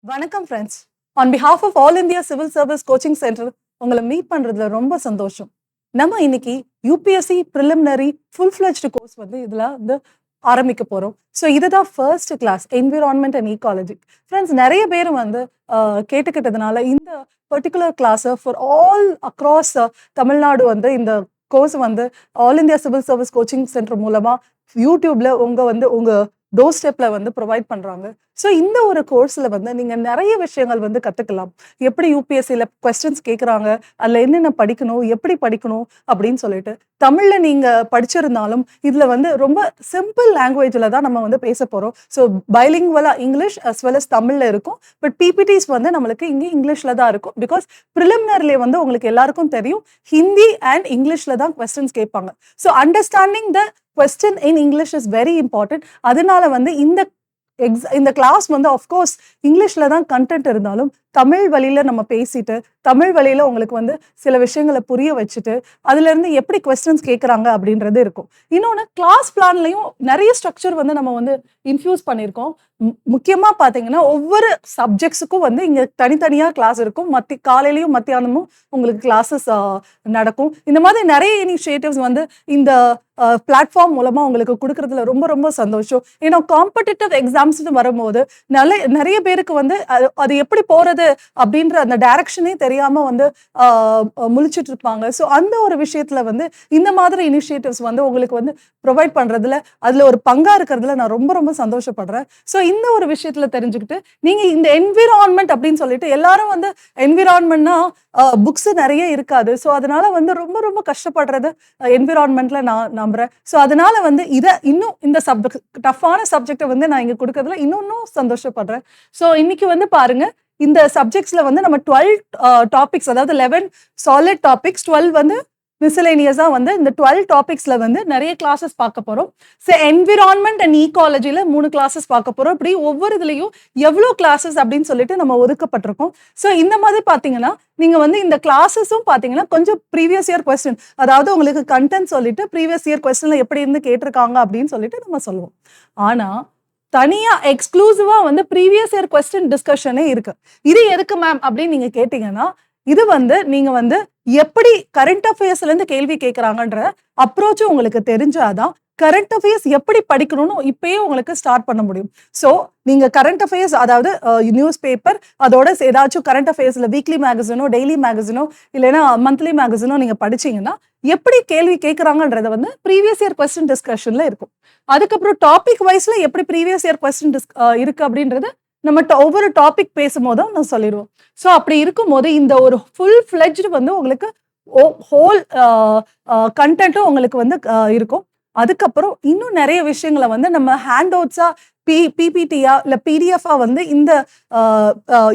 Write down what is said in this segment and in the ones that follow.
வணக்கம் friends. On behalf of all India civil service coaching centre உங்களை meet பண்றதுல ரொம்ப சந்தோஷம். நம்ம இன்னைக்கு UPSC preliminary full fledged course வந்து இதுல வந்து ஆரம்பிக்க போறோம். ஸோ இதுதான் first class environment and ecology. Friends, நிறைய பேர் வந்து கேட்டுக்கிட்டதுனால இந்த பர்டிகுலர் கிளாஸை ஃபார் ஆல் அக்ராஸ் தமிழ்நாடு வந்து இந்த கோர்ஸ் வந்து all India civil service coaching centre மூலமா யூடியூப்ல உங்க டோர் ஸ்டெப்ல வந்து ப்ரொவைட் பண்றாங்க. ஸோ இந்த ஒரு கோர்ஸ்ல வந்து நீங்க நிறைய விஷயங்கள் வந்து கத்துக்கலாம். எப்படி யூபிஎஸ்சியில் கொஸ்டின்ஸ் கேட்குறாங்க, அதில் என்னென்ன படிக்கணும், எப்படி படிக்கணும் அப்படின்னு சொல்லிட்டு தமிழ்ல நீங்க படிச்சிருந்தாலும் இதுல வந்து ரொம்ப சிம்பிள் லாங்குவேஜ்ல தான் நம்ம வந்து பேச போறோம். ஸோ பைலிங்குவலா இங்கிலீஷ் அஸ் வெல் அஸ் தமிழ்ல இருக்கும். பட் பிபிடிஸ் வந்து நம்மளுக்கு இங்கே இங்கிலீஷ்ல தான் இருக்கும். பிகாஸ் ப்ரிலிமினரிலே வந்து உங்களுக்கு எல்லாருக்கும் தெரியும் ஹிந்தி அண்ட் இங்கிலீஷ்ல தான் கொஸ்டின்ஸ் கேட்பாங்க. So understanding the question in English is very important. அதனால வந்து இந்த கிளாஸ் வந்து ஆஃப்கோர்ஸ் இங்கிலீஷ்ல தான் கண்டென்ட் இருந்தாலும் தமிழ் வழியில நம்ம பேசிட்டு தமிழ் வழியில உங்களுக்கு வந்து சில விஷயங்களை புரிய வச்சுட்டு அதுல இருந்து எப்படி கொஸ்டின்ஸ் கேட்குறாங்க அப்படின்றது இருக்கும். இன்னொன்று கிளாஸ் பிளான்லையும் நிறைய ஸ்ட்ரக்சர் வந்து நம்ம வந்து இன்ஃபியூஸ் பண்ணியிருக்கோம். முக்கியமா பார்த்தீங்கன்னா ஒவ்வொரு சப்ஜெக்ட்ஸுக்கும் வந்து இங்க தனித்தனியாக கிளாஸ் இருக்கும். காலையிலையும் மத்தியானமும் உங்களுக்கு கிளாஸஸ் நடக்கும். இந்த மாதிரி நிறைய இனிஷியேட்டிவ்ஸ் வந்து இந்த பிளாட்ஃபார்ம் மூலமா உங்களுக்கு கொடுக்கறதுல ரொம்ப ரொம்ப சந்தோஷம். ஏன்னா காம்படிட்டிவ் எக்ஸாம்ஸ்னு வரும்போது நிறைய பேருக்கு வந்து அது எப்படி போறது அப்படின்ற அந்த டைரக்ஷனே தெரியாம வந்து முழிச்சிட்டு இருப்பாங்க. ஸோ அந்த ஒரு விஷயத்துல வந்து இந்த மாதிரி இனிஷியேட்டிவ்ஸ் வந்து உங்களுக்கு வந்து ப்ரொவைட் பண்றதுல அதுல ஒரு பங்கா இருக்கிறதுல நான் ரொம்ப ரொம்ப சந்தோஷப்படுறேன். ஸோ இந்த ஒரு விஷயத்துல தெரிஞ்சுக்கிட்டு நீங்க இந்த என்விரான்மெண்ட் அப்படின்னு சொல்லிட்டு எல்லாரும் வந்து என்விரான்மெண்ட்னா புக்ஸ் நிறைய இருக்காது. ஸோ அதனால வந்து ரொம்ப ரொம்ப கஷ்டப்படுறது என்விரான்மெண்ட்ல நான் நம்புறேன். ஸோ அதனால வந்து இதை இன்னும் இந்த டஃப்பான சப்ஜெக்டை வந்து நான் இங்க கொடுக்கறதுல இன்னும் சந்தோஷப்படுறேன். ஸோ இன்னைக்கு வந்து பாருங்க, இந்த சப்ஜெக்ட்ஸ்ல வந்து நம்ம 12 டாபிக்ஸ், அதாவது 11 சாலிட் டாபிக்ஸ், 12 வந்து மிஸ்சலேனியஸா வந்து இந்த 12 டாபிக்ஸ்ல வந்து நிறைய கிளாஸஸ் பார்க்க போறோம். ஸோ என்விரான்மெண்ட் அண்ட் ஈகாலஜில 3 கிளாஸஸ் பார்க்க போறோம். இப்படி ஒவ்வொரு இதுலயும் எவ்வளோ கிளாஸஸ் அப்படின்னு சொல்லிட்டு நம்ம ஒதுக்கப்பட்டிருக்கோம். ஸோ இந்த மாதிரி பாத்தீங்கன்னா நீங்க வந்து இந்த கிளாஸஸும் பாத்தீங்கன்னா கொஞ்சம் ப்ரீவியஸ் இயர் கொஸ்டின், அதாவது உங்களுக்கு கண்டென்ட் சொல்லிட்டு ப்ரீவியஸ் இயர் கொஸ்டின்ல எப்படி இருந்து கேட்டிருக்காங்க அப்படின்னு சொல்லிட்டு நம்ம சொல்லுவோம். ஆனா தனியா எக்ஸ்க்ளூசிவா வந்து ப்ரீவியஸ் இயர் கொஸ்டின் டிஸ்கஷனே இருக்கு. இது எதுக்கு மேம் அப்படின்னு நீங்க கேட்டீங்கன்னா, இது வந்து நீங்க வந்து எப்படி கரண்ட் அஃபேர்ஸ்ல இருந்து கேள்வி கேட்கறாங்கன்ற அப்ரோச் உங்களுக்கு தெரிஞ்சாதான் கரண்ட் அஃபேர்ஸ் எப்படி படிக்கணும்னு இப்பயே உங்களுக்கு ஸ்டார்ட் பண்ண முடியும். ஸோ நீங்க கரண்ட் அஃபேர்ஸ், அதாவது நியூஸ் பேப்பர், அதோட ஏதாச்சும் கரண்ட் அஃபேர்ஸ்ல வீக்லி மேகசினோ டெய்லி மேகசினோ இல்லைன்னா மந்த்லி மேகசினோ நீங்க படிச்சீங்கன்னா எப்படி கேள்வி கேட்கறாங்கன்றத வந்து ப்ரீவியஸ் இயர் கொஸ்டின் டிஸ்கஷன்ல இருக்கும். அதுக்கப்புறம் டாபிக் வைஸ்ல எப்படி ப்ரீவியஸ் இயர் கொஸ்டின் இருக்கு அப்படின்றது நம்ம ஒவ்வொரு டாபிக் பேசும்போதும் நான் சொல்லிடுவோம். ஸோ அப்படி இருக்கும்போது இந்த ஒரு ஃபுல் ஃபிளெஜ்டு வந்து உங்களுக்கு ஹோல் கண்டென்ட்டும் உங்களுக்கு வந்து இருக்கும். அதுக்கப்புறம் இன்னும் நிறைய விஷயங்களை வந்து நம்ம ஹேண்ட் அவுட்ஸா பிபிடியா இல்ல பிடிஎஃபா வந்து இந்த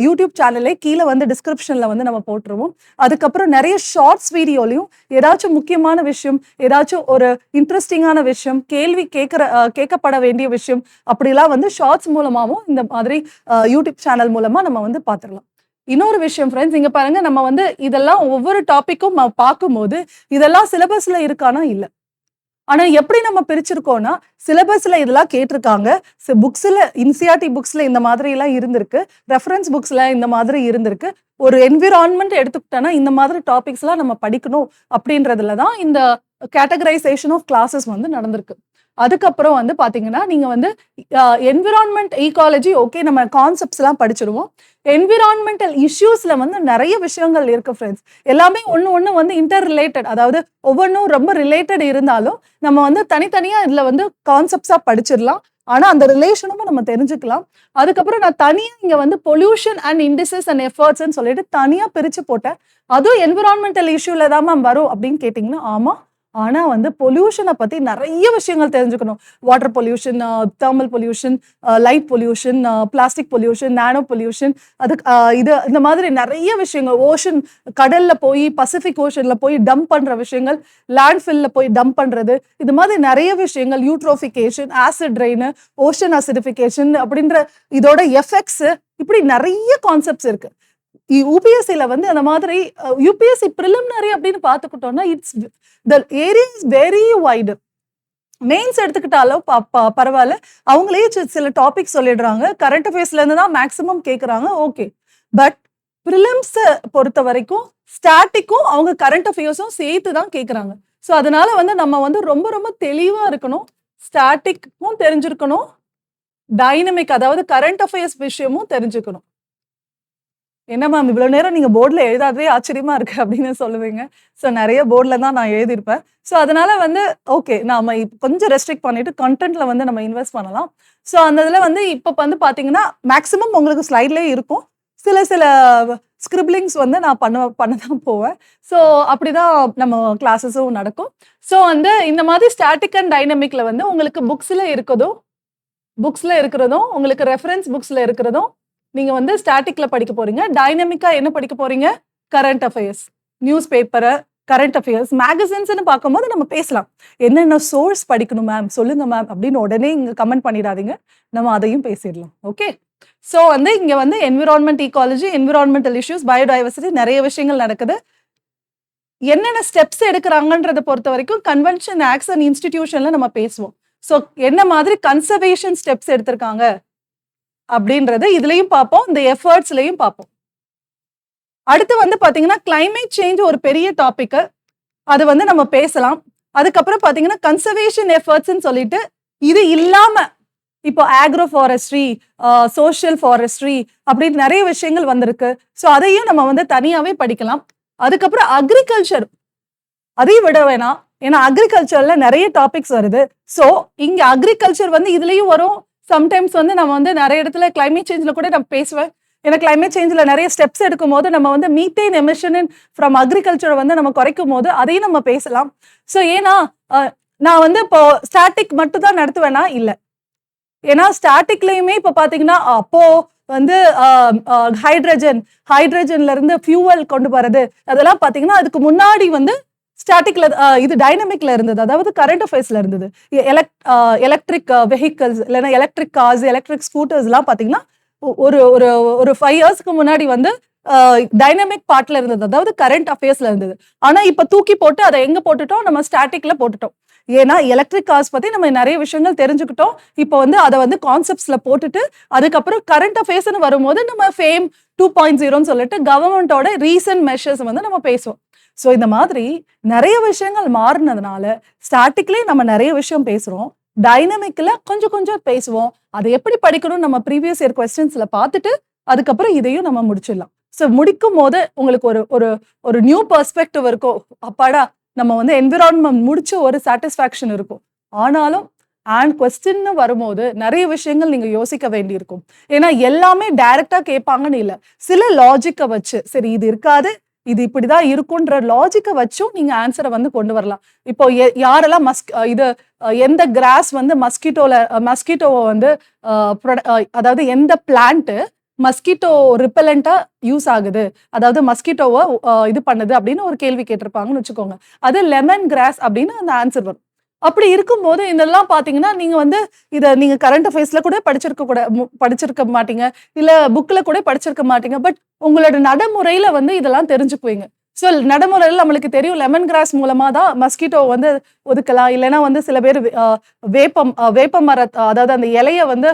யூடியூப் சேனல்லே கீழே வந்து டிஸ்கிரிப்ஷன்ல வந்து நம்ம போட்டுருவோம். அதுக்கப்புறம் நிறைய ஷார்ட்ஸ் வீடியோலையும் ஏதாச்சும் முக்கியமான விஷயம், ஏதாச்சும் ஒரு இன்ட்ரெஸ்டிங்கான விஷயம், கேள்வி கேட்கப்பட வேண்டிய விஷயம் அப்படிலாம் வந்து ஷார்ட்ஸ் மூலமாகவும் இந்த மாதிரி யூடியூப் சேனல் மூலமா நம்ம வந்து பார்த்துடலாம். இன்னொரு விஷயம் ஃப்ரெண்ட்ஸ், இங்க பாருங்க, நம்ம வந்து இதெல்லாம் ஒவ்வொரு டாபிக்கும் பார்க்கும்போது இதெல்லாம் சிலபஸ்ல இருக்கானா இல்லை. ஆனா எப்படி நம்ம பிரிச்சிருக்கோம்னா, சிலபஸ்ல இதெல்லாம் கேட்டிருக்காங்க, புக்ஸ்ல என்சிஇஆர்டி புக்ஸ்ல இந்த மாதிரி எல்லாம் இருந்திருக்கு, ரெஃபரன்ஸ் புக்ஸ்ல இந்த மாதிரி இருந்திருக்கு, ஒரு என்விரான்மெண்ட் எடுத்துக்கிட்டோன்னா இந்த மாதிரி டாபிக்ஸ் எல்லாம் நம்ம படிக்கணும் அப்படின்றதுல தான் இந்த கேட்டகரைசேஷன் ஆஃப் கிளாஸஸ் வந்து நடந்திருக்கு. அதுக்கப்புறம் வந்து பாத்தீங்கன்னா நீங்க வந்து என்விரான்மெண்ட் ஈகாலஜி ஓகே, நம்ம கான்செப்ட்ஸ் எல்லாம் படிச்சிருவோம். என்விரான்மெண்டல் இஷ்யூஸ்ல வந்து நிறைய விஷயங்கள் இருக்கு ஃப்ரெண்ட்ஸ். எல்லாமே ஒண்ணு வந்து இன்டர் ரிலேட்டட், அதாவது ஒவ்வொன்றும் ரொம்ப ரிலேட்டட் இருந்தாலும் நம்ம வந்து தனித்தனியா இதுல வந்து கான்செப்ட்ஸா படிச்சிடலாம். ஆனா அந்த ரிலேஷனும் நம்ம தெரிஞ்சுக்கலாம். அதுக்கப்புறம் நான் தனியா இங்க வந்து பொல்யூஷன் அண்ட் இண்டிசஸ் அண்ட் எஃபர்ட்ஸ்ன்னு சொல்லிட்டு தனியா பிரிச்சு போட்டேன். அதுவும் என்விரான்மெண்டல் இஷ்யூல தான் மேம் வரும் அப்படின்னு கேட்டீங்கன்னா ஆமா. ஆனா வந்து பொல்யூஷனை பத்தி நிறைய விஷயங்கள் தெரிஞ்சுக்கணும். Water pollution, thermal pollution, light pollution, plastic pollution, nano pollution, இது இந்த மாதிரி நிறைய விஷயங்கள், ஓஷன், கடல்ல போய் பசிபிக் ஓஷன்ல போய் டம்ப் பண்ற விஷயங்கள், லேண்ட்ஃபில்ல போய் டம்ப் பண்றது, இது மாதிரி நிறைய விஷயங்கள், eutrophication, acid rain, ocean acidification அப்படின்ற இதோட எஃபெக்ட்ஸ், இப்படி நிறைய கான்செப்ட்ஸ் இருக்கு. யூபிஎஸ்சில வந்து அந்த மாதிரி யூபிஎஸ்சி ப்ரிலிமினரி அப்படின்னு பார்த்துக்கிட்டோம்னா the area is very wide. Mains எடுத்துக்கிட்டாலும் பரவாயில்ல. அவங்களே சில டாபிக் சொல்லிடுறாங்க. கரண்ட் அஃபேர்ஸ்ல இருந்து தான் மேக்ஸிமம் கேட்குறாங்க. ஓகே. பட் ப்ரிலிம்ஸ் பொறுத்த வரைக்கும் ஸ்டாட்டிக்கும் அவங்க கரண்ட் அஃபேர்ஸும் சேர்த்து தான் கேட்குறாங்க. ஸோ அதனால வந்து நம்ம வந்து ரொம்ப ரொம்ப தெளிவா இருக்கணும். ஸ்டாட்டிக்கும் தெரிஞ்சிருக்கணும். டைனமிக் அதாவது கரண்ட் அஃபேர்ஸ் விஷயமும் தெரிஞ்சுக்கணும். என்ன மேம் இவ்வளோ நேரம் நீங்க போர்டில் எழுதாதே ஆச்சரியமா இருக்கு அப்படின்னு சொல்லுவீங்க. ஸோ நிறைய போர்டில் தான் நான் எழுதியிருப்பேன். ஸோ அதனால வந்து ஓகே நாம கொஞ்சம் ரெஸ்ட்ரிக்ட் பண்ணிட்டு கண்டென்ட்ல வந்து நம்ம இன்வெஸ்ட் பண்ணலாம். ஸோ அந்த இதில் வந்து இப்போ வந்து பார்த்தீங்கன்னா மேக்ஸிமம் உங்களுக்கு ஸ்லைட்லேயே இருக்கும். சில ஸ்கிரிப்லிங்ஸ் வந்து நான் பண்ண தான் போவேன். ஸோ அப்படிதான் நம்ம கிளாஸஸும் நடக்கும். ஸோ வந்து இந்த மாதிரி ஸ்டாட்டிக் அண்ட் டைனமிக்ல வந்து உங்களுக்கு புக்ஸில் இருக்கிறதும் உங்களுக்கு ரெஃபரன்ஸ் புக்ஸில் இருக்கிறதும் நீங்க வந்து ஸ்டாட்டிக்ல படிக்க போறீங்க. டைனமிக்கா என்ன படிக்க போறீங்க? கரண்ட் அஃபேர்ஸ், நியூஸ் பேப்பரை, கரண்ட் அஃபேர்ஸ், மேகசின்ஸ்னு பார்க்கும்போது நம்ம பேசலாம். என்னென்ன சோர்ஸ் படிக்கணும் மேம் சொல்லுங்க மேம் அப்படின்னு உடனே இங்க கமெண்ட் பண்ணிடாதீங்க. நம்ம அதையும் பேசிடலாம். ஓகே. ஸோ வந்து இங்க வந்து environment ecology, environmental issues, biodiversity நிறைய விஷயங்கள் நடக்குது. என்னென்ன ஸ்டெப்ஸ் எடுக்கிறாங்கன்றத பொறுத்த வரைக்கும் கன்வென்ஷன் ஆக்ட்ஸ் அண்ட் இன்ஸ்டிடியூஷன்ல நம்ம பேசுவோம். ஸோ என்ன மாதிரி கன்சர்வேஷன் ஸ்டெப்ஸ் எடுத்திருக்காங்க அப்படின்றது இதுலயும் பார்ப்போம், இந்த எஃபர்ட்ஸ்லயும் பார்ப்போம். அடுத்து வந்து பாத்தீங்கன்னா கிளைமேட் சேஞ்ச் ஒரு பெரிய டாபிக். அது வந்து நம்ம பேசலாம். அதுக்கப்புறம் பாத்தீங்கன்னா கன்சர்வேஷன் எஃபர்ட்ஸ்ன்னு சொல்லிட்டு இது இல்லாம இப்போ ஆக்ரோ ஃபாரஸ்ட்ரி, சோஷியல் ஃபாரஸ்ட்ரி அப்படின்னு நிறைய விஷயங்கள் வந்திருக்கு. ஸோ அதையும் நம்ம வந்து தனியாவே படிக்கலாம். அதுக்கப்புறம் அக்ரிகல்ச்சர் அதையும் விட வேணாம். ஏன்னா அக்ரிகல்ச்சர்ல நிறைய டாபிக்ஸ் வருது. ஸோ இங்க அக்ரிகல்ச்சர் வந்து இதுலயும் வரும். சம்டைம்ஸ் வந்து நம்ம வந்து நிறைய இடத்துல கிளைமேட் சேஞ்ச்ல கூட நான் பேசுவேன். ஏன்னா கிளைமேட் சேஞ்ச்ல நிறைய ஸ்டெப்ஸ் எடுக்கும் போது நம்ம வந்து மீத்தேன் எமிஷன் ஃப்ரம் அக்ரிகல்ச்சரை வந்து நம்ம குறைக்கும் போது அதையும் நம்ம பேசலாம். ஸோ ஏன்னா நான் வந்து இப்போ ஸ்டாட்டிக் மட்டும் தான் நடத்துவேனா இல்லை. ஏன்னா ஸ்டாட்டிக்லயுமே இப்போ பாத்தீங்கன்னா அப்போ வந்து ஹைட்ரஜன்ல இருந்து ஃபியூவல் கொண்டு வரது அதெல்லாம் பாத்தீங்கன்னா அதுக்கு முன்னாடி வந்து ஸ்டாட்டிக்ல இது டைனமிக்ல இருந்தது. அதாவது கரண்ட் அஃபேர்ஸ்ல இருந்தது. எலக்ட்ரிக் வெஹிக்கிள்ஸ் இல்லைன்னா எலக்ட்ரிக் கார்ஸ், எலக்ட்ரிக் ஸ்கூட்டர்ஸ் எல்லாம் பாத்தீங்கன்னா ஒரு ஒரு ஒரு 5 இயர்ஸ்க்கு முன்னாடி வந்து டைனமிக் பார்ட்ல இருந்தது. அதாவது கரண்ட் அஃபேர்ஸ்ல இருந்தது. ஆனா இப்ப தூக்கி போட்டு அதை எங்க போட்டுட்டோம்? நம்ம ஸ்டாட்டிக்ல போட்டுட்டோம். ஏன்னா எலக்ட்ரிக் கார்ஸ் பத்தி நம்ம நிறைய விஷயங்கள் தெரிஞ்சுக்கிட்டோம். இப்போ வந்து அதை வந்து கான்செப்ட்ஸ்ல போட்டுட்டு அதுக்கப்புறம் கரண்ட் அஃபேர்ஸ்னு வரும்போது நம்ம ஃபேம் 2.0ன்னு சொல்லிட்டு கவர்மெண்டோட ரீசன்ட் மெஷர்ஸ் வந்து நம்ம பேசுவோம். ஸோ இந்த மாதிரி நிறைய விஷயங்கள் மாறினதுனால ஸ்டாட்டிக்லேயே நம்ம நிறைய விஷயம் பேசுறோம். டைனமிக்ல கொஞ்சம் பேசுவோம். அதை எப்படி படிக்கணும் நம்ம ப்ரீவியஸ் இயர் கொஸ்டின்ஸ்ல பார்த்துட்டு அதுக்கப்புறம் இதையும் நம்ம முடிச்சிடலாம். ஸோ முடிக்கும் போது உங்களுக்கு ஒரு நியூ பெர்ஸ்பெக்டிவ் இருக்கும். அப்பாடா நம்ம வந்து என்விரான்மெண்ட் முடிச்ச ஒரு சாட்டிஸ்ஃபேக்ஷன் இருக்கும். ஆனாலும் அண்ட் கொஸ்டின்னு வரும்போது நிறைய விஷயங்கள் நீங்க யோசிக்க வேண்டியிருக்கும். ஏன்னா எல்லாமே டைரக்டா கேட்பாங்கன்னு இல்லை. சில லாஜிக்கை வச்சு சரி இது இருக்காது இது இப்படிதான் இருக்குன்ற லாஜிக்கை வச்சும் நீங்க ஆன்சரை வந்து கொண்டு வரலாம். இப்போ யாரெல்லாம் எந்த கிராஸ் வந்து மஸ்கிட்டோவை வந்து அதாவது எந்த பிளான்ட் மஸ்கிட்டோ ரிப்பலண்டா யூஸ் ஆகுது, அதாவது மஸ்கிட்டோவை இது பண்ணுது அப்படின்னு ஒரு கேள்வி கேட்டிருப்பாங்கன்னு வச்சுக்கோங்க. அது லெமன் கிராஸ் அப்படின்னு அந்த ஆன்சர் வரும். அப்படி இருக்கும்போது இதெல்லாம் பாத்தீங்கன்னா நீங்க வந்து இதை நீங்க கரண்ட் அஃபேர்ஸ்ல கூட படிச்சிருக்க மாட்டீங்க, இல்ல புக்ல கூட படிச்சிருக்க மாட்டீங்க. பட் உங்களோட நடைமுறையில வந்து இதெல்லாம் தெரிஞ்சுக்குவீங்க. ஸோ நடைமுறையில் நம்மளுக்கு தெரியும் லெமன் கிராஸ் மூலமா தான் மஸ்கிட்டோ வந்து ஒதுக்கலாம். இல்லைன்னா வந்து சில பேர் வேப்ப அதாவது அந்த இலைய வந்து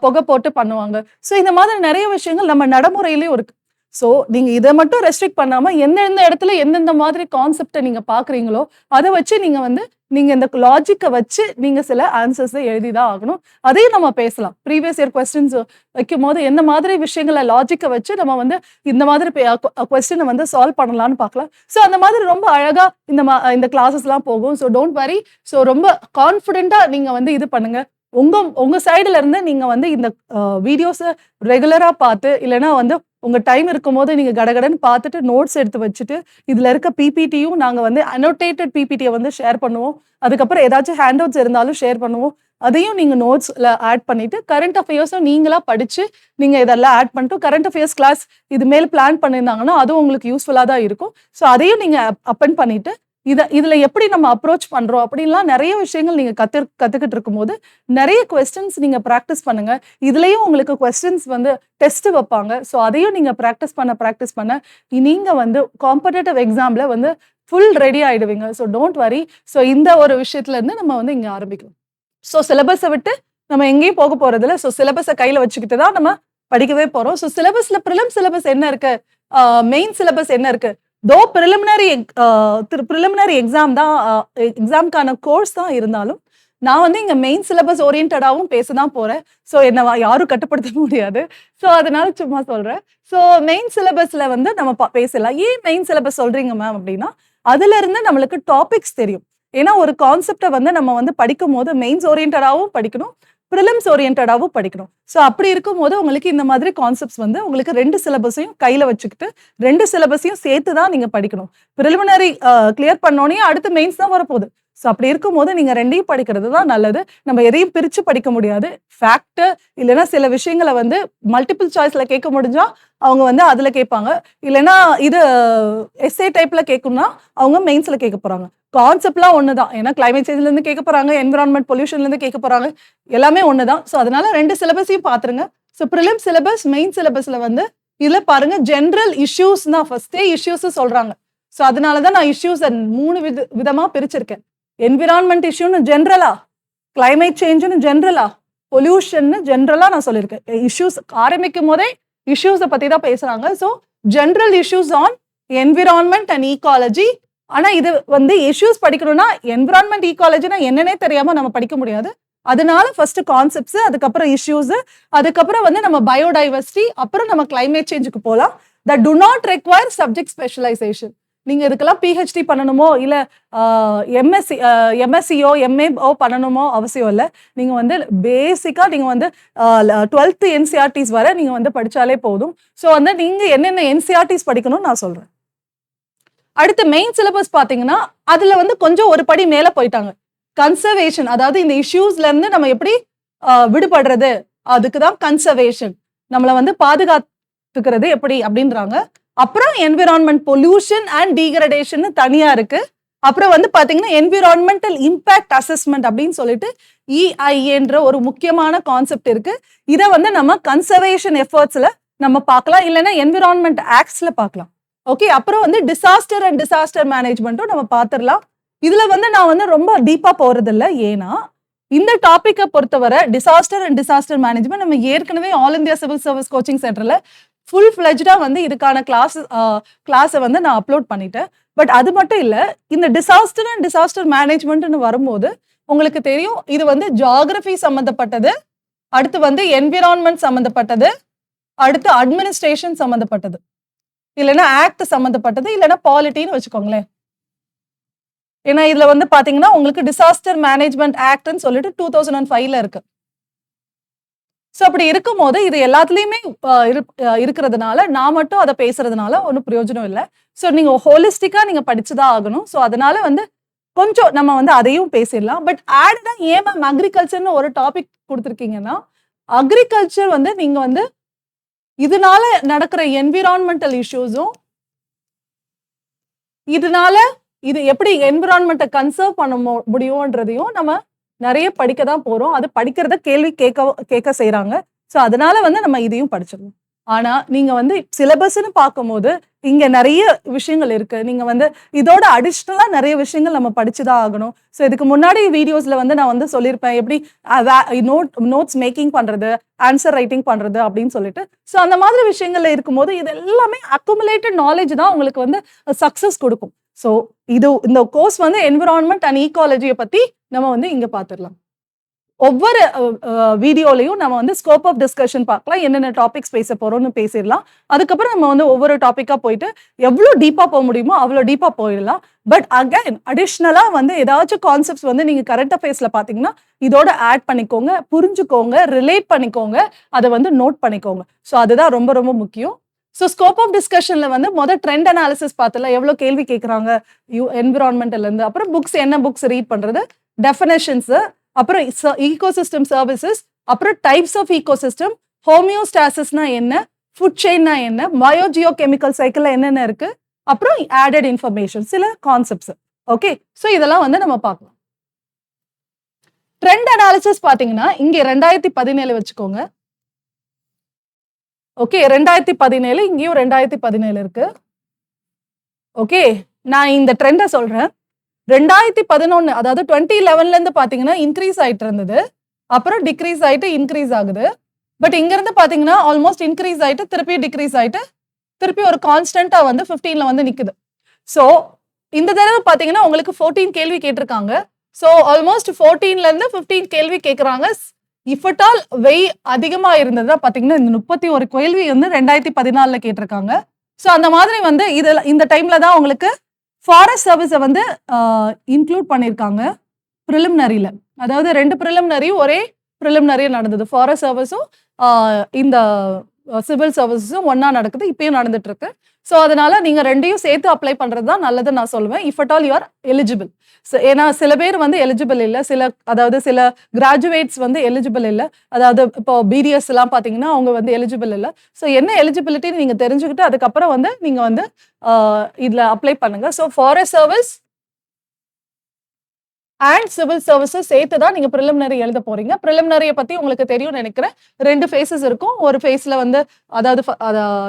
புகை போட்டு பண்ணுவாங்க. ஸோ இந்த மாதிரி நிறைய விஷயங்கள் நம்ம நடைமுறையிலயும் இருக்கு. ஸோ நீங்க இதை மட்டும் ரெஸ்ட்ரிக்ட் பண்ணாம எந்தெந்த இடத்துல எந்தெந்த மாதிரி கான்செப்டை நீங்க பாக்குறீங்களோ அதை வச்சு நீங்க இந்த லாஜிக்கை வச்சு நீங்க சில ஆன்சர்ஸை எழுதிதான் ஆகணும். அதையும் நம்ம பேசலாம். ப்ரீவியஸ் இயர் கொஸ்டின்ஸ் வைக்கும் போது எந்த மாதிரி விஷயங்களை லாஜிக்கை வச்சு நம்ம வந்து இந்த மாதிரி கொஸ்டினை வந்து சால்வ் பண்ணலாம்னு பார்க்கலாம். ஸோ அந்த மாதிரி ரொம்ப அழகா இந்த கிளாஸஸ்லாம் போகும். So don't worry. ஸோ ரொம்ப கான்ஃபிடென்ட்டா நீங்க வந்து இது பண்ணுங்க. உங்க சைடுல இருந்து நீங்க வந்து இந்த வீடியோஸை ரெகுலரா பார்த்து இல்லைன்னா வந்து உங்க டைம் இருக்கும் போது நீங்க கடகடன்னு பார்த்துட்டு நோட்ஸ் எடுத்து வச்சுட்டு இதுல இருக்க பிபிடியும் நாங்க வந்து அனோட்டேட்டட் பிபிடியை வந்து ஷேர் பண்ணுவோம். அதுக்கப்புறம் ஏதாச்சும் ஹேண்ட் அவுட்ஸ் இருந்தாலும் ஷேர் பண்ணுவோம். அதையும் நீங்க நோட்ஸ்ல ஆட் பண்ணிட்டு கரண்ட் அஃபேர்ஸும் நீங்களா படிச்சு நீங்க இதெல்லாம் ஆட் பண்ணிட்டு கரண்ட் அஃபேர்ஸ் கிளாஸ் இது மேல் பிளான் பண்ணியிருந்தாங்கன்னா அதுவும் உங்களுக்கு யூஸ்ஃபுல்லா தான் இருக்கும். ஸோ அதையும் நீங்க அப்பன் பண்ணிட்டு இதுல எப்படி நம்ம அப்ரோச் பண்றோம் அப்படின்லாம் நிறைய விஷயங்கள் நீங்க கத்துக்கிட்டு இருக்கும் போது நிறைய கொஸ்டின்ஸ் நீங்க ப்ராக்டிஸ் பண்ணுங்க. இதுலயும் உங்களுக்கு கொஸ்டின்ஸ் வந்து டெஸ்ட் வைப்பாங்க. ஸோ அதையும் நீங்க ப்ராக்டிஸ் பண்ண நீங்க வந்து காம்படிட்டிவ் எக்ஸாம்ல வந்து ஃபுல் ரெடி ஆயிடுவீங்க. So don't worry. ஸோ இந்த ஒரு விஷயத்துல இருந்து நம்ம வந்து இங்க ஆரம்பிக்கலாம். ஸோ சிலபஸை விட்டு நம்ம எங்கேயும் போக போறது இல்லை. ஸோ சிலபஸை கையில வச்சுக்கிட்டு தான் நம்ம படிக்கவே போறோம். ஸோ சிலபஸ்ல ப்ரிலிம் சிலபஸ் என்ன இருக்கு, மெயின் சிலபஸ் என்ன இருக்கு, தோ ப்ரிலிமினரி எக்ஸாம் தான், எக்ஸாம்க்கான கோர்ஸ் தான் இருந்தாலும் நான் வந்து இங்க மெயின் சிலபஸ் ஓரியன்டாவும் பேசதான் போறேன். ஸோ என்ன யாரும் கட்டுப்படுத்த முடியாது. ஸோ அதனால சும்மா சொல்றேன். ஸோ மெயின் சிலபஸ்ல வந்து நம்ம பேசலாம். ஏன் மெயின் சிலபஸ் சொல்றீங்க மேம் அப்படின்னா, அதுல இருந்து நம்மளுக்கு டாபிக்ஸ் தெரியும். ஏன்னா ஒரு கான்செப்டை வந்து நம்ம வந்து படிக்கும் போது மெயின்ஸ் ஓரியன்டாவும் படிக்கணும், ப்ரிலிம்ஸ் ஓரியன்டாவும் படிக்கணும். ஸோ அப்படி இருக்கும்போது உங்களுக்கு இந்த மாதிரி கான்செப்ட்ஸ் வந்து உங்களுக்கு 2 சிலபஸையும் கையில வச்சுக்கிட்டு 2 சிலபஸையும் சேர்த்து தான் நீங்க படிக்கணும். ப்ரிலிமினரி கிளியர் பண்ணோடனே அடுத்து மெயின்ஸ் தான் வரப்போகுது. ஸோ அப்படி இருக்கும்போது நீங்க 2ஐயும் படிக்கிறது தான் நல்லது. நம்ம எதையும் பிரிச்சு படிக்க முடியாது. ஃபேக்ட் இல்லைன்னா சில விஷயங்களை வந்து மல்டிபிள் சாய்ஸ்ல கேட்க முடிஞ்சா அவங்க வந்து அதுல கேட்பாங்க. இல்லைன்னா இது எஸ்ஏ டைப்ல கேட்கணும்னா அவங்க மெயின்ஸ்ல கேட்க போறாங்க. கான்செப்ட்லாம் ஒண்ணுதான். ஏன்னா கிளைமேட் சேஞ்ச்ல இருந்து கேட்க போறாங்க, என்விரான்மெண்ட் பொல்யூஷன்ல இருந்து கேட்க போறாங்க, எல்லாமே ஒண்ணுதான். ஸோ அதனால 2 சிலபஸையும் பாத்துருங்க. ஸோ ப்ரிலிம் சிலபஸ், மெயின் சிலபஸ்ல வந்து இதுல பாருங்க ஜென்ரல் இஷ்யூஸ் தான் ஃபர்ஸ்டே இஷ்யூஸ் சொல்றாங்க. ஸோ அதனாலதான் நான் இஷ்யூஸ் 3 விதமா பிரிச்சிருக்கேன். என்விரான்மெண்ட் இஷ்யூன்னு ஜென்ரலா, கிளைமேட் சேஞ்சுன்னு ஜென்ரலா, பொல்யூஷன் ஜென்ரலா நான் சொல்லியிருக்கேன். இஷ்யூஸ் ஆரம்பிக்கும் போதே இஷ்யூஸை பத்தி தான் பேசுறாங்க. So general issues on environment and ecology. ஆனா இது வந்து இஷ்யூஸ் படிக்கணும்னா என்விரான்மெண்ட் ஈகாலஜினா என்னன்னே தெரியாம நம்ம படிக்க முடியாது. அதனால ஃபர்ஸ்ட் கான்செப்ட்ஸ், அதுக்கப்புறம் இஷ்யூஸ், அதுக்கப்புறம் வந்து நம்ம பயோடைவர்சிட்டி, அப்புறம் நம்ம கிளைமேட் சேஞ்சுக்கு போகலாம். That do not require subject specialisation. நீங்க இதுக்கெல்லாம் பிஹெச்டி பண்ணணுமோ இல்ல எம்எஸ்சியோ எம்ஏஓ பண்ணணுமோ அவசியம் இல்லை. நீங்க வந்து பேசிக்கா நீங்க வந்து 12th என்சிஆர்டிஸ் வரை நீங்க வந்து படிச்சாலே போதும். ஸோ வந்து நீங்க என்னென்ன என்சிஆர்டிஸ் படிக்கணும்னு நான் சொல்றேன். அடுத்து மெயின் சிலபஸ் பாத்தீங்கன்னா அதுல வந்து கொஞ்சம் ஒரு படி மேல போயிட்டாங்க. கன்சர்வேஷன், அதாவது இந்த இஷ்யூஸ்ல இருந்து நம்ம எப்படி விடுபடுறது, அதுக்குதான் கன்சர்வேஷன். நம்மளை வந்து பாதுகாத்துக்கிறது எப்படி அப்படின்றாங்க. அப்புறம் என்விரான்மெண்ட் பொல்யூஷன் அண்ட் டீகிரடேஷன் தனியா இருக்கு. அப்புறம் வந்து பாத்தீங்கன்னா என்விரான்மெண்டல் இம்பாக்ட் அசஸ்மெண்ட் அப்படின்னு சொல்லிட்டு EIAன்ற ஒரு முக்கியமான கான்செப்ட் இருக்கு. இதை வந்து நம்ம கன்சர்வேஷன் எஃபர்ட்ஸ்ல நம்ம பார்க்கலாம், இல்லைன்னா என்விரான்மெண்ட் ஆக்ட்ஸ்ல பார்க்கலாம். ஓகே, அப்புறம் வந்து டிசாஸ்டர் அண்ட் டிசாஸ்டர் மேனேஜ்மெண்ட்டும் நம்ம பார்த்துடலாம். இதுல வந்து நான் வந்து ரொம்ப டீப்பா போறது இல்லை. ஏன்னா இந்த டாபிக்கை பொறுத்தவரை டிசாஸ்டர் அண்ட் டிசாஸ்டர் மேனேஜ்மெண்ட் நம்ம ஏற்கனவே all India civil service coaching சென்டர்ல ஃபுல் ஃபிளெஜ்டா வந்து இதுக்கான கிளாஸை வந்து நான் அப்லோட் பண்ணிட்டேன். பட் அது மட்டும் இல்ல, இந்த டிசாஸ்டர் அண்ட் டிசாஸ்டர் மேனேஜ்மெண்ட்னு வரும்போது உங்களுக்கு தெரியும் இது வந்து ஜியோகிராஃபி சம்பந்தப்பட்டது, அடுத்து வந்து என்விரான்மெண்ட் சம்பந்தப்பட்டது, அடுத்து அட்மினிஸ்ட்ரேஷன் சம்பந்தப்பட்டது, இல்லைன்னா ஆக்ட் சம்பந்தப்பட்டது, இல்லைன்னா பாலிட்டின்னு வச்சுக்கோங்களேன். ஏன்னா இதுல வந்து பாத்தீங்கன்னா உங்களுக்கு டிசாஸ்டர் மேனேஜ்மெண்ட் ஆக்ட்னு சொல்லிட்டு 2005ல இருக்கு. ஸோ அப்படி இருக்கும்போது இது எல்லாத்துலயுமே இருக்கிறதுனால நான் மட்டும் அதை பேசுறதுனால ஒன்றும் பிரயோஜனம் இல்லை. ஸோ நீங்க ஹோலிஸ்டிக்கா நீங்க படிச்சுதான் ஆகணும். ஸோ அதனால வந்து கொஞ்சம் நம்ம வந்து அதையும் பேசிடலாம். பட் ஆடா ஏன் மேம் அக்ரிகல்ச்சர்னு ஒரு டாபிக் கொடுத்துருக்கீங்கன்னா, அக்ரிகல்ச்சர் வந்து நீங்க வந்து இதனால நடக்கிற என்விரான்மெண்டல் இஷ்யூஸும், இதனால இது எப்படி என்விரான்மெண்ட்டை கன்சர்வ் பண்ண முடியும்ன்றதையும் நம்ம நிறைய படிக்க தான் போறோம். அது படிக்கிறத கேள்வி கேட்க செய்யறாங்க. ஸோ அதனால வந்து நம்ம இதையும் படிச்சிடணும். ஆனா நீங்க வந்து சிலபஸ்ன்னு பார்க்கும்போது இங்க நிறைய விஷயங்கள் இருக்கு. நீங்க வந்து இதோட அடிஷ்னலா நிறைய விஷயங்கள் நம்ம படிச்சுதான் ஆகணும். ஸோ இதுக்கு முன்னாடி வீடியோஸ்ல வந்து நான் வந்து சொல்லியிருப்பேன் எப்படி நோட்ஸ் மேக்கிங் பண்றது, ஆன்சர் ரைட்டிங் பண்றது அப்படின்னு சொல்லிட்டு. ஸோ அந்த மாதிரி விஷயங்கள்ல இருக்கும்போது இது எல்லாமே அக்குமுலேட்டட் நாலேஜ் தான் உங்களுக்கு வந்து சக்சஸ் கொடுக்கும். ஸோ இந்த கோர்ஸ் வந்து என்விரான்மெண்ட் அண்ட் ஈகாலஜியை பத்தி நம்ம வந்து இங்க பாத்துடலாம். ஒவ்வொரு வீடியோலையும் நம்ம வந்து ஸ்கோப் ஆஃப் டிஸ்கஷன் பார்க்கலாம், என்னென்ன டாபிக்ஸ் பேச போறோம்னு பேசிடலாம். அதுக்கப்புறம் நம்ம வந்து ஒவ்வொரு டாபிக்கா போயிட்டு எவ்வளவு டீப்பா போக முடியுமோ அவ்வளோ டீப்பா போயிடலாம். பட் அகைன் அடிஷ்னலா வந்து ஏதாச்சும் கான்செப்ட்ஸ் வந்து நீங்க கரண்ட் அஃபேர்ஸ்ல பாத்தீங்கன்னா இதோட ஆட் பண்ணிக்கோங்க, புரிஞ்சுக்கோங்க, ரிலேட் பண்ணிக்கோங்க, அதை வந்து நோட் பண்ணிக்கோங்க. ஸோ அதுதான் ரொம்ப ரொம்ப முக்கியம். ஸோ ஸ்கோப் ஆஃப் டிஸ்கஷன்ல வந்து ட்ரெண்ட் அனாலிசிஸ் பார்த்துல எவ்வளவு கேள்வி கேட்கறாங்க என்விரான்மெண்ட்ல இருந்து, அப்புறம் புக்ஸ் என்ன புக்ஸ் ரீட் பண்றது, டெஃபினேஷன்ஸ், அப்புறம் ஈகோசிஸ்டம் சர்வீசஸ், அப்புறம் டைப்ஸ் ஆஃப் ஈகோசிஸ்டம், ஹோமியோஸ்டாசிஸ்னா என்ன, ஃபுட் செயின்னா என்ன, பயோஜியோ கெமிக்கல் சைக்கிள்ல என்னென்ன இருக்கு, அப்புறம் ஆடட் இன்ஃபர்மேஷன், சில கான்செப்ட்ஸ். ஓகே, ஸோ இதெல்லாம் வந்து நம்ம பார்க்கலாம். ட்ரெண்ட் அனாலிசிஸ் பாத்தீங்கன்னா இங்க 2017 வச்சுக்கோங்க. ஓகே, 2017 இங்கேயும் 2017 இருக்கு. ஓகே, நான் இந்த ட்ரெண்டை சொல்றேன். 2011 அதாவது 2011ல இருந்து பாத்தீங்கன்னா இன்க்ரீஸ் ஆயிட்டு இருந்தது, அப்புறம் டிக்ரீஸ் ஆயிட்டு இன்க்ரீஸ் ஆகுது. பட் இங்க இருந்து பாத்தீங்கன்னா ஆல்மோஸ்ட் இன்க்ரீஸ் ஆயிட்டு திருப்பி டிக்ரீஸ் ஆயிட்டு திருப்பி ஒரு கான்ஸ்டன்டா வந்து 15ல வந்து நிக்குது. சோ இந்த தடவை பாத்தீங்கன்னா உங்களுக்கு 14 கேள்வி கேட்டிருக்காங்க. சோ ஆல்மோஸ்ட் 14ல இருந்து 15 கேள்வி கேக்குறாங்க. இஃப் அட் ஆல் வெய் அதிகமா இருந்ததுன்னா பாத்தீங்கன்னா இந்த 31 கேள்வி வந்து 2014ல கேட்டிருக்காங்க. சோ அந்த மாதிரி வந்து இதுல இந்த டைம்ல தான் உங்களுக்கு ஃபாரஸ்ட் சர்வீஸை வந்து இன்க்ளூட் பண்ணியிருக்காங்க ப்ரிலிமினரியில. அதாவது 2 ப்ரிலிமினரியும் ஒரே ப்ரிலிமினரியா நடந்தது. ஃபாரஸ்ட் சர்வீஸும் இந்த சிவில் சர்வீஸும் ஒன்னா நடக்குது, இப்பயும் நடந்துட்டு இருக்கு. ஸோ அதனால நீங்க 2யும் சேர்த்து அப்ளை பண்றது தான் நல்லதுன்னு நான் சொல்லுவேன். If at all you are eligible. ஏன்னா சில பேர் வந்து எலிஜிபிள் இல்லை, அதாவது சில கிராஜுவேட்ஸ் வந்து எலிஜிபிள் இல்லை. அதாவது இப்போ பிடிஎஸ் எல்லாம் பாத்தீங்கன்னா அவங்க வந்து எலிஜிபிள் இல்லை. ஸோ என்ன எலிஜிபிலிட்டின்னு நீங்க தெரிஞ்சுக்கிட்டு அதுக்கப்புறம் வந்து நீங்க வந்து இதுல அப்ளை பண்ணுங்க. So forest service and civil services சேர்த்து தான் நீங்க ப்ரிலிமினரி எழுத போறீங்க. ப்ரிலிமினரியை பத்தி உங்களுக்கு தெரியும் நினைக்கிறேன். 2 ஃபேஸஸ் இருக்கும். ஒரு ஃபேஸ்ல வந்து அதாவது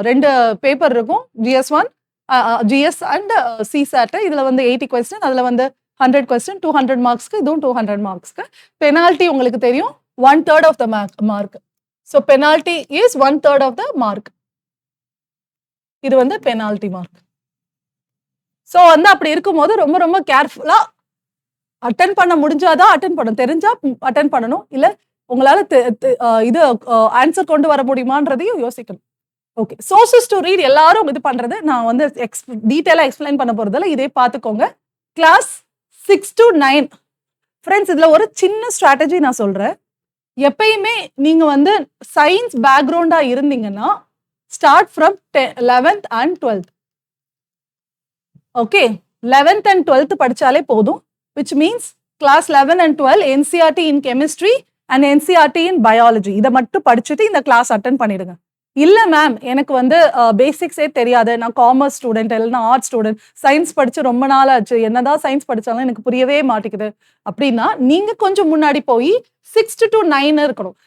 2 பேப்பர் இருக்கும், GS1 GS அண்ட் CSAT. இதுல வந்து 80 கொஸ்டின், அதுல வந்து 100 கொஸ்டின், 200 மார்க்ஸ்க்கு, இதுவும் 200 மார்க்ஸ்க்கு. பெனால்டி உங்களுக்கு தெரியும் 1/3 of the mark. So penalty is 1/3 of the mark. இது வந்து பெனால்டி மார்க். ஸோ வந்து அப்படி இருக்கும்போது ரொம்ப ரொம்ப கேர்ஃபுல்லா அட்டன் பண்ண முடிஞ்சாதான் அட்டன் பண்ணணும், தெரிஞ்சா அட்டன் பண்ணணும். இல்ல உங்களால இது ஆன்சர் கொண்டு வர முடியுமான்றதையும் யோசிக்கணும். ஓகே, சோர்சஸ் டு ரீட் எல்லாரும் இது பண்றது நான் வந்து டீடைலா எக்ஸ்பிளைன் பண்ண போறதில்ல, இதே பார்த்துக்கோங்க. கிளாஸ் 6 to 9 ஃப்ரெண்ட்ஸ், இதுல ஒரு சின்ன ஸ்ட்ராட்டஜி நான் சொல்றேன். எப்பயுமே நீங்க வந்து சயின்ஸ் பேக்ரவுண்டா இருந்தீங்கன்னா start from 11th and 12th. Okay, 11th and 12th படிச்சாலே போதும். which means class 11 and 12 NCERT in chemistry and NCERT in biology இதை மட்டும் படிச்சுட்டு இந்த கிளாஸ் அட்டன் பண்ணிடுங்க. இல்ல மேம் எனக்கு வந்து பேசிக்ஸே தெரியாது, நான் காமர்ஸ் ஸ்டூடெண்ட் இல்லைன்னா ஆர்ட்ஸ் ஸ்டூடெண்ட், சயின்ஸ் படிச்சு ரொம்ப நாள் ஆச்சு, என்னதான் சயின்ஸ் படிச்சாலும் எனக்கு புரியவே மாட்டேங்குது அப்படின்னா நீங்க கொஞ்சம் முன்னாடி போய் 6 to 9 இருக்கணும்.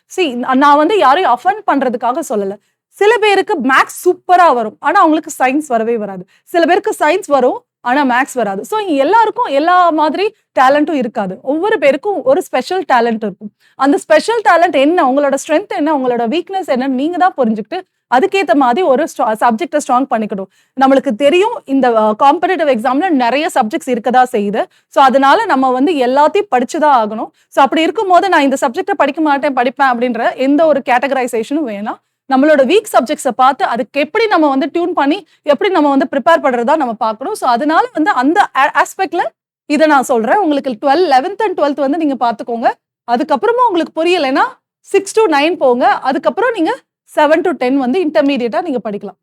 நான் வந்து யாரையும் அஃபண்ட் பண்றதுக்காக சொல்லல. சில பேருக்கு மேக்ஸ் சூப்பரா வரும் ஆனா அவங்களுக்கு சயின்ஸ் வரவே வராது. சில பேருக்கு சயின்ஸ் வரும் ஆனா மேக்ஸ் வராது. ஸோ எல்லாருக்கும் எல்லா மாதிரி டேலண்ட்டும் இருக்காது. ஒவ்வொரு பேருக்கும் ஒரு ஸ்பெஷல் டேலண்ட் இருக்கும். அந்த ஸ்பெஷல் டேலண்ட் என்ன, உங்களோட ஸ்ட்ரென்த் என்ன, உங்களோட வீக்னஸ் என்னன்னு நீங்க தான் புரிஞ்சுக்கிட்டு அதுக்கேற்ற மாதிரி ஒரு சப்ஜெக்டை ஸ்ட்ராங் பண்ணிக்கணும். நம்மளுக்கு தெரியும் இந்த காம்படிட்டிவ் எக்ஸாம்ல நிறைய சப்ஜெக்ட்ஸ் இருக்கதா செய்யுது. ஸோ அதனால நம்ம வந்து எல்லாத்தையும் படிச்சுதான் ஆகணும். ஸோ அப்படி இருக்கும் போது நான் இந்த சப்ஜெக்டை படிக்க மாட்டேன் படிப்பேன் அப்படின்ற எந்த ஒரு கேட்டகரைசேஷனும் வேணாம். நம்மளோட வீக் சப்ஜெக்ட்ஸை பார்த்து அதுக்கு எப்படி நம்ம வந்து டியூன் பண்ணி எப்படி நம்ம வந்து ப்ரிப்பேர் பண்றதா நம்ம பார்க்கணும். ஸோ அதனால வந்து அந்த ஆஸ்பெக்ட்ல இதை நான் சொல்றேன். உங்களுக்கு 11th and 12th வந்து நீங்க பார்த்துக்கோங்க. அதுக்கப்புறமா உங்களுக்கு புரியலைன்னா 6 to 9 போங்க. அதுக்கப்புறம் நீங்க 7 to 10 வந்து இன்டர்மீடியட்டா நீங்க படிக்கலாம்.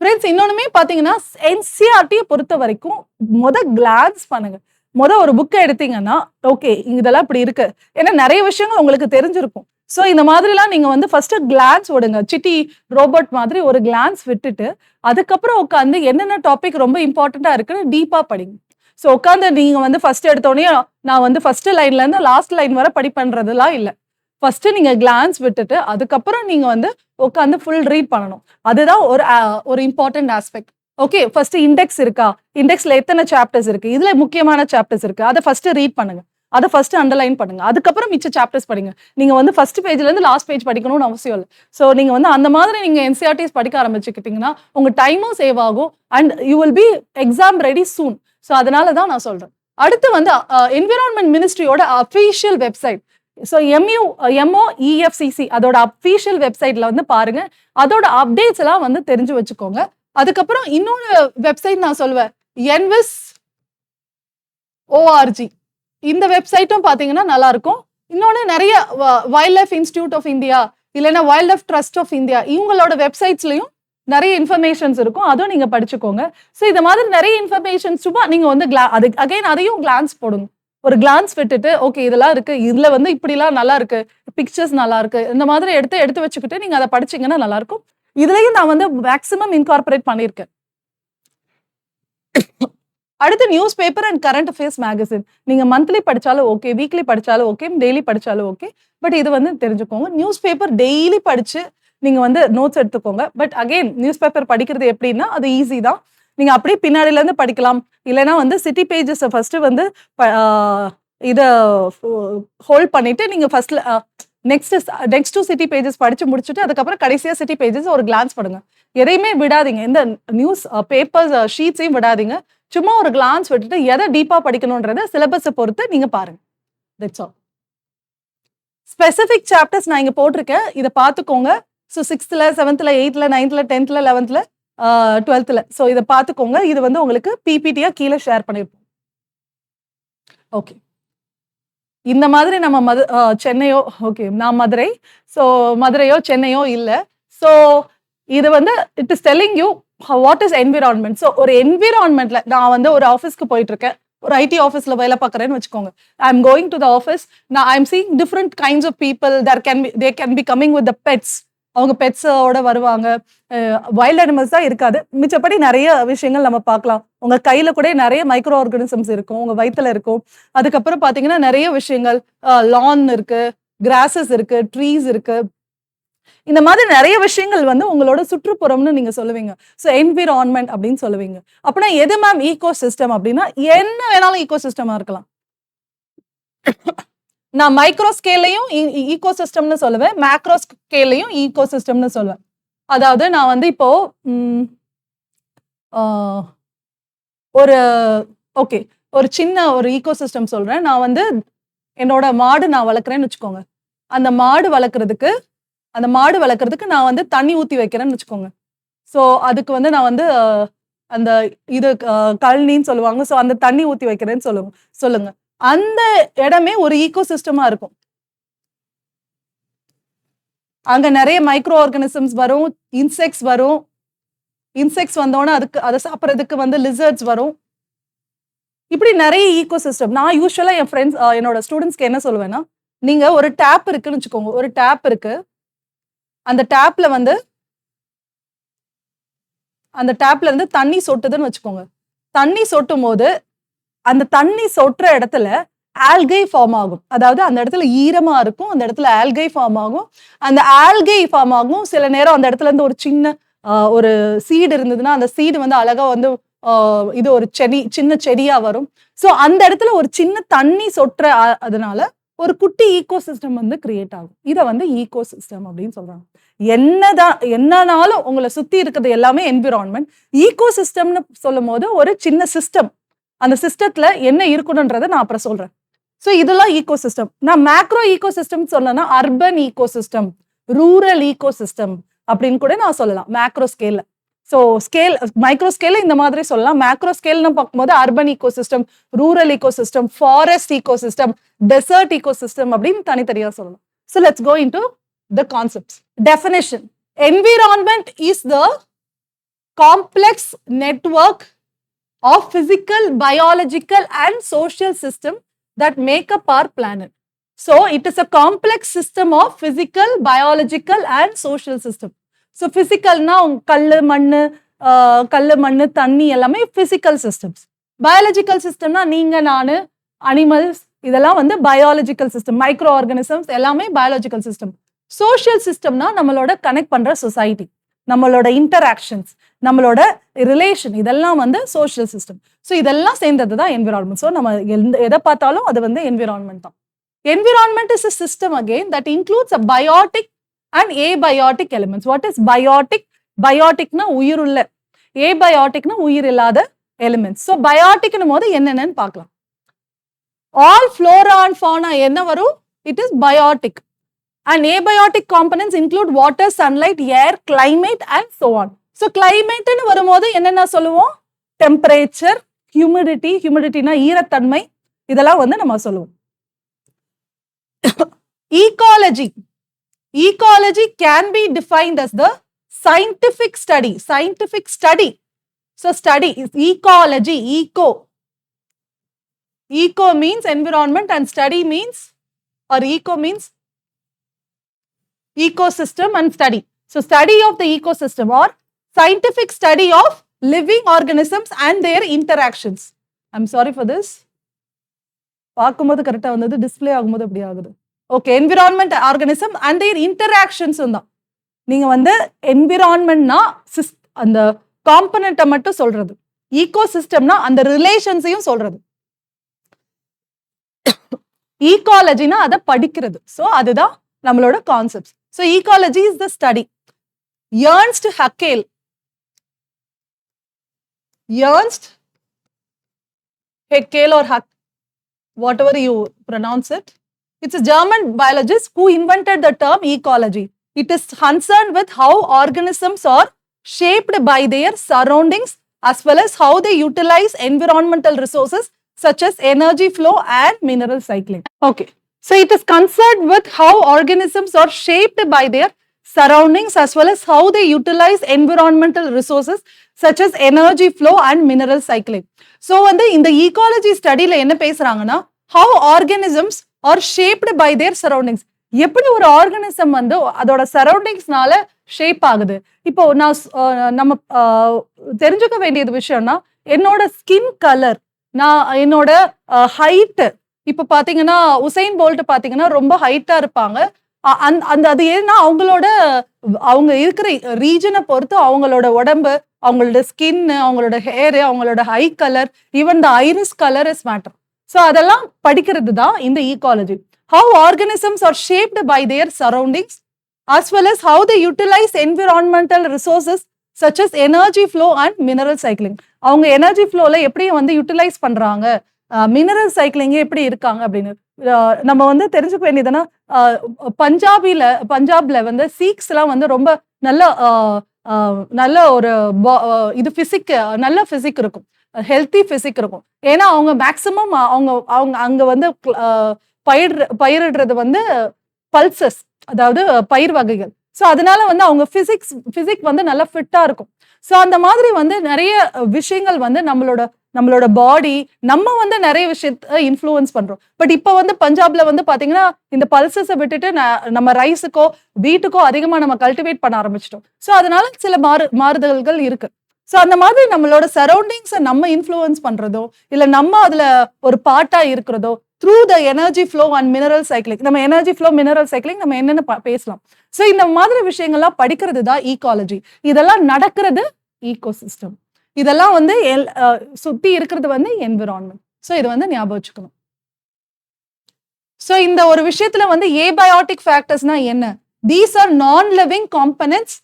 ஃப்ரெண்ட்ஸ், இன்னொன்னுமே பாத்தீங்கன்னா NCERT பொறுத்த வரைக்கும் கிளான்ஸ் பண்ணுங்க. ஒரு புக்கை எடுத்தீங்கன்னா ஓகே இதெல்லாம் இப்படி இருக்கு, ஏன்னா நிறைய விஷயங்கள் உங்களுக்கு தெரிஞ்சிருக்கும். ஸோ இந்த மாதிரிலாம் நீங்க வந்து ஃபர்ஸ்ட் கிளான்ஸ் விடுங்க. சிட்டி ரோபோட் மாதிரி ஒரு கிளான்ஸ் விட்டுட்டு அதுக்கப்புறம் உட்காந்து என்னென்ன டாபிக் ரொம்ப இம்பார்ட்டண்டா இருக்குன்னு டீப்பா படிங்க. ஸோ உட்காந்து நீங்க வந்து ஃபர்ஸ்ட் எடுத்தோடனே நான் வந்து ஃபர்ஸ்ட் லைன்ல இருந்து லாஸ்ட் லைன் வரை படிப்பேன்றதுலாம் இல்லை. ஃபர்ஸ்ட் நீங்க கிளான்ஸ் விட்டுட்டு அதுக்கப்புறம் நீங்க வந்து உட்காந்து ஃபுல் ரீட் பண்ணணும். அதுதான் ஒரு important aspect. Okay, first index இருக்கா, இண்டெக்ஸ்ல எத்தனை சாப்டர்ஸ் இருக்கு, இதுல முக்கியமான சாப்டர்ஸ் இருக்கு, அதை ஃபர்ஸ்ட் ரீட் பண்ணுங்க, அதை ஃபர்ஸ்ட் அண்டர்லைன் பண்ணுங்க. அதுக்கப்புறம் மிச்ச சாப்டர்ஸ் படிங்க. நீங்க வந்து ஃபர்ஸ்ட் பேஜ்ல இருந்து லாஸ்ட் பேஜ் படிக்கணும்னு அவசியம் இல்லை. ஸோ நீங்க வந்து அந்த மாதிரி நீங்க NCERTs படிக்க ஆரம்பிச்சுக்கிட்டீங்கன்னா உங்க டைமும் சேவ் ஆகும் and you will be exam ready soon. So அதனால தான் நான் சொல்றேன். அடுத்து வந்து என்விரான்மெண்ட் மினிஸ்ட்ரியோட அஃபீஷியல் வெப்சைட். ஸோ MOEFCC அதோட அஃபீஷியல் வெப்சைட்ல வந்து பாருங்க. அதோட அப்டேட்ஸ் எல்லாம் வந்து தெரிஞ்சு வச்சுக்கோங்க. அதுக்கப்புறம் இன்னொரு வெப்சைட் நான் சொல்லுவேன், NVIS.org. இந்த வெப்சைட்டும் பாத்தீங்கன்னா நல்லா இருக்கும். இன்னொன்னு நிறைய wildlife institute of India இல்லைன்னா wildlife trust of India இவங்களோட வெப்சைட்ஸ்லயும் நிறைய இன்ஃபர்மேஷன்ஸ் இருக்கும், அதுவும் நீங்க படிச்சுக்கோங்க. ஸோ இந்த மாதிரி நிறைய இன்ஃபர்மேஷன்ஸ் சும்மா நீங்க வந்து அதையும் கிளான்ஸ் போடுங்க. ஒரு கிளான்ஸ் விட்டுட்டு ஓகே இதெல்லாம் இருக்கு, இதுல வந்து இப்படிலாம் நல்லா இருக்கு, பிக்சர்ஸ் நல்லா இருக்கு, இந்த மாதிரி எடுத்து வச்சுக்கிட்டு நீங்க அதை படிச்சீங்கன்னா நல்லா இருக்கும். இதுலயும் நான் வந்து மேக்ஸிமம் இன்கார்பரேட் பண்ணியிருக்கேன். அடுத்து news paper and current affairs magazine. நீங்க மந்த்லி படிச்சாலும் ஓகே, வீக்லி படிச்சாலும் ஓகே, டெய்லி படிச்சாலும் ஓகே. பட் இது வந்து தெரிஞ்சுக்கோங்க, நியூஸ் பேப்பர் டெய்லி படிச்சு நீங்க வந்து நோட்ஸ் எடுத்துக்கோங்க. பட் அகைன் நியூஸ் பேப்பர் படிக்கிறது எப்படின்னா அது ஈஸி தான். நீங்க அப்படியே பின்னாடில இருந்து படிக்கலாம். இல்லைன்னா வந்து சிட்டி பேஜஸ் ஃபர்ஸ்ட் வந்து இத ஹோல்ட் பண்ணிட்டு நீங்க ஃபர்ஸ்ட்ல நெக்ஸ்ட் சிட்டி பேஜஸ் படிச்சு முடிச்சுட்டு அதுக்கப்புறம் கடைசியா சிட்டி பேஜஸ் ஒரு கிளான்ஸ் பண்ணுங்க. எதையுமே விடாதீங்க, இந்த நியூஸ் பேப்பர்ஸ் ஷீட்ஸையும் விடாதீங்க. சும்மா ஒரு கிளான்ஸ் விட்டுட்டு எதை டீப்பா படிக்கணும்ன்றத சிலபஸை பொறுத்து நீங்க பாருங்க. That's all. ஸ்பெசிபிக் சாப்டர்ஸ் நான் இங்க போட்டிருக்கேன், இதை பார்த்துக்கோங்க. So 6th 7th 8th 9th 10th 11th 12th. So இதை பார்த்துக்கோங்க. இது வந்து உங்களுக்கு பிபிடியா கீழே ஷேர் பண்ணிருப்போம். ஓகே, இந்த மாதிரி நம்ம சென்னையோ, ஓகே நான் மதுரை, ஸோ மதுரையோ சென்னையோ இல்லை. ஸோ இது வந்து it is telling you what is environment. So ஒரு என்விரான்மெண்ட்ல நான் வந்து ஒரு ஆஃபீஸ்க்கு போயிட்டு இருக்கேன், ஒரு ஐடி ஆஃபீஸ்ல வேலை பார்க்குறேன்னு வச்சுக்கோங்க. I am going to the office, நான் I am seeing different kinds of people. They can be coming with the pets. அவங்க பெட்ஸோட வருவாங்க. வைல்ட் அனிமல்ஸ் தான் இருக்காது, மிச்சப்படி நிறைய விஷயங்கள் நம்ம பார்க்கலாம். உங்க கையில கூட நிறைய மைக்ரோ ஆர்கானிசம்ஸ் இருக்கும், உங்க வயிற்றுல இருக்கும். அதுக்கப்புறம் பாத்தீங்கன்னா நிறைய விஷயங்கள், லான் இருக்கு, கிராசஸ் இருக்கு, ட்ரீஸ் இருக்கு. இந்த மாதிரி நிறைய விஷயங்கள் வந்து உங்களோட சுற்றுப்புறம்னு நீங்க சொல்லுவீங்க. ஸோ என்விரான்மெண்ட் அப்படின்னு சொல்லுவீங்க. அப்படின்னா எது மேம் ஈகோ சிஸ்டம் அப்படின்னா என்ன வேணாலும் ஈகோ சிஸ்டமா இருக்கலாம். நான் மைக்ரோ ஸ்கேல்லையும் ஈகோ சிஸ்டம்னு சொல்லுவேன், மேக்ரோ ஸ்கேல்லையும் ஈகோ சிஸ்டம்னு சொல்லுவேன். அதாவது நான் வந்து இப்போ ஒரு ஓகே ஒரு சின்ன ஒரு ஈகோ சிஸ்டம் சொல்றேன். நான் வந்து என்னோட மாடு நான் வளர்க்குறேன்னு வச்சுக்கோங்க. அந்த மாடு வளர்க்குறதுக்கு நான் வந்து தண்ணி ஊற்றி வைக்கிறேன்னு வச்சுக்கோங்க. ஸோ அதுக்கு வந்து நான் வந்து அந்த இது கழனின்னு சொல்லுவாங்க. ஸோ அந்த தண்ணி ஊற்றி வைக்கிறேன்னு சொல்லுங்க. அந்த இடமே ஒரு ஈகோ சிஸ்டமா இருக்கும். அங்க நிறைய மைக்ரோ ஆர்கானிசம்ஸ் வரும், இன்செக்ட்ஸ் வரும். இன்செக்ட்ஸ் வந்தோடனே அதை சாப்பிட்றதுக்கு வந்து லிசர்ட்ஸ் வரும். இப்படி நிறைய ஈகோ சிஸ்டம். நான் யூஸ்வலா என் ஃப்ரெண்ட்ஸ் என்னோட ஸ்டூடெண்ட்ஸ்க்கு என்ன சொல்லுவேன்னா, நீங்க ஒரு டேப் இருக்குன்னு வச்சுக்கோங்க. ஒரு டேப் இருக்கு, அந்த டேப்ல இருந்து தண்ணி சொட்டுதுன்னு வச்சுக்கோங்க. தண்ணி சொட்டும் போது அந்த தண்ணி சொட்டுற இடத்துல ஆல்கை ஃபார்ம் ஆகும். அதாவது அந்த இடத்துல ஈரமா இருக்கும், அந்த இடத்துல ஆல்கை ஃபார்ம் ஆகும். அந்த ஆல்கை ஃபார்ம் ஆகும். சில நேரம் அந்த இடத்துல இருந்து ஒரு சின்ன ஒரு சீடு இருந்ததுன்னா அந்த சீடு வந்து அழகா வந்து இது ஒரு சின்ன செடியா வரும். ஸோ அந்த இடத்துல ஒரு சின்ன தண்ணி சொட்டுற அதனால ஒரு குட்டி ஈகோ சிஸ்டம் வந்து கிரியேட் ஆகும். இதை வந்து ஈகோ சிஸ்டம் அப்படின்னு சொல்றாங்க. என்னனாலும் உங்களை சுத்தி இருக்கிறது எல்லாமே என்விரான்மெண்ட். ஈகோ சிஸ்டம்னு சொல்லும் போது ஒரு சின்ன சிஸ்டம், அந்த சிஸ்டத்துல என்ன இருக்கணும்ன்றதை நான் அப்புறம் சொல்றேன். ஸோ இதெல்லாம் ஈகோ சிஸ்டம். நான் மேக்ரோ ஈகோ சிஸ்டம் சொன்னேன்னா urban ecosystem, rural ecosystem அப்படின்னு கூட நான் சொல்லலாம் மேக்ரோ ஸ்கேல்ல. ஸோ மைக்ரோ ஸ்கேல்ல இந்த மாதிரி சொல்லலாம். மேக்ரோ ஸ்கேல்னு பார்க்கும்போது urban ecosystem, rural ecosystem, forest ecosystem, desert ecosystem அப்படின்னு தனித்தனியா சொல்லலாம். So let's go into the concepts. Definition: environment is the complex network of physical, biological and social system that make up our planet. So it is a complex system of physical, biological and social system. So physical na kallu mannu தண்ணி எல்லாமே physical systems. Biological system na நீங்க நானு animals இதெல்லாம் வந்து biological system. Micro organisms எல்லாமே biological system. Social சிஸ்டம்னா நம்மளோட connect பண்ற society, நம்மளோட இன்டராக்ஷன்ஸ், நம்மளோட ரிலேஷன், இதெல்லாம் வந்து சோஷியல் சிஸ்டம். ஸோ இதெல்லாம் சேர்ந்தது தான் என்விரான்மெண்ட். ஸோ நம்ம எதை பார்த்தாலும் அது வந்து என்விரான்மெண்ட் தான். Environment is a system again that includes a biotic and abiotic elements. What is biotic? பயோட்டிக்னா உயிருள்ள, ஏபயோட்டிக்னா உயிர் இல்லாத எலிமெண்ட்ஸ். ஸோ பயோட்டிக்னும் போது என்னென்னு பார்க்கலாம். ஆல் ஃப்ளோரா அண்ட் ஃபௌனா என்ன வரும்? It is biotic. And abiotic components include water, sunlight, air, climate and so on. So climate னு வரும்போது என்னென்ன சொல்லுவோம்? Temperature, humidity, humidityனா ஈரத்தன்மை, இதெல்லாம் வந்து நம்ம சொல்லுவோம். Ecology. Ecology can be defined as the scientific study. Scientific study. So study is ecology. Eco means environment and study means, or eco means ecosystem and study. So study of the ecosystem or scientific study of living organisms and their interactions. I'm sorry for this. பார்க்கும்போது கரெக்டா வந்தது, display ஆகும்போது அப்படி ஆகுது. Okay, environment, organism and their interactions தான். நீங்க வந்து என்விரான்மெண்ட்னா அந்த காம்பனண்ட்டை மட்டும் சொல்றது. ஈகோசிஸ்டம்னா அந்த ரிலேஷன்ஸையும் சொல்றது. ஈகாலஜினா அதை படிக்கிறது. ஸோ அதுதான் நம்மளோட concept. So ecology is the study. Ernst Haeckel, or whatever you pronounce it, it's a German biologist who invented the term ecology. It is concerned with how organisms are shaped by their surroundings as well as how they utilize environmental resources such as energy flow and mineral cycling. Okay, so it is concerned with how organisms are shaped by their surroundings as well as how they utilize environmental resources such as energy flow and mineral cycling. So வந்து இந்த ecology studyல என்ன பேசுறாங்கன்னா how organisms are shaped by their surroundings. எப்படி ஒரு organism வந்து அதோட சரௌண்டிங்ஸ்னால shape ஆகுது. இப்போ நம்ம தெரிஞ்சுக்க வேண்டியது விஷயம்னா என்னோட ஸ்கின் கலர், என்னோட ஹைட். இப்போ பாத்தீங்கன்னா உசைன் போல்ட் பாத்தீங்கன்னா ரொம்ப ஹைட்டா இருப்பாங்க. அது ஏன்னா அவங்க இருக்கிற ரீஜனை பொறுத்து அவங்களோட உடம்பு, அவங்களோட ஸ்கின், அவங்களோட ஹேர், அவங்களோட eye colour, even the iris colour is matter. So அதெல்லாம் படிக்கிறது தான் இந்த ecology. How organisms are shaped by their surroundings as well as how they utilize environmental resources such as energy flow and mineral cycling. அவங்க energy ஃப்ளோல எப்படி வந்து utilise பண்றாங்க, mineral cycling எப்படி இருக்காங்க அப்படின்னு நம்ம வந்து தெரிஞ்சுக்க வேண்டியதுன்னா, பஞ்சாப்ல வந்து சீக்ஸ் எல்லாம் வந்து ரொம்ப நல்ல ஒரு இது நல்ல பிசிக் இருக்கும், ஹெல்த்தி பிசிக் இருக்கும். ஏன்னா அவங்க மேக்சிமம் அவங்க அங்க வந்து பயிரிடுறது வந்து பல்சஸ், அதாவது பயிர் வகைகள். ஸோ அதனால வந்து அவங்க பிசிக் வந்து நல்லா ஃபிட்டா இருக்கும். ஸோ அந்த மாதிரி வந்து நிறைய விஷயங்கள் வந்து நம்மளோட பாடி, நம்ம வந்து நிறைய விஷயத்த இன்ஃப்ளூயன்ஸ் பண்றோம். பட் இப்போ வந்து பஞ்சாப்ல வந்து பாத்தீங்கன்னா இந்த பல்சஸை விட்டுட்டு நம்ம ரைஸுக்கோ வீட்டுக்கோ அதிகமா நம்ம கல்டிவேட் பண்ண ஆரம்பிச்சிட்டோம். ஸோ அதனால சில மாறுதல்கள் இருக்கு. ஸோ அந்த மாதிரி நம்மளோட சரௌண்டிங்ஸை நம்ம இன்ஃப்ளூயன்ஸ் பண்றதோ இல்ல நம்ம அதுல ஒரு பார்ட்டா இருக்கிறதோ through the energy flow and mineral cycling. நம்ம எனர்ஜி ஃப்ளோ, மினரல் சைக்கிளிங் நம்ம என்னென்ன பேசலாம். ஸோ இந்த மாதிரி விஷயங்கள்லாம் படிக்கிறது தான் ஈகாலஜி. இதெல்லாம் நடக்கிறது ஈகோசிஸ்டம். இதெல்லாம் வந்து சுத்தி இருக்கிறது வந்து என்விரான்மெண்ட். ஸோ இது வந்து ஞாபகம் வச்சுக்கணும். ஸோ இந்த ஒரு விஷயத்துல வந்து ஏபயோட்டிக் ஃபேக்டர்ஸ்னா என்ன? These are non living components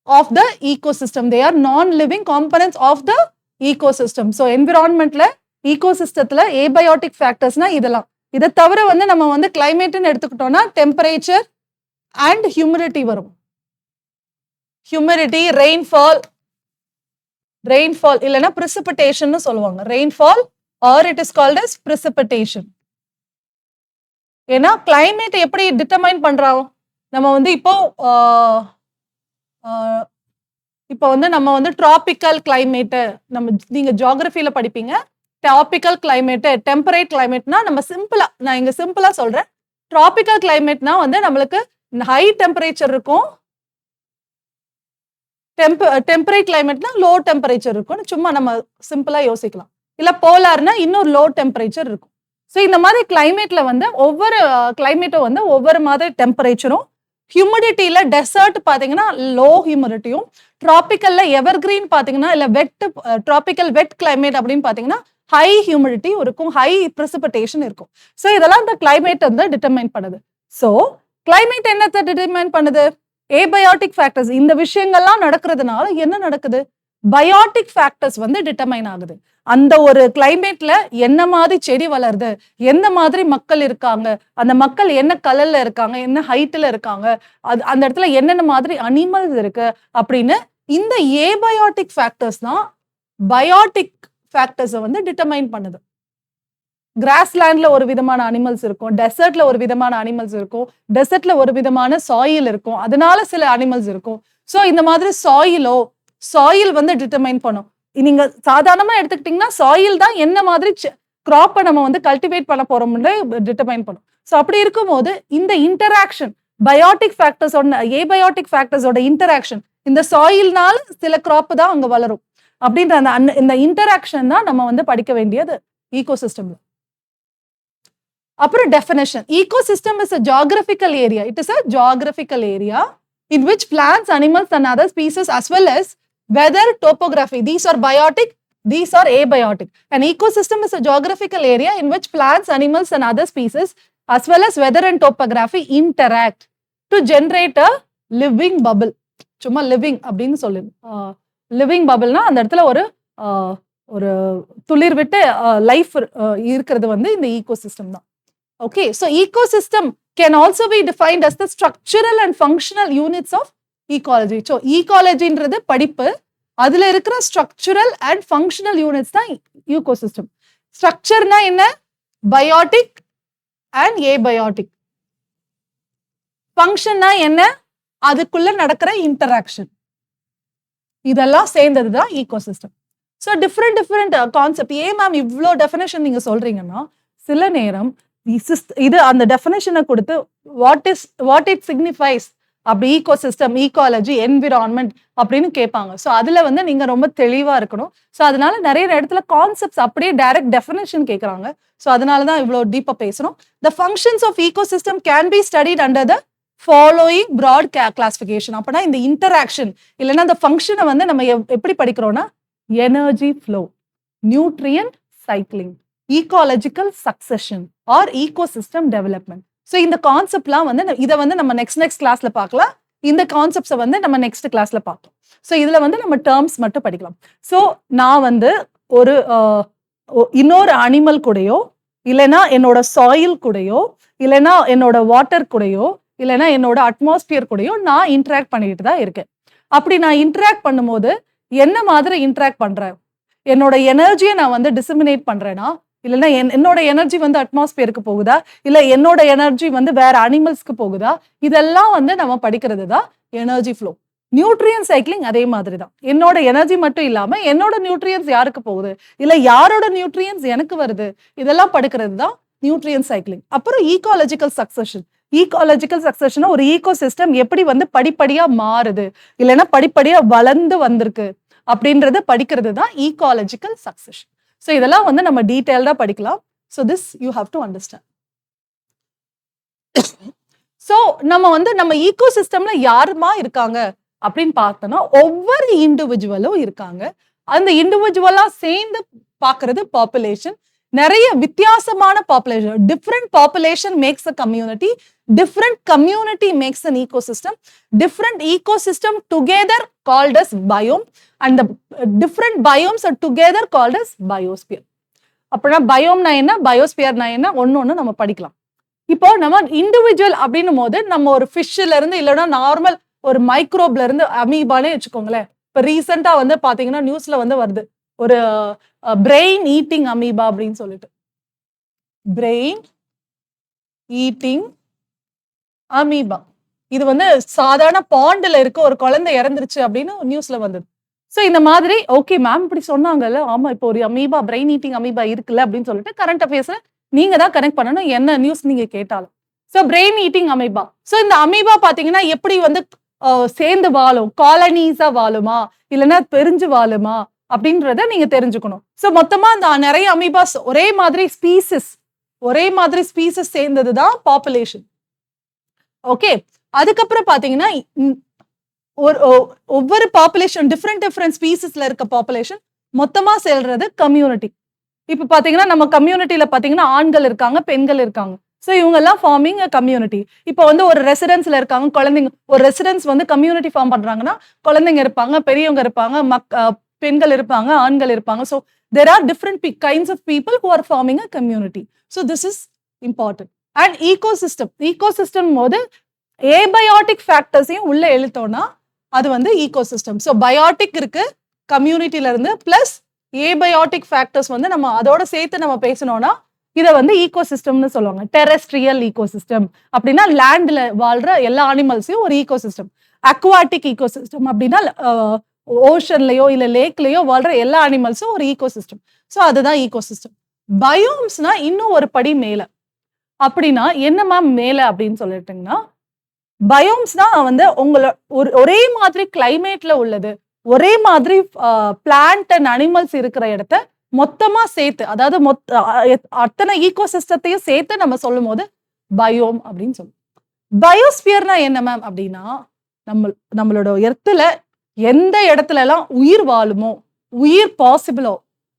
of the ecosystem. They are non living components of the ecosystem. So என்விரான்மெண்ட்ல ஈகோசிஸ்டத்துல ஏபயோட்டிக் ஃபேக்டர்ஸ்னா இதெல்லாம். இதை தவிர வந்து நம்ம வந்து கிளைமேட்னு எடுத்துக்கிட்டோம்னா டெம்பரேச்சர் அண்ட் ஹியூமிடிட்டி வரும். ஹியூமிடிட்டி, ரெயின்ஃபால் இல்லைன்னா பிரிசிபிடேஷன் சொல்லுவாங்க. Rainfall or it is called as precipitation. ஏன்னா கிளைமேட் எப்படி டிட்டர்மைன் பண்றோம் நம்ம வந்து இப்போ வந்து நம்ம வந்து டிராபிக்கல் கிளைமேட்டு, நீங்க ஜியோகிரபில படிப்பீங்க. டிராபிக்கல் கிளைமேட், டெம்பரேட் கிளைமேட்னா நான் இங்க சிம்பிளா சொல்றேன். டிராபிக்கல் கிளைமேட்னா வந்து நம்மளுக்கு ஹை டெம்பரேச்சர் இருக்கும், டெம்பரேட் கிளைமேட்னா லோ டெம்பரேச்சர் இருக்கும். சும்மா நம்ம சிம்பிளா யோசிக்கலாம். இல்ல போலார்னா இன்னொரு லோ டெம்பரேச்சர் இருக்கும். ஸோ இந்த மாதிரி கிளைமேட்ல வந்து ஒவ்வொரு கிளைமேட்டும் வந்து ஒவ்வொரு மாதிரி டெம்பரேச்சரும். ஹியூமிடிட்டியில டெசர்ட் பாத்தீங்கன்னா லோ ஹியூமிடிட்டியும், டிராபிக்கல்ல எவர்கிரீன் பாத்தீங்கன்னா இல்ல டிராபிக்கல் வெட் கிளைமேட் அப்படின்னு பாத்தீங்கன்னா ஹை ஹியூமிடிட்டி இருக்கும், ஹை பிரிசிபிடேஷன் இருக்கும். ஸோ இதெல்லாம் இந்த கிளைமேட் வந்து டிட்டர்மைன் பண்ணுது. ஸோ கிளைமேட் என்னத்தை டிட்டர்மைன் பண்ணுது? Abiotic factors. இந்த விஷயங்கள்லாம் நடக்கிறதுனால என்ன நடக்குது? பயோட்டிக் ஃபேக்டர்ஸ் வந்து டிட்டர்மைன் ஆகுது. அந்த ஒரு கிளைமேட்ல என்ன மாதிரி செடி வளருது, எந்த மாதிரி மக்கள் இருக்காங்க, அந்த மக்கள் என்ன கலர்ல இருக்காங்க, என்ன ஹைட்ல இருக்காங்க, அந்த இடத்துல என்னென்ன மாதிரி அனிமல்ஸ் இருக்கு அப்படின்னு இந்த ஏபயோட்டிக் ஃபேக்டர்ஸ் தான் பயோட்டிக் ஃபேக்டர்ஸை வந்து டிட்டர்மைன் பண்ணுது. கிராஸ்லேண்ட்ல ஒரு விதமான அனிமல்ஸ் இருக்கும், டெசர்ட்ல ஒரு விதமான அனிமல்ஸ் இருக்கும், டெசர்ட்ல ஒரு விதமான சாயில் இருக்கும், அதனால சில அனிமல்ஸ் இருக்கும். ஸோ இந்த மாதிரி சாயில் வந்து டிட்டர்மைன் பண்ணும். நீங்க சாதாரணமா எடுத்துக்கிட்டீங்கன்னா சாயில் தான் என்ன மாதிரி கிராப்பை நம்ம வந்து கல்டிவேட் பண்ண போறோம்னு டிட்டர்மைன் பண்ணும். ஸோ அப்படி இருக்கும்போது இந்த இன்டராக்ஷன் பயோட்டிக் ஃபேக்டர்ஸோட ஏபயோட்டிக் ஃபேக்டர்ஸோட இன்டராக்ஷன், இந்த சாயில்னால சில கிராப் தான் அங்க வளரும் அப்படின்ற இந்த இன்டராக்ஷன் தான் நம்ம வந்து படிக்க வேண்டியது ஈகோசிஸ்டம்ல. அப்புறம் definition. ecosystem is a geographical area. It is a geographical area in which plants, animals and other species as well as weather, topography, these are biotic These are abiotic. An ecosystem is a geographical area in which plants, animals, and other species, as well as weather and topography, interact to generate a living bubble. சும்மா living அப்படின்னு சொல்லு. Living பபிள்னா அந்த இடத்துல ஒரு துளிர் விட்டு life இருக்கிறது வந்து இந்த ecosystem தான். Okay, so ecosystem can also be defined as the structural and functional units of ecology. So ecologyன்றது படிப்பு, அதுல இருக்கிற ஸ்ட்ரக்சரல் அண்ட் ஃபங்க்ஷனல் யூனிட்ஸ் தான் ecosystem. ஸ்ட்ரக்சர்னா என்ன? Biotic and abiotic. ஃபங்க்ஷன்னா என்ன? அதுக்குள்ள நடக்கிற இன்டராக்ஷன். இதெல்லாம் சேர்ந்தது தான் ecosystem. So different concept. ஏன் மேம் இவ்வளோ டெஃபினேஷன் நீங்க சொல்றீங்கன்னா, சில நேரம் இது அந்த டெஃபினேஷனை கொடுத்து வாட் இட் சிக்னிஃபைஸ் அப்படி ecosystem, ecology, environment அப்படின்னு கேட்பாங்க. ஸோ அதுல வந்து நீங்க ரொம்ப தெளிவா இருக்கணும். ஸோ அதனால நிறைய இடத்துல கான்செப்ட்ஸ் அப்படியே டைரக்ட் டெஃபினேஷன் கேட்கறாங்க. ஸோ அதனால தான் இவ்வளோ டீப்பா பேசுறோம். The functions of ecosystem can be studied under the following broad classification. அப்பனா இந்த இன்டராக்ஷன் இல்லைன்னா இந்த ஃபங்க்ஷனை வந்து நம்ம எப்படி படிக்கிறோம்னா, energy flow, nutrient cycling, ecological succession or ecosystem development. So இந்த கான்செப்ட்லாம் வந்து இதை வந்து நம்ம நெக்ஸ்ட் கிளாஸ்ல பார்க்கலாம். இந்த கான்செப்ட்ஸை வந்து நம்ம நெக்ஸ்ட் கிளாஸ்ல பார்க்கலாம். ஸோ இதுல வந்து நம்ம டேர்ம்ஸ் மட்டும் படிக்கலாம். ஸோ நான் வந்து ஒரு இன்னொரு அனிமல் கூடயோ, இல்லைன்னா என்னோட சாயில் கூடயோ, இல்லைன்னா என்னோட வாட்டர் கூடயோ, இல்லைன்னா என்னோட அட்மாஸ்பியர் கூடயோ நான் இன்டராக்ட் பண்ணிட்டு தான் இருக்கேன். அப்படி நான் இன்டராக்ட் பண்ணும்போது என்ன மாதிரி இன்டராக்ட் பண்றேன்? என்னோட எனர்ஜியை நான் வந்து டிசமினேட் பண்றேன்னா, இல்லைன்னா என்னோட எனர்ஜி வந்து அட்மாஸ்பியருக்கு போகுதா, இல்ல என்னோட எனர்ஜி வந்து வேற அனிமல்ஸ்க்கு போகுதா, இதெல்லாம் வந்து நம்ம படிக்கிறது தான் எனர்ஜி ஃப்ளோ. நியூட்ரியன் சைக்கிளிங் அதே மாதிரி தான். என்னோட எனர்ஜி மட்டும் இல்லாம என்னோட நியூட்ரியன்ஸ் யாருக்கு போகுது, இல்ல யாரோட நியூட்ரியன்ஸ் எனக்கு வருது, இதெல்லாம் படிக்கிறது தான் நியூட்ரியன் சைக்கிளிங். அப்புறம் ஈகாலஜிக்கல் சக்சஷன். ஈகாலஜிக்கல் சக்சஷன் ஒரு ஈகோசிஸ்டம் எப்படி வந்து படிப்படியா மாறுது, இல்லைன்னா படிப்படியா வளர்ந்து வந்திருக்கு அப்படின்றத படிக்கிறது தான் ஈகாலஜிக்கல் சக்சஷன். ஸோ இதெல்லாம் வந்து நம்ம டீட்டெயில்டா படிக்கலாம். So this you have to understand. So நம்ம வந்து நம்ம ஈகோசிஸ்டம்ல யாருமா இருக்காங்க அப்படின்னு பார்த்தோம்னா, ஒவ்வொரு இண்டிவிஜுவலும் இருக்காங்க. அந்த இண்டிவிஜுவலா சேர்ந்து பார்க்கறது பாப்புலேஷன். நிறைய வித்தியாசமான population, different population maths a community, different community makes an ecosystem, different ecosystem together called as biome, and the different biomes are together called as biosphere. அப்பனா பயோம்னா என்ன, பயோஸ்பியர்னா என்ன, ஒன்னு நம்ம படிக்கலாம். இப்போ நம்ம இண்டிவிஜுவல் அப்படின்னும் போது நம்ம ஒரு ஃபிஷ்ல இருந்து இல்லைன்னா நார்மல் ஒரு மைக்ரோப்ல இருந்து அமீபானே வச்சுக்கோங்களேன். இப்போ ரீசெண்டா வந்து பாத்தீங்கன்னா நியூஸ்ல வந்து வருது, ஒரு பிரெயின் ஈட்டிங் அமீபா அப்படின்னு சொல்லிட்டு. Brain eating amoeba. இது வந்து சாதாரண பாண்டில் இருக்க ஒரு குழந்தை இறந்துருச்சு அப்படின்னு நியூஸ்ல வந்தது. ஸோ இந்த மாதிரி ஓகே மேம் இப்படி சொன்னாங்கல்ல, ஆமா இப்போ ஒரு அமீபா, பிரெயின் ஈட்டிங் அமீபா இருக்குல்ல அப்படின்னு சொல்லிட்டு கரண்ட் அஃபேர்ஸ்ல நீங்க தான் கனெக்ட் பண்ணணும், என்ன நியூஸ் நீங்க கேட்டாலும். So brain eating amoeba. So இந்த அமீபா பாத்தீங்கன்னா எப்படி வந்து சேர்ந்து வாழும், காலனிஸா வாழுமா இல்லைன்னா பிரிஞ்சு வாழுமா அப்படின்றத நீங்க தெரிஞ்சுக்கணும். ஸோ மொத்தமா இந்த நிறைய அமீபாஸ் ஒரே மாதிரி ஸ்பீசஸ் சேர்ந்தது தான் பாப்புலேஷன். ஓகே, அதுக்கப்புறம் பாத்தீங்கன்னா ஒவ்வொரு பாப்புலேஷன் டிஃப்ரெண்ட் ஸ்பீசிஸ்ல இருக்க பாப்புலேஷன் மொத்தமா செல்றது கம்யூனிட்டி. இப்ப பாத்தீங்கன்னா நம்ம கம்யூனிட்டியில பாத்தீங்கன்னா ஆண்கள் இருக்காங்க, பெண்கள் இருக்காங்க. ஸோ இவங்க எல்லாம் ஃபார்மிங் கம்யூனிட்டி. இப்போ வந்து ஒரு ரெசிடென்ஸ்ல இருக்காங்க குழந்தைங்க, ஒரு ரெசிடென்ஸ் வந்து கம்யூனிட்டி ஃபார்ம் பண்றாங்கன்னா குழந்தைங்க இருப்பாங்க, பெரியவங்க இருப்பாங்க, பெண்கள் இருப்பாங்க, ஆண்கள் இருப்பாங்க. So there are different kinds of people who are forming a community. So this is important. And ecosystem போது ஏபயோட்டிக் ஃபேக்டர்ஸையும் உள்ள எழுத்தோம்னா அது வந்து ecosystem. ஸோ பயோட்டிக் இருக்கு கம்யூனிட்டில இருந்து, பிளஸ் ஏபயோட்டிக் ஃபேக்டர்ஸ் வந்து நம்ம அதோட சேர்த்து நம்ம பேசணும்னா இதை வந்து ஈகோசிஸ்டம்னு சொல்லுவாங்க. டெரெஸ்ட்ரியல் ஈகோசிஸ்டம் அப்படின்னா லேண்ட்ல வாழ்ற எல்லா அனிமல்ஸையும் ஒரு ஈகோசிஸ்டம். அக்வாட்டிக் ஈகோசிஸ்டம் அப்படின்னா ஓஷன்லயோ இல்ல லேக்லயோ வாழ்ற எல்லா அனிமல்ஸும் ஒரு ஈகோசிஸ்டம். ஸோ அதுதான் ஈகோசிஸ்டம். பயோம்ஸ்னா இன்னும் ஒரு படி மேல. அப்படின்னா என்ன மேம் மேல அப்படின்னு சொல்லிட்டீங்கன்னா, பயோம்ஸ்னா வந்து ஒரே மாதிரி கிளைமேட்ல உள்ளது, ஒரே மாதிரி பிளான்ட் அண்ட் அனிமல்ஸ் இருக்கிற இடத்த மொத்தமா சேர்த்து, அதாவது அத்தனை ஈகோசிஸ்டத்தையும் சேர்த்து நம்ம சொல்லும் போது பயோம் அப்படின்னு சொல்லுவோம். பயோஸ்பியர்னா என்ன மேம் அப்படின்னா, நம்மளோட எர்த்துல எந்த இடத்துல எல்லாம் உயிர் வாழுமோ, உயிர் பாசிபிளோ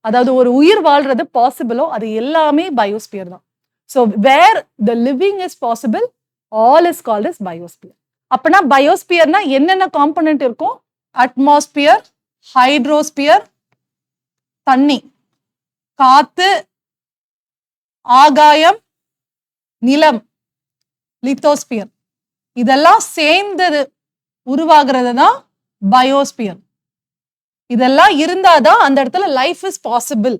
அதாவது ஒரு உயிர் வாழ்றது பாசிபிளோ அது எல்லாமே பயோஸ்பியர் தான். So where the living is possible all is called is biosphere. அப்பனா பயோஸ்பியர்னா என்னென்ன காம்பனன்ட் இருக்கும்? அட்மாஸ்பியர், ஹைட்ரோஸ்பியர், தண்ணி, காத்து, ஆகாயம், நிலம், லித்தோஸ்பியர், இதெல்லாம் சேர்ந்தது உருவாகிறது தான் பயோஸ்பியர். இதெல்லாம் இருந்தாதான் அந்த இடத்துல லைஃப் இஸ் பாசிபிள்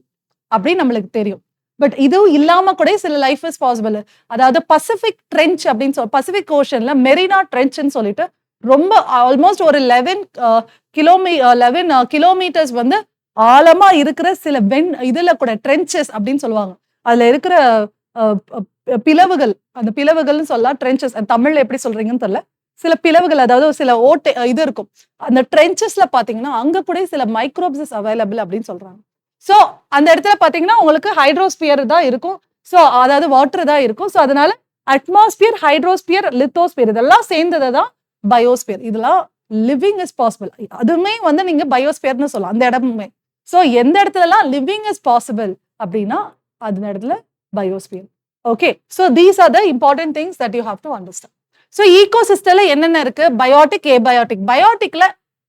அப்படின்னு நம்மளுக்கு தெரியும். பட் இதுவும் இல்லாம கூட சில லைஃப் இஸ் பாசிபிள். அதாவது பசிபிக் ட்ரென்ச் அப்படின்னு சொல்லி பசிபிக் ஓஷன்ல மெரினா ட்ரென்ச்னு சொல்லிட்டு ரொம்ப ஆல்மோஸ்ட் ஒரு 11 கிலோமீட்டர்ஸ் வந்து ஆழமா இருக்கிற சில இதுல கூட ட்ரென்ச்சஸ் அப்படின்னு சொல்லுவாங்க. அதுல இருக்கிற பிளவுகள், அந்த பிளவுகள்னு சொல்லலாம். ட்ரென்ச்சஸ் தமிழ்ல எப்படி சொல்றீங்கன்னு தெரியல. சில பிளவுகள், அதாவது சில ஓட்டை இது இருக்கும். அந்த ட்ரென்ச்சஸ்ல பாத்தீங்கன்னா அங்க கூட சில மைக்ரோப்ஸ் அவைலபிள் அப்படின்னு சொல்றாங்க. சோ அந்த இடத்துல பாத்தீங்கன்னா உங்களுக்கு ஹைட்ரோஸ்பியர் தான் இருக்கும். சோ அதாவது வாட்டர் தான் இருக்கும். சோ அதனால அட்மாஸ்பியர், ஹைட்ரோஸ்பியர், லித்தோஸ்பியர் இதெல்லாம் சேர்ந்ததை தான் பயோஸ்பியர். இதெல்லாம் லிவிங் இஸ் பாசிபிள். அதுவுமே வந்து நீங்க பயோஸ்பியர்னு சொல்லலாம் அந்த இடமுமே. சோ எந்த இடத்துலலாம் லிவிங் இஸ் பாசிபிள் அப்படின்னா அந்த இடத்துல biosphere. Okay, so these are the important things that you have to understand. So ஈகோசிஸ்டம்ல என்னென்ன இருக்கு? Biotic, abiotic. பயோட்டிக்ல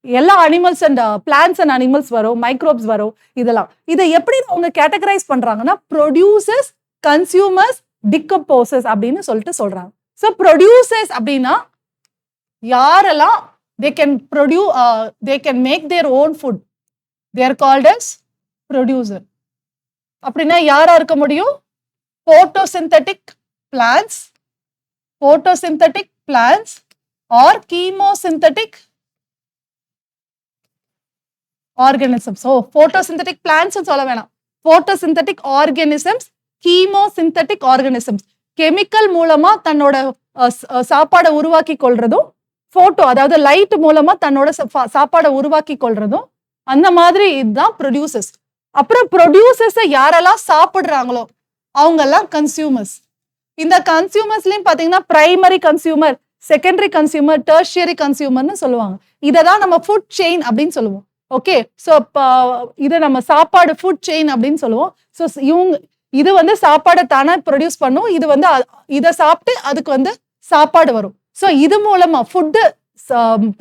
எல்லா animals and plants and animals வரும், மைக்ரோப்ஸ் வரும். இதெல்லாம் இதை எப்படி அவங்க கேட்டகரைஸ் பண்றாங்கன்னா ப்ரொடியூசர்ஸ், கன்சியூமர்ஸ், டிகம்போசர்ஸ் அப்படின்னு சொல்லிட்டு சொல்றாங்க. ஸோ ப்ரொடியூசர்ஸ் அப்படின்னா யாரெல்லாம் they can make their own food, they are called as producer. அப்படின்னா யாரா இருக்க முடியும்? photosynthetic plants or chemosynthetic organisms. So photosynthetic plants சொல்ல வேணாம், photosynthetic organisms, chemosynthetic organisms. Chemical மூலமா தன்னோட சாப்பாடை உருவாக்கி கொள்றதும், போட்டோ அதாவது லைட் மூலமா தன்னோட சாப்பாடை உருவாக்கி கொள்றதும், அந்த மாதிரி இதுதான் ப்ரொடியூசர்ஸ். அப்புறம் ப்ரொடியூசர்ஸ் யாரெல்லாம் சாப்பிடுறாங்களோ அவங்க எல்லாம் கன்சியூமர்ஸ். இந்த கன்சியூமர்ஸ்லயும் பாத்தீங்கன்னா primary consumer, secondary consumer, tertiary கன்சியூமர்னு சொல்லுவாங்க. இதைதான் நம்ம ஃபுட் செயின் அப்படின்னு சொல்லுவோம். ஓகே, ஸோ இதை நம்ம சாப்பாடு ஃபுட் செயின் அப்படின்னு சொல்லுவோம். ஸோ இவங்க இது வந்து சாப்பாடை தானே ப்ரொடியூஸ் பண்ணும். இது வந்து இதை சாப்பிட்டு அதுக்கு வந்து சாப்பாடு வரும். ஸோ இது மூலமா ஃபுட்டு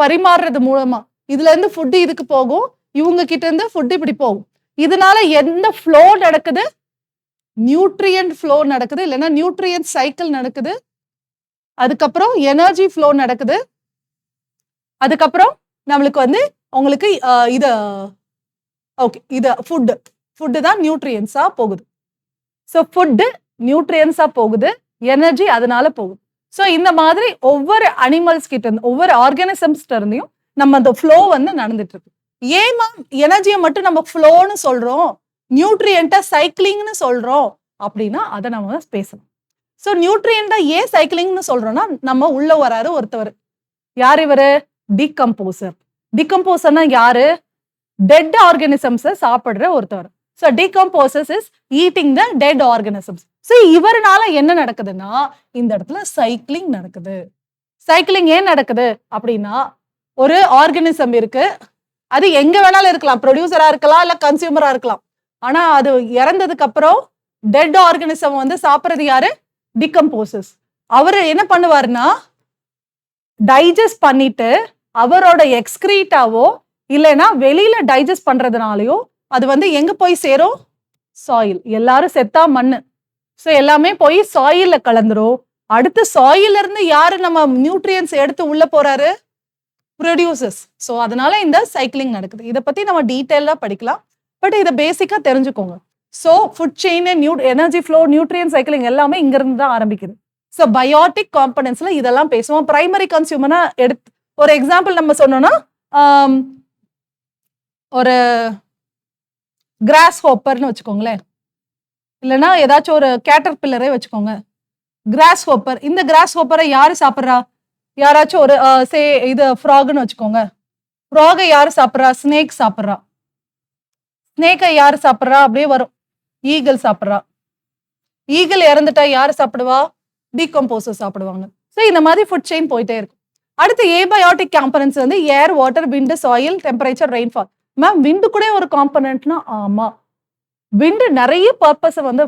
பரிமாறுறது மூலமா இதுல இருந்து ஃபுட்டு இதுக்கு போகும், இவங்க கிட்ட இருந்து ஃபுட்டு இப்படி போகும். இதனால எந்த ஃப்ளோ நடக்குது? நியூட்ரியன்ட் ஃப்ளோ நடக்குது, இல்லைன்னா நியூட்ரியன்ட் சைக்கிள் நடக்குது. அதுக்கப்புறம் எனர்ஜி ஃப்ளோ நடக்குது. அதுக்கப்புறம் நம்மளுக்கு வந்து உங்களுக்கு இது ஓகே, இது ஃபுட்டு தான் நியூட்ரியன்ஸா போகுது. ஸோ ஃபுட்டு நியூட்ரியன்ஸா போகுது, எனர்ஜி அதனால போகுது. ஸோ இந்த மாதிரி ஒவ்வொரு அனிமல்ஸ் கிட்ட இருந்து, ஒவ்வொரு ஆர்கானிசம்ஸ்ட இருந்தையும் நம்ம அந்த ஃப்ளோ வந்து நடந்துட்டு இருக்கு. ஏமா எனர்ஜியை மட்டும் நம்ம ஃப்ளோன்னு சொல்றோம், நியூட்ரியன்ட்டா சைக்கிளிங்னு சொல்றோம் அப்படின்னா அதை நம்ம பேசணும். ஸோ நியூட்ரியன்ட்டா ஏன் சைக்கிளிங்னு சொல்றோம்னா, நம்ம உள்ள வராரு ஒருத்தவர். யார் இவரு? டிகம்போசர். டிகம்போசர்னா யாரு? டெட் ஆர்கானிசம்ஸை சாப்பிடுற ஒருத்தவர். So decomposers is eating the dead organisms. So இவருனால என்ன நடக்குதுன்னா இந்த இடத்துல சைக்கிளிங் நடக்குது. சைக்கிளிங் ஏன் நடக்குது அப்படின்னா, ஒரு ஆர்கானிசம் இருக்கு, அது எங்க வேணாலும் இருக்கலாம், ப்ரொடியூசரா இருக்கலாம், இல்ல கன்சியூமரா இருக்கலாம். ஆனா அது இறந்ததுக்கு அப்புறம் டெட் ஆர்கானிசம் வந்து சாப்பிட்றது யாரு? டிகம்போசர்ஸ். அவரு என்ன பண்ணுவாருன்னா டைஜஸ்ட் பண்ணிட்டு அவரோட எக்ஸ்கிரீட்டாவோ இல்லைன்னா வெளியில டைஜஸ்ட் பண்றதுனாலயோ அது வந்து எங்க போய் சேரும்? சாயில். எல்லாரும் செத்தா மண்ணு, ஸோ எல்லாமே போய் சாயில்ல கலந்துரும். அடுத்து சாயில்ல இருந்து யாரு நம்ம நியூட்ரியன்ஸ் எடுத்து உள்ள போறாரு? ப்ரொடியூசர்ஸ். ஸோ அதனால இந்த சைக்கிளிங் நடக்குது. இதை பத்தி நம்ம டீட்டெயிலா படிக்கலாம், பட் இதை பேசிக்கா தெரிஞ்சுக்கோங்க. So food chain, energy flow, nutrient cycling எல்லாமே இங்க இருந்து தான் ஆரம்பிக்குது. ஸோ பயோட்டிக் காம்பனன்ட்ஸ்ல இதெல்லாம் பேசுவோம். பிரைமரி கன்சியூமர்னா எடுத்து ஒரு எக்ஸாம்பிள் நம்ம சொன்னோம்னா, ஒரு கிராஸ் ஹோப்பர்னு வச்சுக்கோங்களேன், இல்லைன்னா ஏதாச்சும் ஒரு கேட்டர் பில்லரே வச்சுக்கோங்க. கிராஸ் ஹோப்பர், இந்த கிராஸ் ஹோப்பரை யாரு சாப்பிட்றா? யாராச்சும் ஒரு இது ஃப்ராக்னு வச்சுக்கோங்க. ஃப்ராகை யாரு சாப்பிட்றா? ஸ்னேக் சாப்பிட்றா. ஸ்னேக்கை யாரு சாப்பிட்றா? அப்படியே வரும், ஈகிள் சாப்பிட்றா. ஈகிள் இறந்துட்டா யாரு சாப்பிடுவா? டீகம்போசர் சாப்பிடுவாங்க. ஸோ இந்த மாதிரி ஃபுட் செயின் போயிட்டே இருக்கும். அடுத்து ஏபயோட்டிக் காம்பனன்ட்ஸ் வந்து ஏர், வாட்டர், விண்டு, சாயில், டெம்பரேச்சர், ரெயின்ஃபால். மேம் விண்டு கூட ஒரு காம்பனன்ட்னா? ஆமா, விண்டு நிறைய பர்பஸை வந்து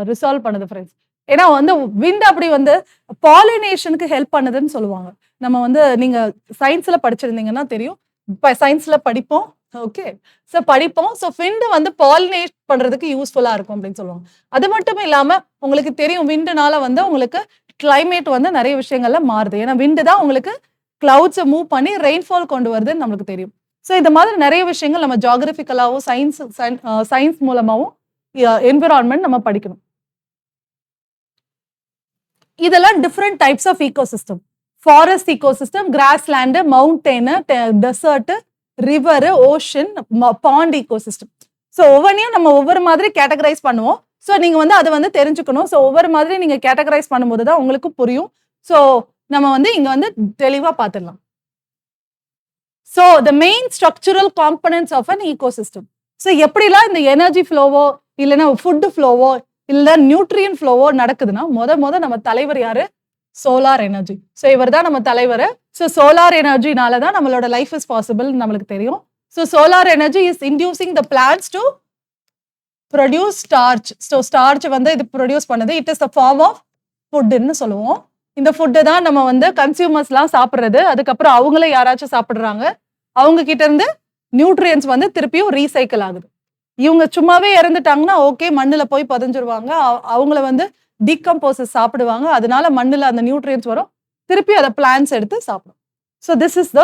ரிசால்வ் பண்ணுது ஃப்ரெண்ட்ஸ். ஏன்னா வந்து விண்ட் அப்படி வந்து பாலினேஷனுக்கு ஹெல்ப் பண்ணுதுன்னு சொல்லுவாங்க. நம்ம வந்து நீங்க சயின்ஸ்ல படிச்சிருந்தீங்கன்னா தெரியும். சயின்ஸ்ல படிப்போம். ஓகே. ஸோ படிப்போம். ஸோ விண்டு வந்து பாலினேட் பண்றதுக்கு யூஸ்ஃபுல்லா இருக்கும் அப்படின்னு சொல்லுவாங்க. அது மட்டும் இல்லாம உங்களுக்கு தெரியும் விண்டுனால வந்து உங்களுக்கு கிளைமேட் வந்து நிறைய விஷயங்கள்ல மாறுது. ஏன்னா விண்டு தான் உங்களுக்கு கிளவுட்ஸை மூவ் பண்ணி ரெயின்ஃபால் கொண்டு வருதுன்னு நம்மளுக்கு தெரியும். ஸோ இந்த மாதிரி நிறைய விஷயங்கள் நம்ம ஜியாகிரபிக்கலாகவும் சயின்ஸ் மூலமாகவும் என்விரான்மெண்ட் நம்ம படிக்கணும். இதெல்லாம் different types of ecosystem. Forest ecosystem, grassland, mountain, desert, river, ocean, pond ecosystem. So ஒவ்வொன்றையும் நம்ம ஒவ்வொரு மாதிரி கேட்டகரைஸ் பண்ணுவோம். ஸோ நீங்க வந்து அதை வந்து தெரிஞ்சுக்கணும். ஸோ ஒவ்வொரு மாதிரி நீங்க கேட்டகரைஸ் பண்ணும்போது தான் உங்களுக்கு புரியும். ஸோ நம்ம வந்து இங்க வந்து தெளிவா பார்த்துடலாம். So the main structural components of an ecosystem. So எப்படிலாம் இந்த எனர்ஜி ஃப்ளோவோ இல்லைன்னா ஃபுட் ஃப்ளோவோ இல்லை நியூட்ரியன் ஃப்ளோவோ நடக்குதுன்னா முத நம்ம தலைவர் யாரு? Solar energy. ஸோ இவர் தான் நம்ம தலைவர். ஸோ சோலார் எனர்ஜினால தான் நம்மளோட லைஃப் இஸ் பாசிபிள் நம்மளுக்கு தெரியும். So solar energy is inducing the plants to produce starch. So starch வந்து இது ப்ரொடியூஸ் பண்ணுது. It is the form of ஃபுட்ன்னு சொல்லுவோம். இந்த ஃபுட்டு தான் நம்ம வந்து கன்சியூமர்ஸ்லாம் சாப்பிட்றது. அதுக்கப்புறம் அவங்கள யாராச்சும் சாப்பிட்றாங்க. அவங்க கிட்ட இருந்து நியூட்ரியன்ஸ் வந்து திருப்பியும் ரீசைக்கிள் ஆகுது. இவங்க சும்மாவே இறந்துட்டாங்கன்னா ஓகே, மண்ணில் போய் பதிஞ்சிருவாங்க. அவங்கள வந்து டீகம்போசஸ் சாப்பிடுவாங்க. அதனால மண்ணில் அந்த நியூட்ரியன்ஸ் வரும். திருப்பி அதை பிளான்ஸ் எடுத்து சாப்பிடும். So this is the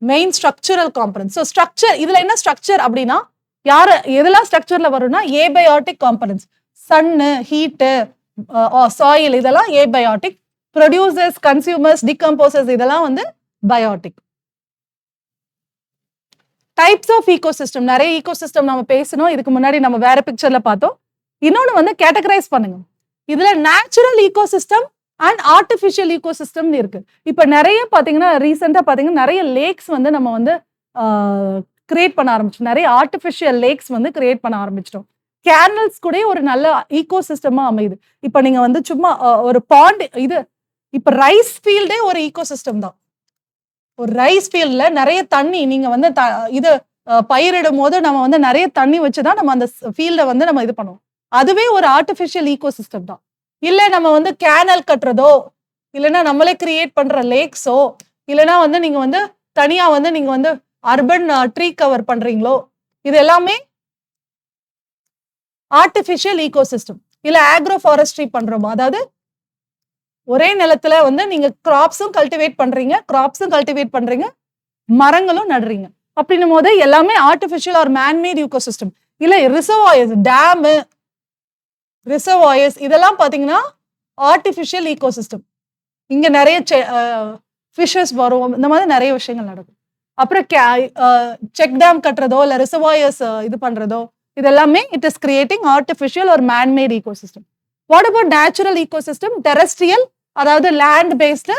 main structural component. So structure இதுல என்ன ஸ்ட்ரக்சர் அப்படின்னா எதெல்லாம் ஸ்ட்ரக்சர்ல வரும்னா abiotic components. Sun, heat, soil இதெல்லாம் ஏபயோட்டிக். ப்ரொடியூசர்ஸ், கன்சியூமர்ஸ், டிகம்போசர்ஸ் இதெல்லாம் வந்து பயோட்டிக். Types of ecosystem. நிறைய ஈகோசிஸ்டம் நம்ம பேசணும். இதுக்கு முன்னாடி நம்ம வேற பிக்சர்ல பார்த்தோம். இன்னொன்று வந்து கேட்டகரைஸ் பண்ணுங்க. இதுல நேச்சுரல் ஈகோசிஸ்டம் அண்ட் ஆர்டிஃபிஷியல் ஈகோசிஸ்டம்னு இருக்கு. இப்போ நிறைய பார்த்தீங்கன்னா ரீசெண்டாக பார்த்தீங்கன்னா நிறைய லேக்ஸ் வந்து நம்ம வந்து கிரியேட் பண்ண ஆரம்பிச்சோம். நிறைய ஆர்டிஃபிஷியல் லேக்ஸ் வந்து கிரியேட் பண்ண ஆரம்பிச்சிட்டோம். கேனல்ஸ் கூட ஒரு நல்ல ஈகோசிஸ்டமா அமையுது. இப்போ நீங்க வந்து சும்மா ஒரு பாண்ட் இது இப்போ ரைஸ் ஃபீல்டே ஒரு ஈகோசிஸ்டம் தான். ஒரு ரைஸ் ஃபீல்ட்ல நிறைய தண்ணி நீங்க வந்து இது பயிரிடும் போது நம்ம வந்து நிறைய தண்ணி வச்சுதான் நம்ம அந்த ஃபீல்டை வந்து நம்ம இது பண்ணுவோம். அதுவே ஒரு ஆர்டிஃபிஷியல் ஈகோசிஸ்டம் தான். இல்ல நம்ம வந்து கேனல் கட்டுறதோ இல்லைன்னா நம்மளே கிரியேட் பண்ற லேக்ஸோ இல்லைன்னா வந்து நீங்க வந்து தனியா வந்து நீங்க வந்து அர்பன் ட்ரீ கவர் பண்றீங்களோ இது எல்லாமே ஆர்டிஃபிஷியல் ஈகோசிஸ்டம். இல்ல ஆக்ரோ ஃபாரஸ்ட்ரி பண்றோமோ, அதாவது ஒரே நிலத்துல வந்து நீங்க கிராப்ஸும் கல்டிவேட் பண்றீங்க, மரங்களும் நடுறீங்க. அப்படின்னும் போது எல்லாமே ஆர்டிஃபிஷியல் ஆர் மேன்மேட் ஈகோசிஸ்டம். இல்ல ரிசர்வாயர்ஸ், டேமு, ரிசர்வாயர்ஸ் இதெல்லாம் பாத்தீங்கன்னா ஆர்டிஃபிஷியல் ஈகோசிஸ்டம். இங்க நிறைய ஃபிஷஸ் வரும். இந்த மாதிரி நிறைய விஷயங்கள் நடக்கும். அப்புறம் செக் டேம் கட்டுறதோ இல்ல ரிசர்வாயர்ஸ் இது பண்றதோ இதெல்லாமே it is creating artificial or manmade ecosystem. What about natural ecosystem? Terrestrial, அதாவது land based,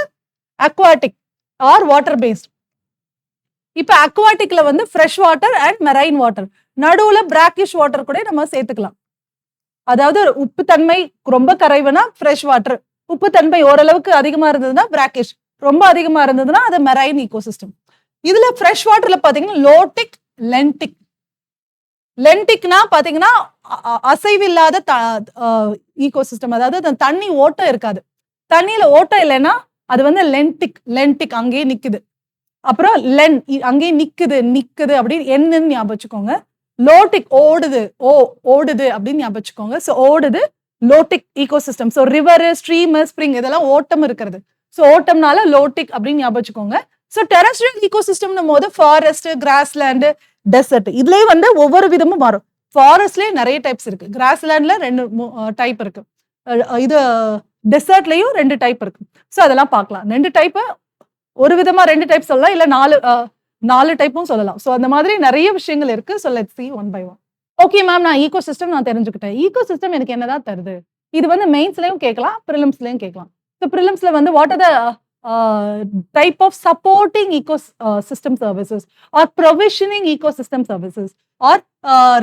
aquatic or water based. இப்ப அக்வாட்டிக்ல வந்து fresh water and marine water, நடுவுல பிராக்கிஷ் வாட்டர் கூட நம்ம சேர்த்துக்கலாம். அதாவது உப்பு தன்மை ரொம்ப கரைவுனா ஃப்ரெஷ் வாட்டர், உப்பு தன்மை ஓரளவுக்கு அதிகமா இருந்ததுன்னா பிராக்கிஷ், ரொம்ப அதிகமா இருந்ததுன்னா அது மெரைன் ஈகோசிஸ்டம். இதுல ஃப்ரெஷ் வாட்டர்ல பாத்தீங்கன்னா லோட்டிக், லென்டிக். லென்டிக்னா பாத்தீங்கன்னா அசைவில்லாத ஈகோசிஸ்டம், அதாவது தண்ணி ஓட்டம் இருக்காது. தண்ணியில ஓட்டம் இல்லைன்னா அது வந்து லென்டிக் அங்கேயே நிக்குது. அப்புறம் அங்கேயே நிக்குது அப்படின்னு என்னன்னு ஞாபகம் வச்சுக்கோங்க. லோட்டிக் ஓடுது அப்படின்னு ஞாபகம் வச்சுக்கோங்க. ஸோ ஓடுது, lotic ecosystem. So river, stream, spring இதெல்லாம் ஓட்டம் இருக்கிறது. ஸோ ஓட்டம்னால லோட்டிக் அப்படின்னு ஞாபகம் வச்சுக்கோங்க. ஸோ டெரஸ்ட்ரியல் ஈகோசிஸ்டம்னும் போது ஃபாரஸ்ட், கிராஸ்லேண்டு, டெசர்ட் இதுலயே வந்து ஒவ்வொரு விதமும் மாறும். ஃபாரஸ்ட்லயே நிறைய டைப்ஸ் இருக்கு, கிராஸ்லேண்ட்ல 2 டைப் இருக்கு, இது டெசர்ட்லயும் 2 டைப் இருக்கு. ஸோ அதெல்லாம் பார்க்கலாம். 2 டைப் ஒரு விதமா 2 டைப் சொல்லலாம், இல்ல 4 டைப்பும் சொல்லலாம். ஸோ அந்த மாதிரி நிறைய விஷயங்கள் இருக்கு. So let's see one by one. Okay ma'am, நான் ஈகோசிஸ்டம் நான் தெரிஞ்சுக்கிட்டேன். ஈகோசிஸ்டம் எனக்கு என்னதான் தருது? இது வந்து மெயின்ஸ்லயும் கேட்கலாம், ப்ரிலிம்ஸ்லயும் கேட்கலாம். ஸோ ப்ரிலிம்ஸ்ல வந்து what are the type of supporting ecosystem services or provisioning ecosystem services or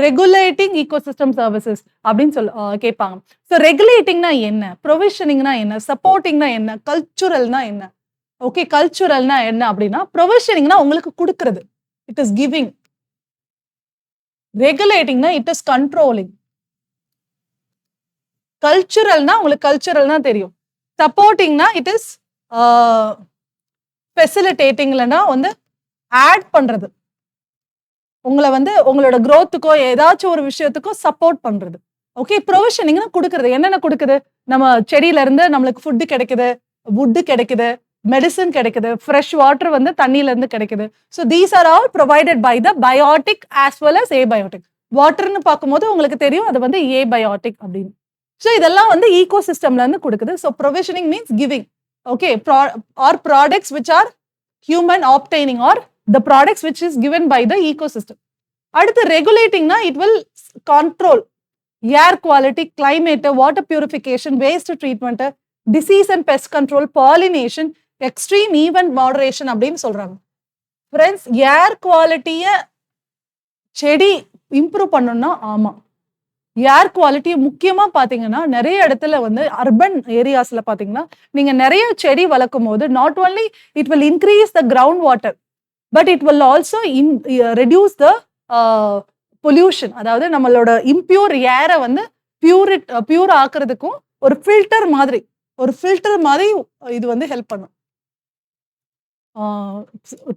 regulating ecosystem services அப்படின்னு கேட்பாங்க. ஸோ ரெகுலேட்டிங்னா என்ன, ப்ரொவிஷனிங்னா என்ன, சப்போர்ட்டிங்னா என்ன, கல்ச்சுரல்னா என்ன? ஓகே, கல்ச்சுரல்னா என்ன அப்படின்னா ப்ரொவிஷனிங்னா உங்களுக்கு கொடுக்கறது, இட் இஸ் கிவிங். ரெகுலேட்டிங்னா இட் இஸ் கண்ட்ரோலிங். கல்ச்சுரல்னா உங்களுக்கு கல்ச்சுரல்னா தெரியும். சப்போர்ட்டிங்னா இட் இஸ் ஃபெசிலிட்டேட்டிங், இல்லைன்னா வந்து ஆட் பண்றது. உங்களை வந்து உங்களோட growthக்கோ ஏதாச்சும் ஒரு விஷயத்துக்கோ சப்போர்ட் பண்றது. ஓகே. ப்ரொவிஷனிங்னா கொடுக்கறது. என்னென்ன கொடுக்குது? நம்ம செடியில இருந்து நம்மளுக்கு ஃபுட்டு கிடைக்குது, வுட்டு கிடைக்குது, மெடிசன் கிடைக்குது, ஃப்ரெஷ் வாட்டர் வந்து தண்ணியில இருந்து கிடைக்குது. So these are all provided by the biotic as well as abiotic. வாட்டர்னு பார்க்கும்போது உங்களுக்கு தெரியும் அது வந்து ஏபயோட்டிக் அப்படின்னு. ஸோ இதெல்லாம் வந்து ஈகோ சிஸ்டம்ல இருந்து கொடுக்குது. So provisioning means giving. Okay. Are products which are human obtaining are the products which is given by the ecosystem. அடுத்து regulatingனா it will control air quality, climate, water purification, waste treatment, disease and pest control, pollination, extreme event moderation அப்படின்னு சொல்றாங்க. Friends, ஏர் குவாலிட்டியை செடி improve பண்ணணும்னா ஆமா, ஏர் குவாலிட்டியை முக்கியமா பாத்தீங்கன்னா நிறைய இடத்துல வந்து அர்பன் ஏரியாஸ்ல பாத்தீங்கன்னா நீங்க நிறைய செடி வளர்க்கும் போது not only it will increase the ground water, but it will also reduce the pollution. அதாவது நம்மளோட இம்பியூர் ஏரை வந்து பியூர் ஆக்குறதுக்கும் ஒரு ஃபில்டர் மாதிரி இது வந்து ஹெல்ப் பண்ணும்.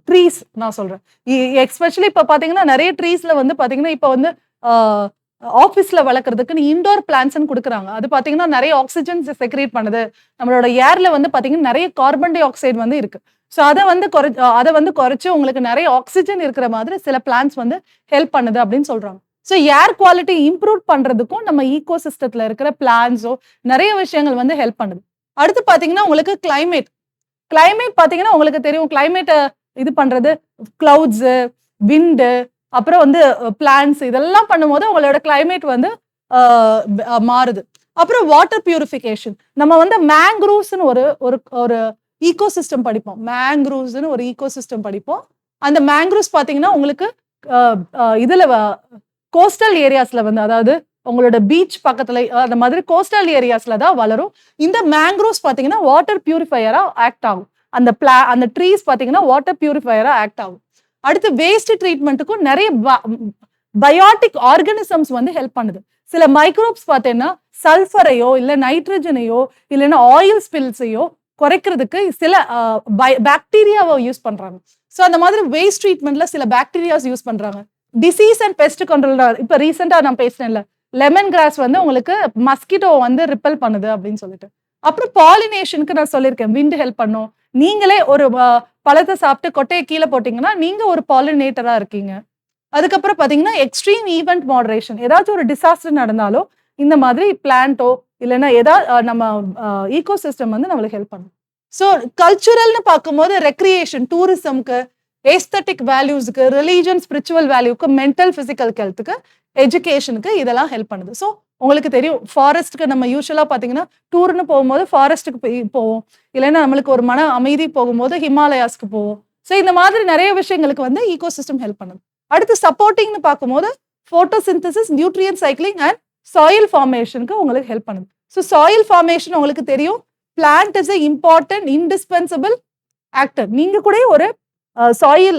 ட்ரீஸ் நான் சொல்றேன், எஸ்பெஷலி இப்போ பாத்தீங்கன்னா நிறைய ட்ரீஸ்ல வந்து பாத்தீங்கன்னா இப்போ வந்து ஆஃபீஸ்ல வளர்க்குறதுக்கு இன்டோர் பிளான்ட்ஸ்ன்னு கொடுக்குறாங்க. அது பாத்தீங்கன்னா நிறைய ஆக்சிஜன் செக்ரேட் பண்ணுது. நம்மளோட ஏர்ல வந்து பாத்தீங்கன்னா நிறைய கார்பன் டை ஆக்சைடு வந்து இருக்கு. ஸோ அதை வந்து குறைச்சு உங்களுக்கு நிறைய ஆக்சிஜன் இருக்கிற மாதிரி சில பிளான்ஸ் வந்து ஹெல்ப் பண்ணுது அப்படின்னு சொல்றாங்க. ஸோ ஏர் குவாலிட்டி இம்ப்ரூவ் பண்றதுக்கும் நம்ம ஈகோ சிஸ்டத்துல இருக்கிற பிளான்ஸோ நிறைய விஷயங்கள் வந்து ஹெல்ப் பண்ணுது. அடுத்து பாத்தீங்கன்னா உங்களுக்கு கிளைமேட் பாத்தீங்கன்னா உங்களுக்கு தெரியும், கிளைமேட்டை இது பண்றது கிளவுட்ஸ், விண்டு, அப்புறம் வந்து பிளான்ஸ், இதெல்லாம் பண்ணும்போது உங்களோட கிளைமேட் வந்து மாறுது. அப்புறம் வாட்டர் பியூரிஃபிகேஷன். நம்ம வந்து மேங்க்ரூவ்ஸ்னு ஒரு ஈகோசிஸ்டம் படிப்போம். மேங்க்ரூவ்ஸ்னு ஒரு ஈகோசிஸ்டம் படிப்போம். அந்த மேங்க்ரூவ்ஸ் பாத்தீங்கன்னா உங்களுக்கு இதுல கோஸ்டல் ஏரியாஸ்ல வந்து, அதாவது உங்களோட பீச் பக்கத்துல அந்த மாதிரி கோஸ்டல் ஏரியாஸ்ல தான் வளரும். இந்த மேங்க்ரூவ்ஸ் பாத்தீங்கன்னா வாட்டர் பியூரிஃபையரா ஆக்ட் ஆகும். அந்த ட்ரீஸ் பாத்தீங்கன்னா வாட்டர் பியூரிஃபையரா ஆக்ட் ஆகும். அடுத்து வேஸ்ட் ட்ரீட்மெண்ட்டுக்கும் நிறைய பயோட்டிக் ஆர்கானிசம்ஸ் வந்து ஹெல்ப் பண்ணுது. சில மைக்ரோப்ஸ் பார்த்தீங்கன்னா சல்ஃபரையோ இல்லை நைட்ரஜனையோ இல்லைன்னா ஆயில் ஸ்பில்ஸையோ குறைக்கிறதுக்கு சில பாக்டீரியாவை யூஸ் பண்றாங்க. ஸோ அந்த மாதிரி வேஸ்ட் ட்ரீட்மெண்ட்ல சில பாக்டீரியாஸ் யூஸ் பண்றாங்க. டிசீஸ் அண்ட் பெஸ்ட் கண்ட்ரோல், இப்போ ரீசெண்டா நான் பேசினேன்ல, லெமன் கிராஸ் வந்து உங்களுக்கு மஸ்கிட்டோ வந்து ரிப்பல் பண்ணுது அப்படின்னு சொல்லிட்டு. அப்புறம் பாலினேஷனுக்கு நான் சொல்லியிருக்கேன், விண்ட் ஹெல்ப் பண்ணும். நீங்களே ஒரு பழத்தை சாப்பிட்டு கொட்டையை கீழே போட்டீங்கன்னா நீங்க ஒரு பாலினேட்டரா இருக்கீங்க. அதுக்கப்புறம் பாத்தீங்கன்னா எக்ஸ்ட்ரீம் ஈவெண்ட் மாடரேஷன். ஏதாச்சும் ஒரு டிசாஸ்டர் நடந்தாலும் இந்த மாதிரி பிளான்ட்டோ இல்லைன்னா ஏதாவது நம்ம ஈகோ சிஸ்டம் வந்து நம்மளுக்கு ஹெல்ப் பண்ணும். ஸோ கல்ச்சுரல்னு பார்க்கும்போது ரெக்ரியேஷன், டூரிசம்க்கு, ஏஸ்தட்டிக் வேல்யூஸ்க்கு, ரிலீஜன், ஸ்பிரிச்சுவல் வேல்யூக்கு, மென்டல் பிசிக்கல் ஹெல்த்துக்கு, எஜுகேஷனுக்கு இதெல்லாம் ஹெல்ப் பண்ணுது. ஸோ உங்களுக்கு தெரியும், ஃபாரஸ்ட்டுக்கு நம்ம யூஸ்வலா பார்த்தீங்கன்னா டூர்னு போகும்போது ஃபாரஸ்ட்டுக்கு போவோம், இல்லைன்னா நம்மளுக்கு ஒரு மன அமைதி போகும்போது ஹிமாலயாஸ்க்கு போவோம். ஸோ இந்த மாதிரி நிறைய விஷயங்களுக்கு வந்து ஈகோ சிஸ்டம் ஹெல்ப் பண்ணுது. அடுத்து சப்போர்ட்டிங்னு பார்க்கும்போது ஃபோட்டோசிந்தசிஸ், நியூட்ரியன் சைக்கிளிங் அண்ட் சாயில் ஃபார்மேஷனுக்கு உங்களுக்கு ஹெல்ப் பண்ணுது. ஸோ சாயில் ஃபார்மேஷன் உங்களுக்கு தெரியும், plant is a important indispensable actor. நீங்க கூட ஒரு சாயில்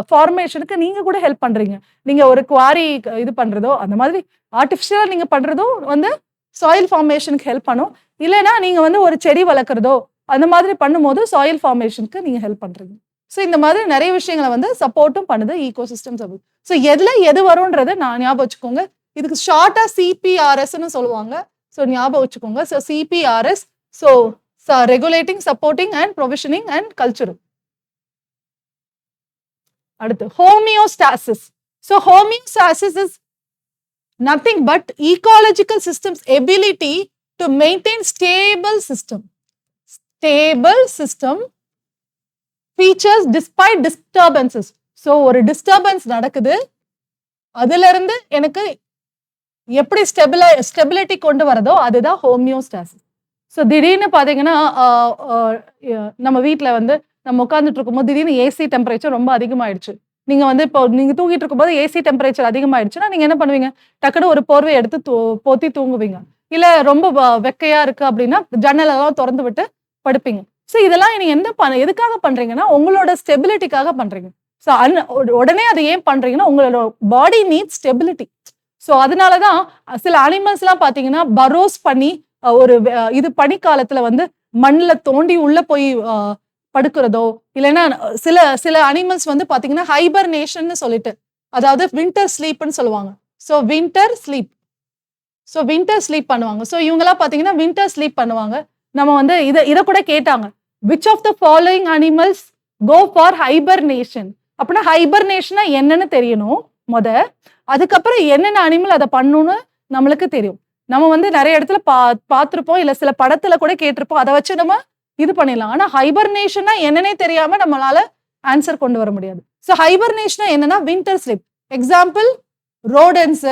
ஃபார்மேஷனுக்கு நீங்க கூட ஹெல்ப் பண்றீங்க. நீங்க ஒரு குவாரி இது பண்றதோ அந்த மாதிரி ஆர்டிஃபிஷியலா நீங்க பண்றதோ வந்து சாயில் ஃபார்மேஷனுக்கு ஹெல்ப் பண்ணும். இல்லைன்னா நீங்க வந்து ஒரு செடி வளர்க்குறதோ அந்த மாதிரி பண்ணும்போது சாயில் ஃபார்மேஷனுக்கு நீங்க ஹெல்ப் பண்றீங்க. ஸோ இந்த மாதிரி நிறைய விஷயங்களை வந்து சப்போர்ட்டும் பண்ணுது ஈகோ சிஸ்டம்ஸ். ஸோ எது வரும்ன்றதை நான் ஞாபகம் வச்சுக்கோங்க. இதுக்கு ஷார்ட்டா சிபிஆர்எஸ்ன்னு சொல்லுவாங்க. ஸோ ஞாபகம் வச்சுக்கோங்க. So CPRS, so regulating, supporting and provisioning and cultural. அடுத்து homeostasis. So homeostasis is nothing but ecological systems ability to maintain stable system features despite disturbances. so ஒரு disturbance நடக்குது, அதுல இருந்து எனக்கு எப்படி ஸ்டெபிலிட்டி கொண்டு வரதோ அதுதான் ஹோமியோஸ்டாசிஸ். ஸோ திடீர்னு பாத்தீங்கன்னா நம்ம வீட்டில் வந்து நம்ம உட்காந்துட்டு இருக்கும்போது திடீர்னு ஏசி டெம்பரேச்சர் ரொம்ப அதிகமாயிடுச்சு. நீங்க வந்து இப்போ நீங்க தூங்கிட்டு இருக்கும்போது ஏசி டெம்பரேச்சர் அதிகமாயிடுச்சுன்னா நீங்க என்ன பண்ணுவீங்க? டக்குனு ஒரு போர்வை எடுத்து போத்தி தூங்குவீங்க. இல்ல ரொம்ப வெக்கையா இருக்கு அப்படின்னா ஜன்னல் எல்லாம் திறந்து விட்டு படுப்பீங்க. ஸோ இதெல்லாம் நீங்க எதுக்காக பண்றீங்கன்னா உங்களோட ஸ்டெபிலிட்டிக்காக பண்றீங்க. ஸோ உடனே அதை ஏன் பண்றீங்கன்னா உங்களோட பாடி நீட் ஸ்டெபிலிட்டி. ஸோ அதனாலதான் சில அனிமல்ஸ்லாம் பாத்தீங்கன்னா பரோஸ் பண்ணி ஒரு இது பனிக்காலத்துல வந்து மண்ணில் தோண்டி உள்ள போய் படுக்கிறதோ, இல்லைன்னா சில சில அனிமல்ஸ் வந்து பாத்தீங்கன்னா ஹைபர்னேஷன் சொல்லிட்டு, அதாவது வின்டர் ஸ்லீப்னு சொல்லுவாங்க. ஸோ வின்டர் ஸ்லீப் பண்ணுவாங்க. ஸோ இவங்கெல்லாம் பாத்தீங்கன்னா வின்டர் ஸ்லீப் பண்ணுவாங்க. நம்ம வந்து இதை கூட கேட்டாங்க, which of the following animals go for hibernation அப்படின்னா ஹைபர்னேஷனா என்னன்னு தெரியணும் அதுக்கப்புறம் என்னென்ன அனிமல் அதை பண்ணணும்னு நம்மளுக்கு தெரியும். நம்ம வந்து நிறைய இடத்துல பார்த்திருப்போம், இல்ல சில படத்துல கூட கேட்டிருப்போம், அதை வச்சு நம்ம இது பண்ணிடலாம். ஆனா ஹைபர்னேஷனா என்னன்னே தெரியாம நம்மளால ஆன்சர் கொண்டு வர முடியாது. ஸோ ஹைபர்னேஷனா என்னன்னா வின்டர் ஸ்லீப். எக்ஸாம்பிள் ரோடன்ஸ்,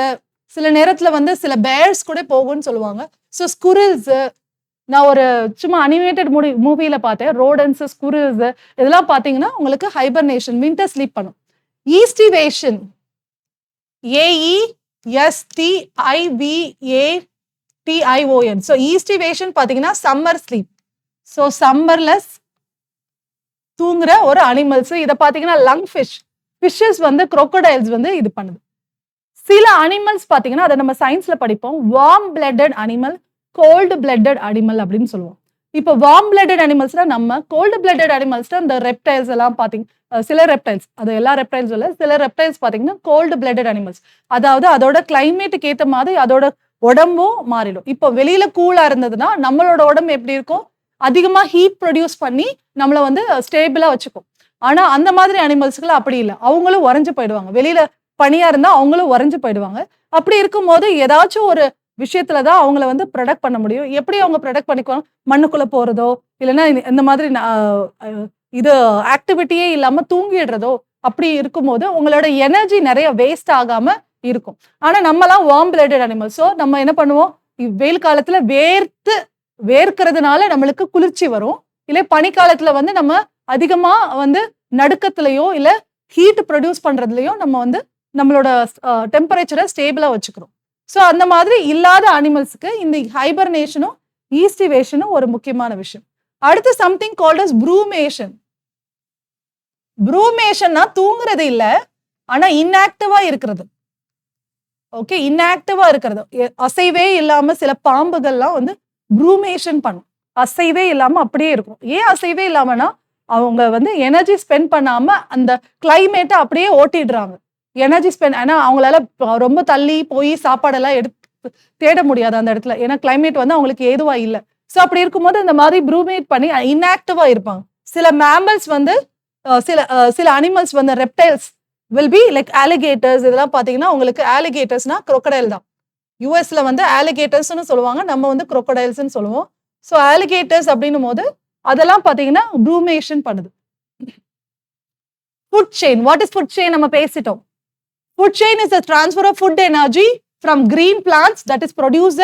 சில நேரத்துல வந்து சில பேர்ஸ் கூட போகும்னு சொல்லுவாங்க. ஸோ ஸ்குரில்ஸ், நான் ஒரு சும்மா அனிமேட்டட் மூவில பார்த்தேன், ரோடன்ஸ், ஸ்குரில்ஸ் இதெல்லாம் பாத்தீங்கன்னா உங்களுக்கு ஹைபர்னேஷன் வின்டர் ஸ்லீப் பண்ணும். Aestivation, AESTIVATION. ஸோ ஈஸ்டிவேஷன் பாத்தீங்கன்னா சம்மர் ஸ்லீப். ஸோ சம்மர்லெஸ் தூங்குற ஒரு அனிமல்ஸ். இதை பாத்தீங்கன்னா லங் ஃபிஷ்ஷஸ் வந்து crocodiles வந்து இது பண்ணுது. சில அனிமல்ஸ் பாத்தீங்கன்னா அதை நம்ம சயின்ஸ்ல படிப்போம், warm blooded animal, cold blooded animal அப்படின்னு சொல்லுவோம். இப்போ வார்ம் பிளட்டட் அனிமல்ஸ்னா நம்ம, கோல்டு பிளட்டட் அனிமல்ஸ்னா இந்த ரெப்டைல்ஸ் எல்லாம் பாத்தீங்க, சில ரெப்டைல்ஸ், அது எல்லா ரெப்டைல்ஸ் இல்ல, சில ரெப்டைல்ஸ் பாத்தீங்கன்னா கோல்டு பிளட்டட் அனிமல்ஸ். அதாவது அதோட கிளைமேட்டுக்கு ஏற்ற மாதிரி அதோட உடம்பும் மாறிடும். இப்போ வெளியில கூலா இருந்ததுன்னா நம்மளோட உடம்பு எப்படி இருக்கும், அதிகமா ஹீட் ப்ரொடியூஸ் பண்ணி நம்மளை வந்து ஸ்டேபிளா வச்சுக்கும். ஆனா அந்த மாதிரி அனிமல்ஸ்கள் அப்படி இல்லை, அவங்களும் உறைஞ்சு போயிடுவாங்க. வெளியில பனியா இருந்தா அவங்களும் உறைஞ்சு போயிடுவாங்க. அப்படி இருக்கும்போது ஏதாச்சும் ஒரு விஷயத்துலதான் அவங்கள வந்து ப்ரொடக்ட் பண்ண முடியும். எப்படி அவங்க ப்ரொடக்ட் பண்ணிக்குவாங்க, மண்ணுக்குள்ள போறதோ, இல்லைன்னா இந்த மாதிரி இது ஆக்டிவிட்டியே இல்லாம தூங்கிடுறதோ, அப்படி இருக்கும்போது உங்களோட எனர்ஜி நிறைய வேஸ்ட் ஆகாம இருக்கும். ஆனா நம்மலாம் வார்ம் பிளட்டட் அனிமல். ஸோ நம்ம என்ன பண்ணுவோம், வெயில் காலத்துல வேர்க்கிறதுனால நம்மளுக்கு குளிர்ச்சி வரும். இல்லை பனிக்காலத்துல வந்து நம்ம அதிகமா வந்து நடுக்கத்திலையோ இல்ல ஹீட் ப்ரொடியூஸ் பண்றதுலயோ நம்ம வந்து நம்மளோட டெம்பரேச்சரை ஸ்டேபிளா வச்சுக்கிறோம். ஸோ அந்த மாதிரி இல்லாத அனிமல்ஸுக்கு இந்த ஹைபர்னேஷனும் ஈஸ்டிவேஷனும் ஒரு முக்கியமான விஷயம். அடுத்து சம்திங் கால்ட் அஸ் ப்ரூமேஷன். ப்ரூமேஷன்னா தூங்குறது இல்ல, ஆனா இன்ஆக்டிவா இருக்கிறது. ஓகே, இன்ஆக்டிவா இருக்கிறது, அசைவே இல்லாம சில பாம்புகள்லாம் வந்து ப்ரூமேஷன் பண்ணும். அசைவே இல்லாம அப்படியே இருக்கும். ஏன் அசைவே இல்லாமனா அவங்க வந்து எனர்ஜி ஸ்பெண்ட் பண்ணாம அந்த கிளைமேட்டை அப்படியே ஓட்டிடுறாங்க. எனர்ஜி ஸ்பெண்ட், ஆனா அவங்களால ரொம்ப தள்ளி போய் சாப்பாடெல்லாம் எடுத்து தேட முடியாது அந்த இடத்துல, ஏன்னா கிளைமேட் வந்து அவங்களுக்கு ஏதுவா இல்லை. ஸோ அப்படி இருக்கும்போது இந்த மாதிரி ப்ரூமேட் பண்ணி இன்ஆக்டிவா இருப்பாங்க. சில மேமல்ஸ் வந்து சில அனிமல்ஸ் வந்து ரெப்டைல்ஸ் வில் பி லைக் ஆலிகேட்டர்ஸ். இதெல்லாம் பாத்தீங்கன்னா உங்களுக்கு ஆலிகேட்டர்ஸ்னா crocodile தான். யூஎஸ்ல வந்து ஆலிகேட்டர்ஸ்னு சொல்லுவாங்க, நம்ம வந்து crocodiles சொல்லுவோம். ஸோ ஆலிகேட்டர்ஸ் அப்படின்னும் போது அதெல்லாம் பாத்தீங்கன்னா ப்ரூமேஷன் பண்ணுது. Food chain, what is food chain நம்ம பேசிட்டோம். Food chain is the transfer of food energy from green plants that is produced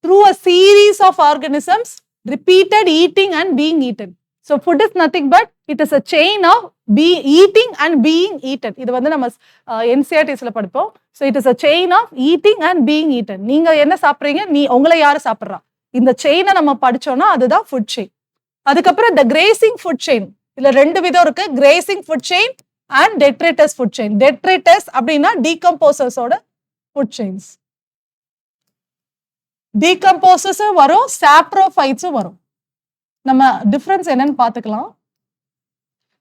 through a series of organisms, repeated eating and being eaten. So food is nothing but it is a chain of eating and being eaten. இது வந்து நம்ம NCERTsல படிப்போம். So it is a chain of eating and being eaten. நீங்க என்ன சாப்பிடுறீங்க, உங்களை யாரு சாப்பிடுறா, இந்த செயினை நம்ம படிச்சோம்னா அதுதான் ஃபுட் செயின். அதுக்கப்புறம் the grazing food chain, இதுல ரெண்டு விதம் இருக்கு, grazing food chain and detritus food chain. Detritus அப்படின்னா decomposers ஓட food chains. Decomposers வரும், saprophytes வரும். நம்ம டிஃபரன்ஸ் என்னன்னு பார்த்துக்கலாம்.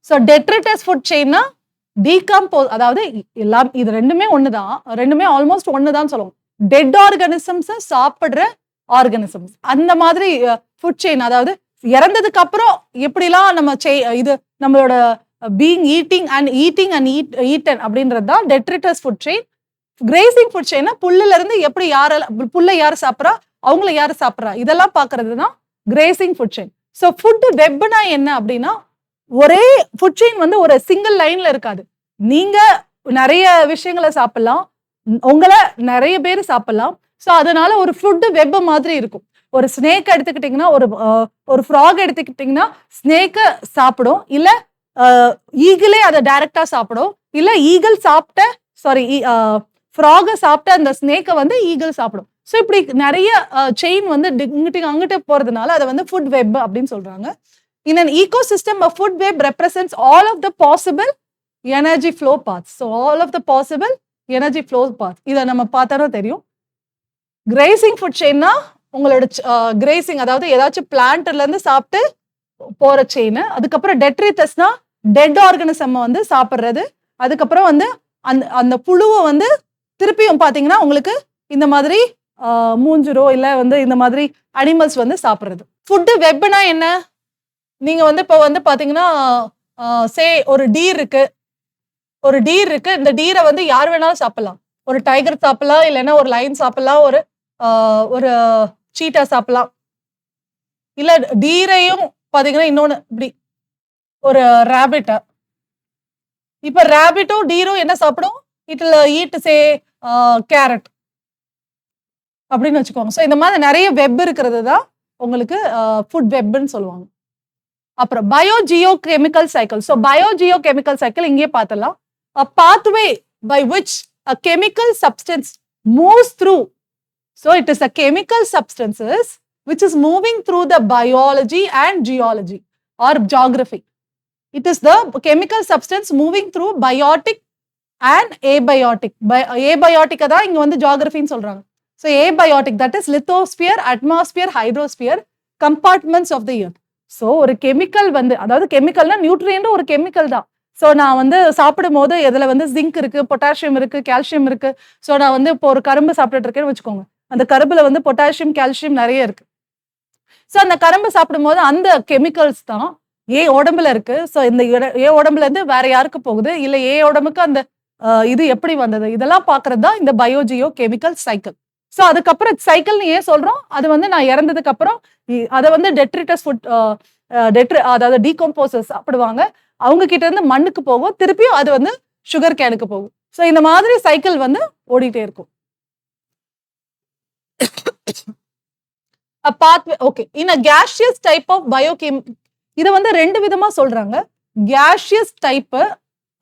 ஸோ detritus food chainனா அதாவது எல்லாம் இது ரெண்டுமே ஒண்ணுதான், ரெண்டுமே ஆல்மோஸ்ட் ஒண்ணுதான் சொல்லுவோம். டெட் ஆர்கானிசம்ஸ் சாப்பிடுற ஆர்கானிசம்ஸ், அந்த மாதிரி ஃபுட் செயின். அதாவது இறந்ததுக்கு அப்புறம் எப்படிலாம் நம்ம இது நம்மளோட eating and eaten அப்படின்றது தான் detritus food chain. grazing food chain புல்லுல இருந்து எப்படி புல்லை யாரு சாப்பிட்றா, அவங்கள யாரு சாப்பிட்றா, இதெல்லாம் பாக்குறது தான் grazing food chain. So food வெப்னா என்ன அப்படின்னா, ஒரே ஃபுட் செயின் வந்து ஒரு சிங்கிள் லைன்ல இருக்காது. நீங்க நிறைய விஷயங்களை சாப்பிடலாம், உங்களை நிறைய பேர் சாப்பிடலாம். ஸோ அதனால ஒரு ஃபுட் வெப் மாதிரி இருக்கும். ஒரு ஸ்னேக் எடுத்துக்கிட்டீங்கன்னா, ஒரு ஃப்ராக் எடுத்துக்கிட்டீங்கன்னா ஸ்னேக்கை சாப்பிடும், இல்ல ஈகிளே அதை டைரக்டா சாப்பிடும், இல்ல ஈகிள் ஃப்ராக சாப்பிட்ட அந்த ஸ்னேக்கை வந்து ஈகிள் சாப்பிடும். ஸோ இப்படி நிறைய செயின் வந்து அங்கிட்ட போறதுனால அதை வந்து ஃபுட் வெப் அப்படின்னு சொல்றாங்க. In an ecosystem, a food web represents all of the possible energy flow paths. So all of the possible energy flow path இதை நம்ம பார்த்தாலும் தெரியும். கிரேசிங் ஃபுட் செயின்னா உங்களோட கிரேசிங், அதாவது ஏதாச்சும் பிளான்ட்ல இருந்து சாப்பிட்டு போற செயின். அதுக்கப்புறம் டெட்ரிட்டஸ்னா டெட் ஆர்கனிசம் வந்து சாப்பிட்றது. அதுக்கப்புறம் வந்து அந்த அந்த புழுவை வந்து திருப்பியும் பார்த்தீங்கன்னா உங்களுக்கு இந்த மாதிரி மூஞ்சிரோ இல்லை வந்து இந்த மாதிரி அனிமல்ஸ் வந்து சாப்பிட்றது. ஃபுட்டு வெப்னா என்ன? நீங்க வந்து இப்போ வந்து பார்த்தீங்கன்னா சே ஒரு டீர் இருக்கு, இந்த டீரை வந்து யார் வேணாலும் சாப்பிடலாம். ஒரு டைகர் சாப்பிடலாம், இல்லைன்னா ஒரு லைன் சாப்பிடலாம், ஒரு சீட்டா சாப்பிடலாம். இல்ல டீரையும் பாத்தீங்கன்னா இன்னொன்னு இப்படி ஒரு ரேபிட்டா. இப்ப ரேபிட்டும் டீரும் என்ன சாப்பிடும்? இட்ல ஈட் சே கேரட் அப்படின்னு வச்சுக்கோங்க. ஸோ இந்த மாதிரி நிறைய வெப் இருக்கிறது தான் உங்களுக்கு ஃபுட் வெப்னு சொல்லுவாங்க. அப்புறம் biogeochemical cycle. So biogeochemical cycle இங்கே பார்த்தலாம். a pathway by which a chemical substance moves through. So it is a chemical substances which is moving through the biology and geology or geography. It is the chemical substance moving through biotic and abiotic. Abiotic தான் இங்க வந்து geography சொல்றாங்க. So abiotic, that is lithosphere, atmosphere, hydrosphere, compartments of the earth. So ஒரு chemical வந்து, அதாவது கெமிக்கல்னா nutrient ஒரு chemical தான். So நான் வந்து சாப்பிடும் போது இதில் வந்து ஜிங்க் இருக்கு, பொட்டாசியம் இருக்கு, கால்சியம் இருக்கு. ஸோ நான் வந்து இப்போ ஒரு கரும்பு சாப்பிட்டுட்டு இருக்கேன்னு வச்சுக்கோங்க. அந்த கரும்புல வந்து பொட்டாசியம், கால்சியம் நிறைய இருக்கு. ஸோ அந்த கரும்பு சாப்பிடும் போது அந்த கெமிக்கல்ஸ் தான் உடம்புல இருக்கு. ஸோ இந்த உடம்புல இருந்து வேற யாருக்கு போகுது, இல்லை உடம்புக்கு அந்த இது எப்படி வந்தது, இதெல்லாம் பார்க்கறது தான் இந்த பயோஜியோ கெமிக்கல் சைக்கிள். ஸோ அதுக்கப்புறம் சைக்கிள்னு ஏன் சொல்றோம்? அது வந்து நான் இறந்ததுக்கு அப்புறம் அதை வந்து டெட்ரிட்டஸ் ஃபுட் அதாவது டீகம்போசர்ஸ் சாப்பிடுவாங்க. அவங்க கிட்ட இருந்து மண்ணுக்கு போகும், திருப்பியும் அது வந்து சுகர் கேனுக்கு போகும். ஸோ இந்த மாதிரி சைக்கிள் வந்து ஓடிட்டே இருக்கும். Okay, in a gaseous type of biochem, இதை வந்து ரெண்டு விதமா சொல்றாங்க. gaseous டைப்,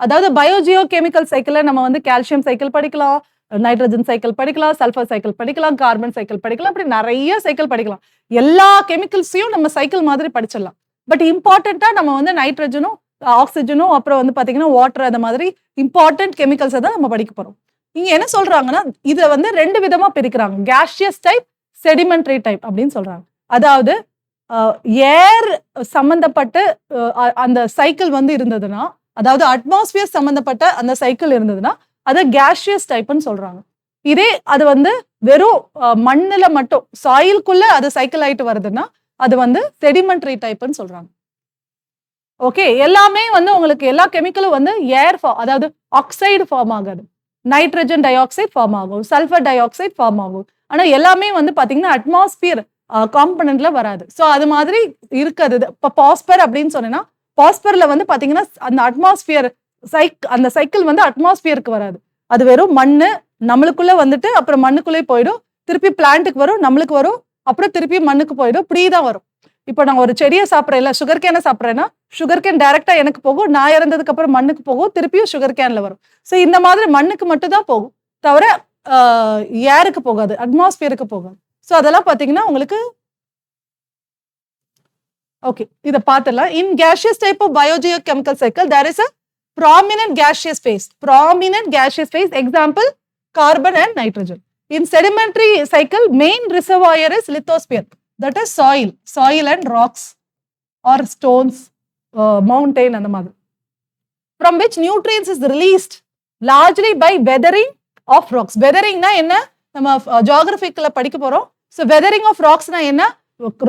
அதாவது பயோஜியோ கெமிக்கல் சைக்கிள் நம்ம வந்து கால்சியம் சைக்கிள் படிக்கலாம், நைட்ரஜன் சைக்கிள் படிக்கலாம், சல்ஃபர் சைக்கிள் படிக்கலாம், கார்பன் சைக்கிள் படிக்கலாம், அப்படி நிறைய சைக்கிள் படிக்கலாம். எல்லா கெமிக்கல்ஸையும் நம்ம சைக்கிள் மாதிரி படிச்சிடலாம். பட் இம்பார்ட்டண்டா நம்ம வந்து நைட்ரஜனும் ஆக்சிஜனும் அப்புறம் வந்து பாத்தீங்கன்னா வாட்டர், அந்த மாதிரி இம்பார்ட்டன்ட் கெமிக்கல்ஸை தான் நம்ம படிக்க போறோம். இங்க என்ன சொல்றாங்கன்னா இதை வந்து ரெண்டு விதமா பிரிக்கிறாங்க. gaseous டைப், செடிமெண்ட்ரி டைப் அப்படின்னு சொல்றாங்க. அதாவது ஏர் சம்பந்தப்பட்ட அந்த சைக்கிள் வந்து இருந்ததுன்னா, அதாவது அட்மாஸ்பியர் சம்பந்தப்பட்ட அந்த சைக்கிள் இருந்ததுன்னா அதை gaseous டைப்னு சொல்றாங்க. இதே அது வந்து வெறும் மண்ணுல மட்டும் சாயில்குள்ள அது சைக்கிள் ஆயிட்டு வருதுன்னா அது வந்து செடிமெண்ட்ரி டைப்னு சொல்றாங்க. ஓகே, எல்லாமே வந்து உங்களுக்கு எல்லா கெமிக்கலும் வந்து ஏர் அதாவது ஆக்சைடு ஃபார்ம் ஆகாது, நைட்ரஜன் டை ஆக்சைடு ஃபார்ம் ஆகும், சல்ஃபர் டை ஆக்சைடு ஃபார்ம் ஆகும். ஆனா எல்லாமே வந்து பாத்தீங்கன்னா அட்மாஸ்பியர் காம்பனன்ட்ல வராது. ஸோ அது மாதிரி இருக்காது. இப்போ பாஸ்பர் அப்படின்னு சொன்னேன்னா பாஸ்பர்ல வந்து பாத்தீங்கன்னா அந்த அட்மாஸ்பியர் அந்த சைக்கிள் வந்து அட்மாஸ்பியருக்கு வராது. அது வெறும் மண்ணு நம்மளுக்குள்ள வந்துட்டு அப்புறம் மண்ணுக்குள்ளே போயிடும், திருப்பி பிளான்ட்டுக்கு வரும், நம்மளுக்கு வரும், அப்புறம் திருப்பி மண்ணுக்கு போயிடும், இப்படிதான் வரும். இப்போ நான் ஒரு செடியை சாப்பிட்றேன், இல்லை சுகர் கேனை சாப்பிட்றேன்னா சுகர் கேன் டைரக்டா எனக்கு போகும், நான் இறந்ததுக்கு அப்புறம் மண்ணுக்கு போகும், திருப்பியும் சுகர் கேன்ல வரும். ஸோ இந்த மாதிரி மண்ணுக்கு மட்டும் தான் போகும், தவிர ஏருக்கு போகாது, அட்மாஸ்பியருக்கு போகாது. ஸோ அதெல்லாம் பார்த்தீங்கன்னா உங்களுக்கு ஓகே, இதை பார்த்துடலாம். இன் gaseous type of biogeochemical cycle there is a prominent gaseous phase. Example, carbon and nitrogen. In sedimentary cycle, main reservoir is lithosphere, that is soil and rocks or stones, mountain and the mother, from which nutrients is released largely by weathering of rocks. Weathering na enna நம்ம ஜியோகிராஃபிக்ல படிக்க போறோம். So weathering of ராக்ஸ்னா என்ன?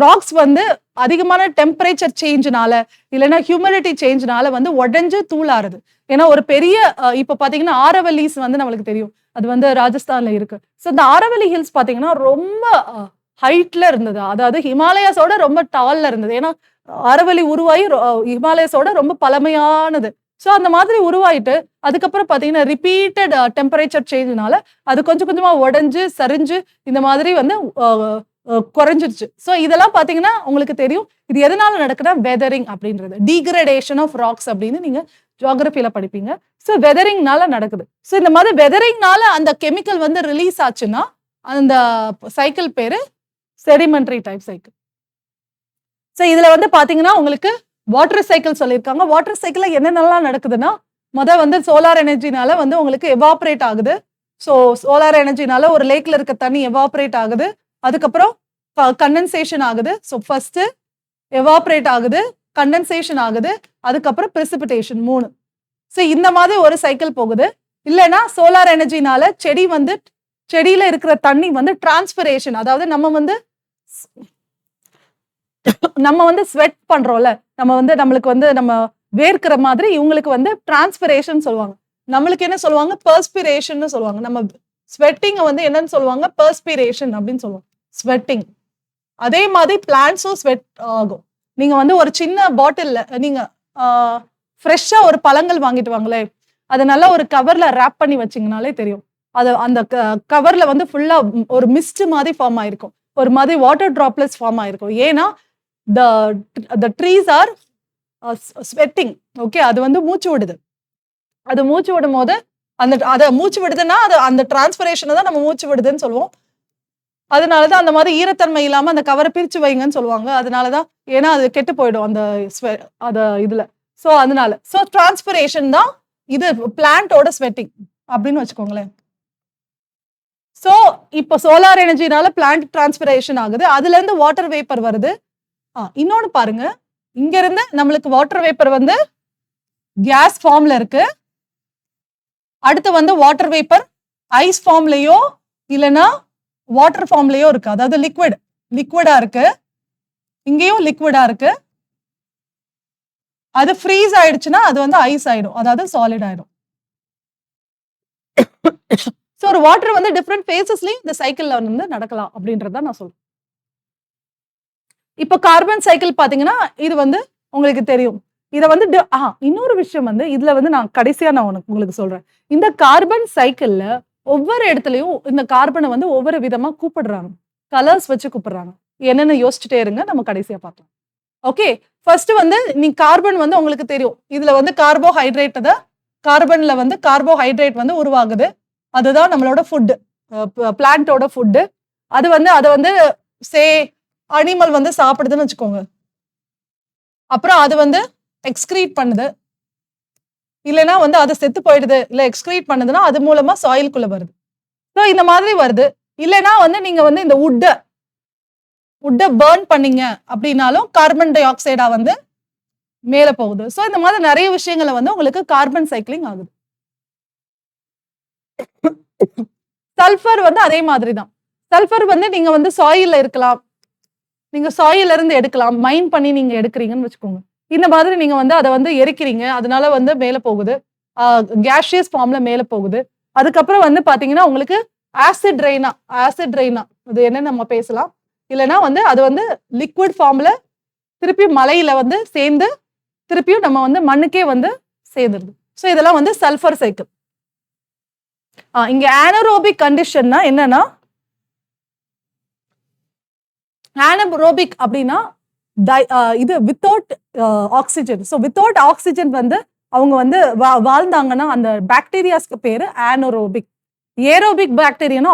Rocks வந்து அதிகமான temperature சேஞ்ச்னால இல்லைன்னா humidity சேஞ்ச்னால வந்து உடஞ்சு தூளாருது. ஏன்னா ஒரு பெரிய இப்போ பாத்தீங்கன்னா ஆரவல்லிஸ் வந்து நம்மளுக்கு தெரியும், அது வந்து ராஜஸ்தான்ல இருக்கு. ஸோ இந்த ஆரவல்லி ஹில்ஸ் பாத்தீங்கன்னா ரொம்ப ஹைட்ல இருந்தது, அதாவது ஹிமாலயாஸோட ரொம்ப டால்ல இருந்தது. ஏன்னா ஆரவல்லி உருவாகி ஹிமாலயாஸோட ரொம்ப பழமையானது. ஸோ அந்த மாதிரி உருவாயிட்டு அதுக்கப்புறம் பார்த்தீங்கன்னா ரிப்பீட்டட் டெம்பரேச்சர் சேஞ்ச்னால அது கொஞ்சம் கொஞ்சமாக உடஞ்சு சரிஞ்சு இந்த மாதிரி வந்து குறைஞ்சிருச்சு. ஸோ இதெல்லாம் பார்த்தீங்கன்னா உங்களுக்கு தெரியும், இது எதனால நடக்குதுன்னா வெதரிங் அப்படின்றது, டீக்ரடேஷன் ஆஃப் ராக்ஸ் அப்படின்னு நீங்க ஜியோகிராஃபியில படிப்பீங்க. ஸோ வெதரிங்னால நடக்குது. ஸோ இந்த மாதிரி வெதரிங்னால அந்த கெமிக்கல் வந்து ரிலீஸ் ஆச்சுன்னா அந்த சைக்கிள் பேரு செடிமெண்ட்ரி டைப் சைக்கிள். ஸோ இதுல வந்து பாத்தீங்கன்னா உங்களுக்கு வாட்டர் சைக்கிள் சொல்லியிருக்காங்க. வாட்டர் சைக்கிள்ல என்னென்னலாம் நடக்குதுன்னா வந்து சோலார் எனர்ஜினால வந்து உங்களுக்கு எவாப்ரேட் ஆகுது. ஸோ சோலார் எனர்ஜினால ஒரு லேக்ல இருக்க தண்ணி எவாப்ரேட் ஆகுது. அதுக்கப்புறம் கண்டென்சேஷன் ஆகுது. ஸோ ஃபர்ஸ்ட் எவாப்ரேட் ஆகுது, கண்டென்சேஷன் ஆகுது, அதுக்கப்புறம் பிரெசிபிடேஷன் 3. ஸோ இந்த மாதிரி ஒரு சைக்கிள் போகுது. இல்லைன்னா சோலார் எனர்ஜினால செடியில இருக்கிற தண்ணி வந்து டிரான்ஸ்பிரேஷன், அதாவது நம்ம வந்து ஸ்வெட் பண்றோம்ல, நம்மளுக்கு வந்து நம்ம வேர்க்கிற மாதிரி இவங்களுக்கு வந்து டிரான்ஸ்பிரேஷன் சொல்லுவாங்க. நம்மளுக்கு என்ன சொல்லுவாங்க? பெர்ஸ்பிரேஷன் சொல்லுவாங்க. நம்ம ஸ்வெட்டிங் வந்து என்னன்னு சொல்லுவாங்க? பெர்ஸ்பிரேஷன் அப்படின்னு சொல்லுவாங்க, ஸ்வெட்டிங். அதே மாதிரி பிளான்ட்ஸும் ஸ்வெட் ஆகும். நீங்க வந்து ஒரு சின்ன பாட்டில்ல நீங்க ஃப்ரெஷ்ஷா ஒரு பழங்கள் வாங்கிட்டு வாங்களே, அதை நல்லா ஒரு கவர்ல ரேப் பண்ணி வச்சிங்கனாலே தெரியும். அது அந்த கவர்ல வந்து ஃபுல்லா ஒரு மிஸ்ட் மாதிரி ஃபார்ம் ஆயிருக்கும், ஒரு மாதிரி வாட்டர் டிராப்லெட்ஸ் ஃபார்ம் ஆயிருக்கும். ஏன்னா the trees are sweating. Okay, அது வந்து மூச்சு விடுது. அது மூச்சு விடும் போது அதை மூச்சு விடுதுன்னா அது அந்த டிரான்ஸ்பிரேஷனை தான் நம்ம மூச்சு விடுதுன்னு சொல்லுவோம். அதனாலதான் அந்த மாதிரி ஈரத்தன்மை இல்லாம அந்த கவரை பிரிச்சு வைங்கன்னு சொல்லுவாங்க. அதனாலதான், ஏன்னா அது கெட்டு போயிடும் அந்த இதுல. ஸோ அதனால டிரான்ஸ்பிரேஷன் தான் இது பிளான்டோட ஸ்வெட்டிங் அப்படின்னு வச்சுக்கோங்களேன். ஸோ இப்போ சோலார் எனர்ஜினால பிளான்ட் டிரான்ஸ்பிரேஷன் ஆகுது, அதுல இருந்து வாட்டர் வேப்பர் வருது. இன்னொன்னு பாருங்க, இங்க இருந்து நம்மளுக்கு வாட்டர் வேப்பர் வந்து கேஸ் ஃபார்ம்ல இருக்கு. அடுத்து வந்து வாட்டர் வேப்பர் ஐஸ் ஃபார்ம்லயோ இல்லைன்னா வாட்டர் ஃபார்ம்லயோ இருக்கு, அதாவது லிக்விடா இருக்கு. இங்கேயும் லிக்விடா இருக்கு. அது ஃப்ரீஸ் ஆயிடுச்சுன்னா அது வந்து ஐஸ் ஆயிடும், அதாவது சாலிட் ஆயிடும். ஸோ ஒரு வாட்டர் வந்து டிஃப்ரெண்ட் ஃபேசஸ்லயும் இந்த சைக்கிள்ல வந்து நடக்கலாம் அப்படின்றத நான் சொல்றேன். இப்போ கார்பன் சைக்கிள் பாத்தீங்கன்னா இது வந்து உங்களுக்கு தெரியும். இதை வந்து இன்னொரு விஷயம் வந்து இதுல வந்து நான் கடைசியா உங்களுக்கு சொல்றேன். இந்த கார்பன் சைக்கிள்ல ஒவ்வொரு இடத்துலயும் இந்த கார்பனை வந்து ஒவ்வொரு விதமா கூப்பிடுறாங்க, கலர்ஸ் வச்சு கூப்பிடுறாங்க. என்னன்னு யோசிச்சுட்டே இருங்க, நம்ம கடைசியா பார்க்கலாம். ஓகே, ஃபர்ஸ்ட் வந்து நீ கார்பன் வந்து உங்களுக்கு தெரியும், இதுல வந்து கார்பன்ல வந்து கார்போஹைட்ரேட் வந்து உருவாகுது. அதுதான் நம்மளோட ஃபுட்டு, பிளான்ட்டோட ஃபுட்டு. அதை வந்து அனிமல் வந்து சாப்பிடுதுன்னு வச்சுக்கோங்க. அப்புறம் அது வந்து எக்ஸ்கிரீட் பண்ணுது, இல்லைன்னா வந்து அது செத்து போயிடுது, இல்ல எக்ஸ்கிரீட் பண்ணுதுன்னா அது மூலமா சாயில்குள்ள வருது. ஸோ இந்த மாதிரி வருது. இல்லைன்னா வந்து நீங்க வந்து இந்த உட்டை பர்ன் பண்ணீங்க அப்படின்னாலும் கார்பன் டை ஆக்சைடா வந்து மேல போகுது. ஸோ இந்த மாதிரி நிறைய விஷயங்களை வந்து உங்களுக்கு கார்பன் சைக்கிளிங் ஆகுது. சல்ஃபர் வந்து அதே மாதிரி தான். சல்ஃபர் வந்து நீங்க வந்து சாயில்ல இருக்கலாம், நீங்க சாயில இருந்து எடுக்கலாம், மைன் பண்ணி நீங்க எடுக்கிறீங்கன்னு வச்சுக்கோங்க. இந்த மாதிரி நீங்க வந்து அதை வந்து எரிக்கிறீங்க, அதனால வந்து மேல போகுது, கேஷியஸ் ஃபார்ம்ல மேல போகுது. அதுக்கப்புறம் வந்து பாத்தீங்கன்னா உங்களுக்கு ஆசிட் ரெயினா அது என்ன நம்ம பேசலாம். இல்லைன்னா வந்து அது வந்து லிக்விட் ஃபார்ம்ல திருப்பியும் மலையில வந்து சேர்ந்து திருப்பியும் நம்ம வந்து மண்ணுக்கே வந்து சேர்ந்துருது. ஸோ இதெல்லாம் வந்து சல்ஃபர் சைக்கிள். இங்க ஆனரோபிக் கண்டிஷன்னா என்னன்னா, ஆனரோபிக் அப்படின்னா இது without oxygen. So without oxygen வந்து அவங்க வந்து வாழ்ந்தாங்கன்னா அந்த பாக்டீரியாஸ்க்கு பேரு ஆனரோபிக். ஏரோபிக் பாக்டீரியானா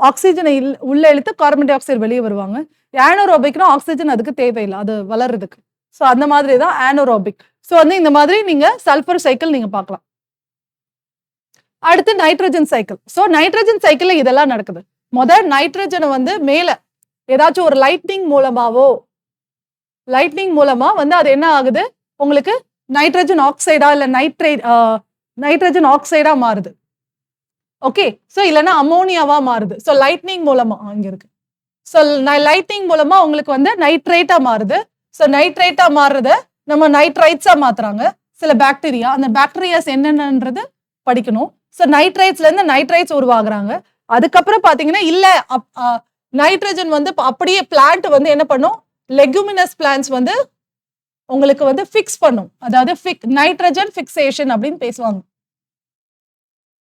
ஆக்சிஜனை உள்ள இழுத்து கார்பன் டை ஆக்சைடு வெளியே வருவாங்க. ஆனரோபிக்னா ஆக்சிஜன் அதுக்கு தேவையில்லை, அது வளர்றதுக்கு. ஸோ அந்த மாதிரி தான் ஆனரோபிக். ஸோ வந்து இந்த மாதிரி நீங்க சல்ஃபர் சைக்கிள் நீங்க பார்க்கலாம். அடுத்து நைட்ரஜன் சைக்கிள். ஸோ நைட்ரஜன் சைக்கிள்ல இதெல்லாம் நடக்குது. முதல் நைட்ரஜனை வந்து மேல ஏதாச்சும் ஒரு லைட்னிங் மூலமா வந்து அது என்ன ஆகுது, உங்களுக்கு நைட்ரஜன் ஆக்சைடா இல்ல நைட்ரஜன் ஆக்சைடா மாறுது. ஓகே, ஸோ இல்லைன்னா அமோனியாவா மாறுது. ஸோ லைட்னிங் மூலமா இங்க இருக்கு. ஸோ லைட்னிங் மூலமா உங்களுக்கு வந்து நைட்ரேட்டா மாறுது. ஸோ நைட்ரேட்டா மாறுறத நம்ம நைட்ரைட்ஸா மாத்துறாங்க சில பாக்டீரியா. அந்த பாக்டீரியாஸ் என்னென்னன்றது படிக்கணும். ஸோ நைட்ரைட்ஸ்ல இருந்து நைட்ரைட்ஸ் உருவாகுறாங்க. அதுக்கப்புறம் பாத்தீங்கன்னா இல்ல நைட்ரஜன் வந்து அப்படியே பிளான்ட் வந்து என்ன பண்ணும், லெகுமினஸ் பிளான்ட்ஸ் வந்து உங்களுக்கு வந்து ஃபிக்ஸ் பண்ணும், அதாவது நைட்ரஜன் ஃபிக்சேஷன் அப்படின்னு பேசுவாங்க.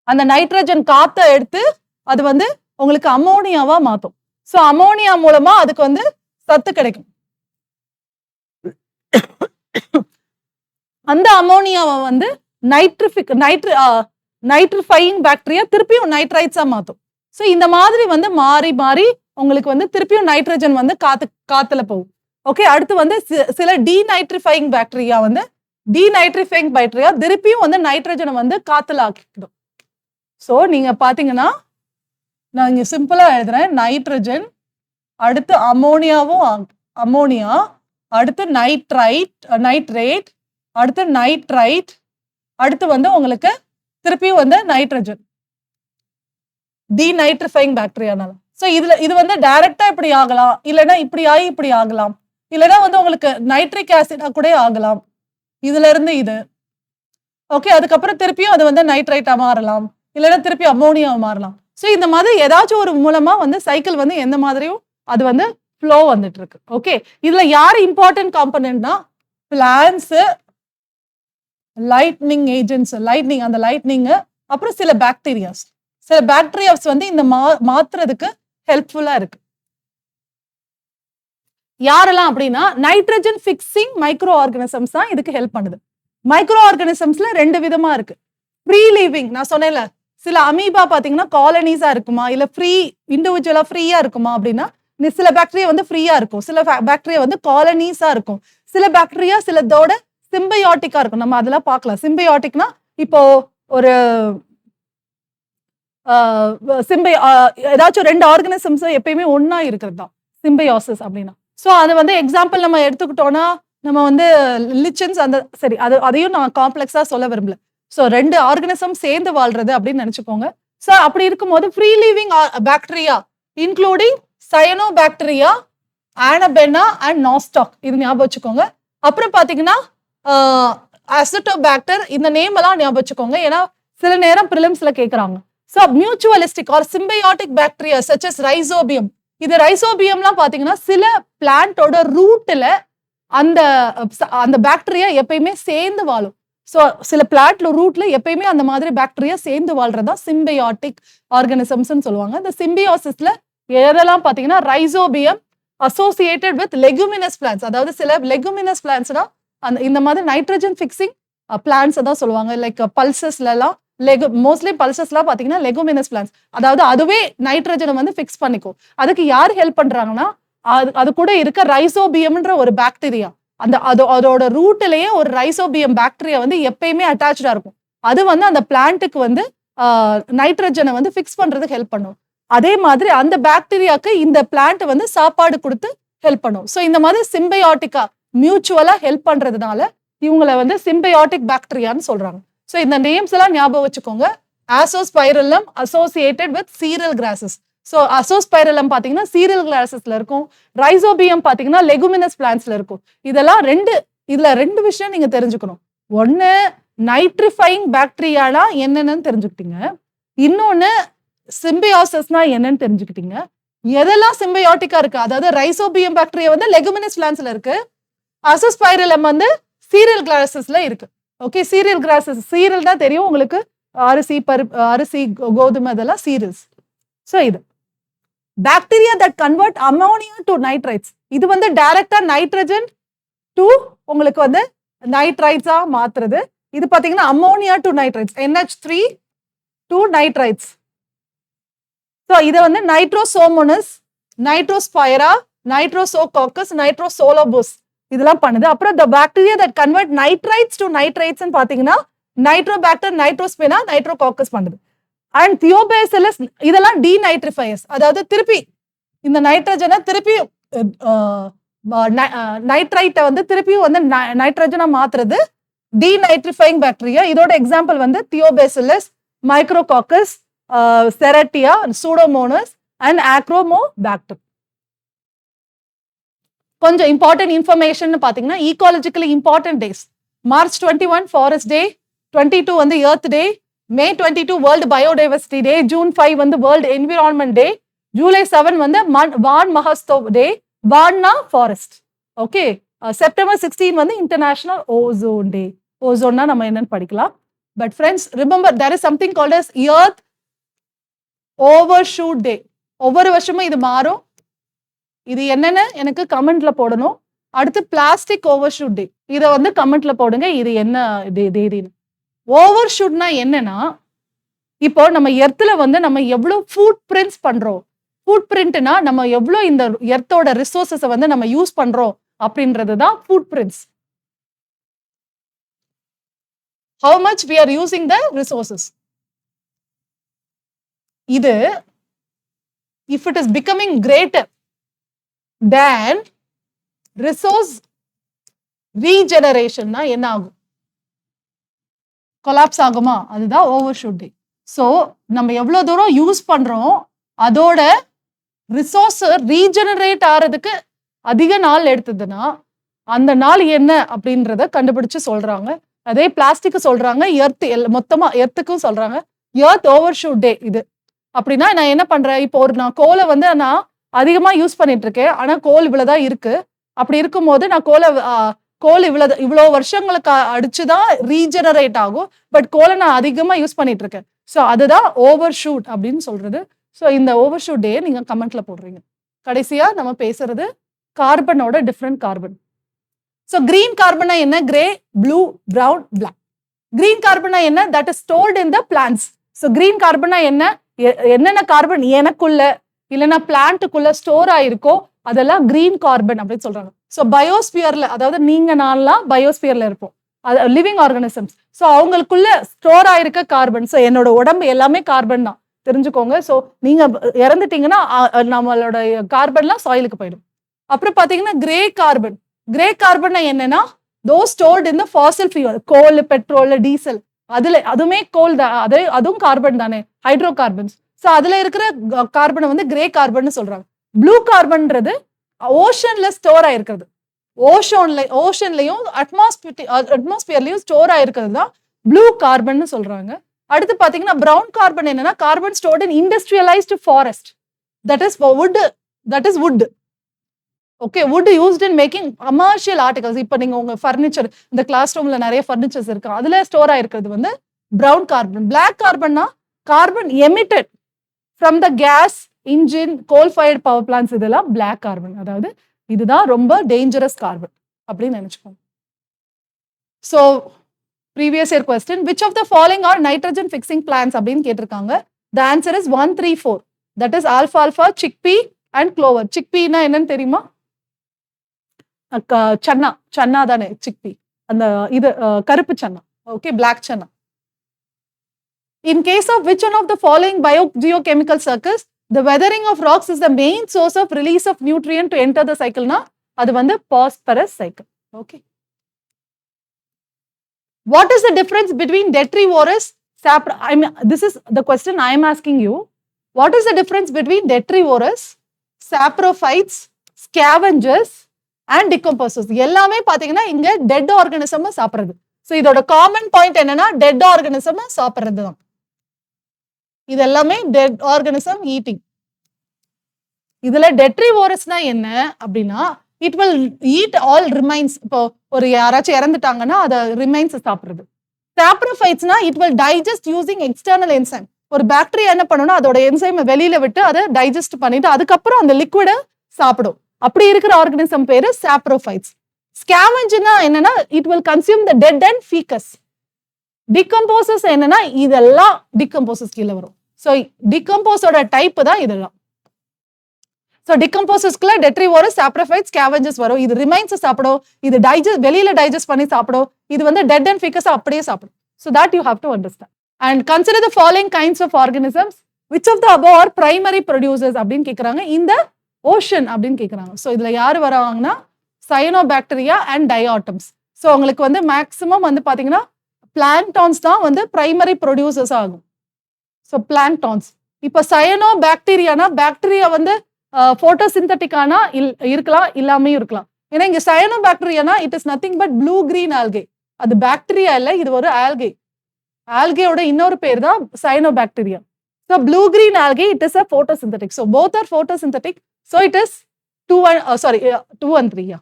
அந்த நைட்ரஜன் காத்த எடுத்து அது வந்து உங்களுக்கு அமோனியாவா மாத்தும். ஸோ அமோனியா மூலமா அதுக்கு வந்து சத்து கிடைக்கும். அந்த அமோனியாவை வந்து நைட்ரிஃபையிங் பாக்டீரியா திருப்பியும் நைட்ரைட்ஸா மாத்தும். ஸோ இந்த மாதிரி வந்து மாறி மாறி உங்களுக்கு வந்து திருப்பியும் நைட்ரஜன் வந்து காத்துல போகும். ஓகே, அடுத்து வந்து சில டீநைட்ரிஃபையிங் பாக்டீரியா வந்து டீநைட்ரிஃபைங் பாக்டீரியா திருப்பியும் வந்து நைட்ரஜனை வந்து காத்துல ஆக்கிடும். ஸோ நீங்க பாத்தீங்கன்னா நான் இங்க சிம்பிளா எழுதுறேன். நைட்ரஜன், அடுத்து அமோனியா, அடுத்து நைட்ரேட், அடுத்து நைட்ரைட், அடுத்து வந்து உங்களுக்கு திருப்பியும் வந்து நைட்ரஜன் டீநைட்ரிஃபைங் பாக்டீரியானால. ஸோ இது வந்து டைரக்டா இப்படி ஆகலாம், இல்லைன்னா இப்படி ஆகி இப்படி ஆகலாம், இல்லைன்னா வந்து உங்களுக்கு நைட்ரிக் ஆசிடா கூட ஆகலாம். இதுல இருந்து இது ஓகே. அதுக்கப்புறம் திருப்பியும் அது வந்து நைட்ரைட்டா மாறலாம், இல்லைன்னா திருப்பி அமோனியா மாறலாம். ஸோ இந்த மாதிரி ஏதாச்சும் ஒரு மூலமா வந்து சைக்கிள் வந்து எந்த மாதிரியும் அது வந்து ஃப்ளோ வந்துட்டு இருக்கு. ஓகே. இதுல யார் இம்பார்ட்டன்ட் காம்பனன்ட்னா பிளான்ஸ், லைட்னிங் ஏஜென்ட்ஸ், அந்த லைட்னிங், அப்புறம் சில பாக்டீரியாஸ் வந்து இந்த மாத்துறதுக்கு ஹெல்ப்ஃபுல்லா இருக்கு. யாரெல்லாம் அப்படின்னா நைட்ரஜன் ஃபிக்ஸிங் மைக்ரோ ஆர்கானிசம்ஸ் தான் இதுக்கு ஹெல்ப் பண்ணுது. மைக்ரோ ஆர்கானிசம்ஸ்ல 2 விதமா இருக்கு. ஃப்ரீ லிவிங், நான் சொன்னேன்ல, சில அமீபா பாத்தீங்கன்னா காலனிஸா இருக்குமா, இல்ல இண்டிவிஜுவலா ஃப்ரீயா இருக்குமா அப்படின்னா, சில பாக்டீரியா வந்து ஃப்ரீயா இருக்கும், சில பாக்டீரியா வந்து காலனிஸா இருக்கும், சில பாக்டீரியா சிலதோட சிம்பையாட்டிக்கா இருக்கும். நம்ம அதெல்லாம் பார்க்கலாம். சிம்பையாட்டிக்னா இப்போ ஒரு ஏதாச்சும் 2 ஆர்கானிசம்ஸ் எப்பயுமே ஒன்னா இருக்கிறது தான் சிம்பையாசிஸ் அப்படின்னா. ஸோ அது வந்து எக்ஸாம்பிள் நம்ம எடுத்துக்கிட்டோம்னா நம்ம வந்து லிச்சன்ஸ் அந்த சரி அதையும் நான் காம்ப்ளெக்ஸா சொல்ல விரும்பல. ஸோ 2 ஆர்கானிசம் சேர்ந்து வாழ்றது அப்படின்னு நினைச்சுக்கோங்க. ஸோ அப்படி இருக்கும்போது free living bacteria including cyanobacteria, anabaena and nostoc, இது ஞாபகம் வச்சுக்கோங்க. அப்புறம் பாத்தீங்கன்னா அசிட்டோபாக்டர், இந்த நேம் எல்லாம் ஞாபகம் வச்சுக்கோங்க, ஏன்னா சில நேரம் பிரிலிம்ஸ்ல கேட்கறாங்க. So mutualistic or symbiotic bacteria such as rhizobium. இது ரைசோபியம்லாம் பாத்தீங்கன்னா சில பிளான்ட்டோட ரூட்ல அந்த பாக்டீரியா எப்பயுமே சேர்ந்து வாழும். ஸோ சில பிளான்ட்ல ரூட்ல எப்பயுமே அந்த மாதிரி பாக்டீரியா சேர்ந்து வாழ்றதா சிம்பையாட்டிக் ஆர்கானிசம்ஸ் சொல்லுவாங்க. இந்த சிம்பியாசிஸ்ல எதெல்லாம் பாத்தீங்கன்னா rhizobium associated with leguminous plans, அதாவது சில லெகுமினஸ் பிளான்ஸ்னா இந்த மாதிரி நைட்ரஜன் ஃபிக்ஸிங் பிளான்ஸ் தான் சொல்லுவாங்க. லைக் பல்சஸ்ல எல்லாம் மோஸ்ட்லி பல்சஸ்லாம் பாத்தீங்கன்னா லெகுமினஸ் பிளான்ஸ், அதாவது அதுவே நைட்ரஜனை வந்து ஃபிக்ஸ் பண்ணிக்கும். அதுக்கு யார் ஹெல்ப் பண்றாங்கன்னா அது கூட இருக்க ரைசோபியம்ன்ற ஒரு பாக்டீரியா, அதோட ரூட்லயே ஒரு ரைசோபியம் பாக்டீரியா வந்து எப்பயுமே அட்டாச்சா இருக்கும். அது வந்து அந்த பிளான்ட்டுக்கு வந்து நைட்ரஜனை வந்து ஃபிக்ஸ் பண்றதுக்கு ஹெல்ப் பண்ணும். அதே மாதிரி அந்த பாக்டீரியாக்கு இந்த பிளான்ட் வந்து சாப்பாடு கொடுத்து ஹெல்ப் பண்ணும். ஸோ இந்த மாதிரி சிம்பையாட்டிக்கா மியூச்சுவலா ஹெல்ப் பண்றதுனால இவங்களை வந்து சிம்பையாட்டிக் பாக்டீரியான்னு சொல்றாங்க. ஸோ இந்த நேம்ஸ் எல்லாம் ஞாபகம் வச்சுக்கோங்க. Azospirillum associated with cereal grasses. So azospirillum பாத்தீங்கன்னா சீரியல் கிராசஸ்ல இருக்கும், ரைசோபியம் பாத்தீங்கன்னா லெகுமினஸ் பிளான்ட்ஸ்ல இருக்கும். இதுல ரெண்டு விஷயம் நீங்க தெரிஞ்சுக்கணும். ஒன்னு நைட்ரிஃபைங் பாக்டீரியானா என்னன்னு தெரிஞ்சுக்கிட்டீங்க, இன்னொன்னு சிம்பியாசிஸ்னா என்னன்னு தெரிஞ்சுக்கிட்டீங்க. எதெல்லாம் சிம்பையாட்டிக்கா இருக்கு, அதாவது ரைசோபியம் பாக்டீரியா வந்து லெகுமினஸ் பிளான்ட்ஸ்ல இருக்கு, அசோஸ்பைரலம் வந்து சீரியல் கிராசஸ்ல இருக்கு. ஓகே, சீரியல் கிராசஸ், சீரியல் தான் தெரியும் உங்களுக்கு, அரிசி கோதுமை இதெல்லாம் சீரியல்ஸ். ஸோ இது bacteria that convert ammonia to nitrites, இது வந்து டைரக்டா நைட்ரஜன் டு உங்களுக்கு வந்து நைட்ரைட்ஸா மாத்துறது. இது பாத்தீங்கன்னா ammonia to nitrites, NH3 to nitrites. So இதை வந்து நைட்ரோசோமோனஸ், நைட்ரோஸ்பைரா, நைட்ரோசோகாக்கஸ், நைட்ரோசோலோபுஸ் இதெல்லாம் பண்ணுது. அப்புறம் the bacteria that convert nitrites to nitrates பாத்தீங்கன்னா நைட்ரோபாக்டர், நைட்ரோஸ்பெனா, நைட்ரோகாக்கஸ் பண்ணுது. அண்ட் தியோபேசிலஸ் இதெல்லாம் டீநைட்ரிஃபையர்ஸ், அதாவது திருப்பி இந்த நைட்ரஜனை திருப்பி நைட்ரைட்டை வந்து திருப்பியும் வந்து நைட்ரஜனா மாத்துறது டீநைட்ரிஃபைங் பாக்டீரியா. இதோட எக்ஸாம்பிள் வந்து தியோபேசிலஸ், மைக்ரோகாக்கஸ், செரட்டியா, சூடோமோனஸ் அண்ட் ஆக்ரோமோபாக்டர். கொஞ்சம் இம்பார்ட்டன்ட் இன்ஃபர்மேஷன் பாத்தீங்கன்னா ecologically important days: March 21 forest day, 22 வந்து earth day, May 22 world biodiversity day, June 5 வந்து வேர்ல்டு என்விரான்மெண்ட் டே, ஜூலை 7 வந்து வான் மஹோத்சவ் டே, வான்னா ஃபாரஸ்ட். ஓகே, செப்டம்பர் 16 வந்து இன்டர்நேஷனல் ஓசோன் டே. ஓசோன்னா நம்ம என்னன்னு படிக்கலாம். But friends remember there is something called as earth overshoot day. ஒவ்வொரு வருஷமும் இது மாறும். இது என்னன்னு எனக்கு கமெண்ட்ல போடணும். அடுத்து பிளாஸ்டிக் ஓவர்ஷூட் டே, இதை வந்து கமெண்ட்ல போடுங்க, இது என்ன தேதின்னு. ஓவர்ஷூட்னா என்னன்னா, இப்போ நம்ம எர்த்ல வந்து நம்ம எவ்வளவு ஃபுட் பிரிண்ட்ஸ் பண்றோம். ஃபுட் பிரிண்ட்னா நம்ம எவ்வளவு இந்த எர்த்தோட ரிசோர்சஸை வந்து நம்ம யூஸ் பண்றோம் அப்படின்றது தான் food prints. how much we are using the resources. இது if it is becoming greater than resource regeneration னா என்ன ஆகும்? கொலாப்ஸ் ஆகுமா? அதுதான் ஓவர் ஷூட்டிங். ஸோ நம்ம எவ்வளோ தூரம் யூஸ் பண்றோம் அதோட ரிசோர்ஸ் ரீஜெனரேட் ஆகிறதுக்கு அதிக நாள் எடுத்ததுன்னா அந்த நாள் என்ன அப்படின்றத கண்டுபிடிச்சு சொல்றாங்க. அதே பிளாஸ்டிக் சொல்றாங்க, எர்த் மொத்தமா எர்த்துக்கும் சொல்றாங்க எர்த் ஓவர் ஷூட் டே இது. அப்படின்னா நான் என்ன பண்றேன், இப்போ நான் கோலை வந்து நான் அதிகமா யூஸ் பண்ணிட்டு இருக்கேன், ஆனா கோல் இவ்வளவுதான் இருக்கு. அப்படி இருக்கும்போது நான் கோல் இவ்வளோ வருஷங்களுக்கு அடிச்சுதான் ரீஜெனரேட் ஆகும். பட் கோலை நான் அதிகமா யூஸ் பண்ணிட்டு இருக்கேன். ஸோ அதுதான் ஓவர் ஷூட் அப்படின்னு சொல்றது. ஸோ இந்த ஓவர் ஷூட் டே நீங்க கமெண்ட்ல போடுறீங்க. கடைசியா நம்ம பேசுறது கார்பனோட டிஃப்ரெண்ட் கார்பன். ஸோ கிரீன் கார்பனா என்ன? Grey, blue, brown, black. Green கார்பனா என்ன? That is stored in the plants. So green கார்பனா என்ன? என்னென்ன கார்பன் எனக்குள்ள இல்லைன்னா பிளான்ட்டுக்குள்ள ஸ்டோர் ஆயிருக்கோ அதெல்லாம் கிரீன் கார்பன் அப்படின்னு சொல்றாங்க. ஸோ பயோஸ்பியர்ல, அதாவது நீங்க நான்லாம் பயோஸ்பியர்ல இருப்போம், லிவிங் ஆர்கானிசம்ஸ். ஸோ அவங்களுக்குள்ள ஸ்டோர் ஆயிருக்க கார்பன். ஸோ என்னோட உடம்பு எல்லாமே கார்பன் தான், தெரிஞ்சுக்கோங்க. ஸோ நீங்க இறந்துட்டீங்கன்னா நம்மளோட கார்பன்லாம் சாயிலுக்கு போயிடும். அப்புறம் பாத்தீங்கன்னா கிரே கார்பன். கிரே கார்பன் என்னன்னா தோ stored in the Fazil fuel, goal, petrol, diesel. அதுவுமே கோல் தான், அதுவும் கார்பன் தானே, ஹைட்ரோ கார்பன்ஸ். ஸோ அதுல இருக்கிற கார்பனை வந்து கிரே கார்பன் சொல்றாங்க. ப்ளூ கார்பன்றது ஓஷன்ல ஸ்டோர் ஆயிருக்கிறது. ஓஷன்லயும் அட்மாஸ்பியர்லயும் ஸ்டோர் ஆயிருக்கிறது தான் ப்ளூ கார்பன் சொல்றாங்க. அடுத்து பாத்தீங்கன்னா பிரவுன் கார்பன் என்னன்னா carbon stored in industrialised forest. That is wood. Okay, wood used in making commercial articles. இப்போ நீங்க உங்க ஃபர்னிச்சர், இந்த கிளாஸ் ரூம்ல நிறைய ஃபர்னிச்சர்ஸ் இருக்கு, அதுல ஸ்டோர் ஆயிருக்கிறது வந்து பிரவுன் கார்பன். பிளாக் கார்பன்னா carbon emitted from the gas engine, coal fired power plants, இதெல்லாம் பிளாக் கார்பன். அதாவது இதுதான் ரொம்ப டேஞ்சரஸ் கார்பன் அப்படின்னு நினைச்சுக்கோங்க. So previous year question, which of the following are nitrogen fixing plants அப்படின்னு கேட்டிருக்காங்க. The answer is 1, 3, 4. That is ஆல்ஃபால்ஃபா, chickpea and clover. சிக்பின்னா என்னன்னு தெரியுமா? சன்னா தானே சிக்பி, அந்த இது கருப்பு chana. Okay, black chana. In case of which one of the following biogeochemical circles the weathering of rocks is the main source of release of nutrient to enter the cycle na adu vandu phosphorus cycle. Okay, what is the difference between detrivorous this is the question I am asking you. What is the difference between detrivorous, saprophytes, scavengers and decomposers? எல்லாமே பாத்தீங்கன்னா இங்க dead organism சாப்பிடுறது. so இதோட common point என்னன்னா dead organism சாப்பிடுறது தான். இது எல்லாமே டெட் ஆர்கானிசம் ஈட்டிங். இதுல டெட்ரிவோரஸ்னா என்ன அப்படின்னா it will eat all remains. இப்போ ஒரு யாராச்சும் இறந்துட்டாங்கன்னா அதை ரிமைன்ஸ் சாப்பிடுறது. சாப்ரோஃபைட்ஸ்னா it will digest using external enzyme. ஒரு பாக்டீரியா என்ன பண்ணணும்னா அதோட என்சைமை வெளியில விட்டு அதை டைஜஸ்ட் பண்ணிட்டு அதுக்கப்புறம் அந்த லிக்விட சாப்பிடும். அப்படி இருக்கிற ஆர்கானிசம் பேரு சாப்ரோஃபைட்ஸ். ஸ்கேவெஞ்சர்னா என்னன்னா it will consume the dead and faeces. Decomposers என்னன்னா இதெல்லாம் டிகம்போசஸ் கீழே வரும். ஸோ டிகம்போஸோட டைப் தான் இதெல்லாம். ஸோ டிகம்போசஸ்க்குள்ள டெட்ரிவோரஸ், சாப்ரோஃபைட்ஸ், ஸ்கேவெஞ்சர்ஸ் வரும். இது ரிமைன்ஸ் சாப்பிடும், இது வெளியில டைஜஸ்ட் பண்ணி சாப்பிடும், இது வந்து டெட் அண்ட் ஃபீக்கஸ் அப்படியே சாப்பிடும். So that you have to understand. And consider the following kinds of organisms. Which of the above are primary producers அப்படின்னு கேட்குறாங்க. இந்த ஓஷன் அப்படின்னு கேட்குறாங்க. ஸோ இதுல யார் வராங்கன்னா சயனோபாக்டீரியா அண்ட் டயாட்டம்ஸ். ஸோ உங்களுக்கு வந்து மேக்சிமம் வந்து பாத்தீங்கன்னா பிளாங்டான்ஸ் தான் வந்து பிரைமரி ப்ரொடியூசர்ஸ் ஆகும். So planktons. இப்போ சயனோ பாக்டீரியானா பாக்டீரியா வந்து போட்டோசிந்தட்டிக்கானா இருக்கலாம், இல்லாமையும் இருக்கலாம். ஏன்னா இங்க சயனோ பாக்டீரியானா it is nothing but blue green algae. அது பாக்டீரியா இல்லை, இது ஒரு ஆல்கே. ஆல்கேயோட இன்னொரு பேர் தான் cyanobacteria. So blue green algae it is a photosynthetic. So both are photosynthetic. So it is 2 and 3.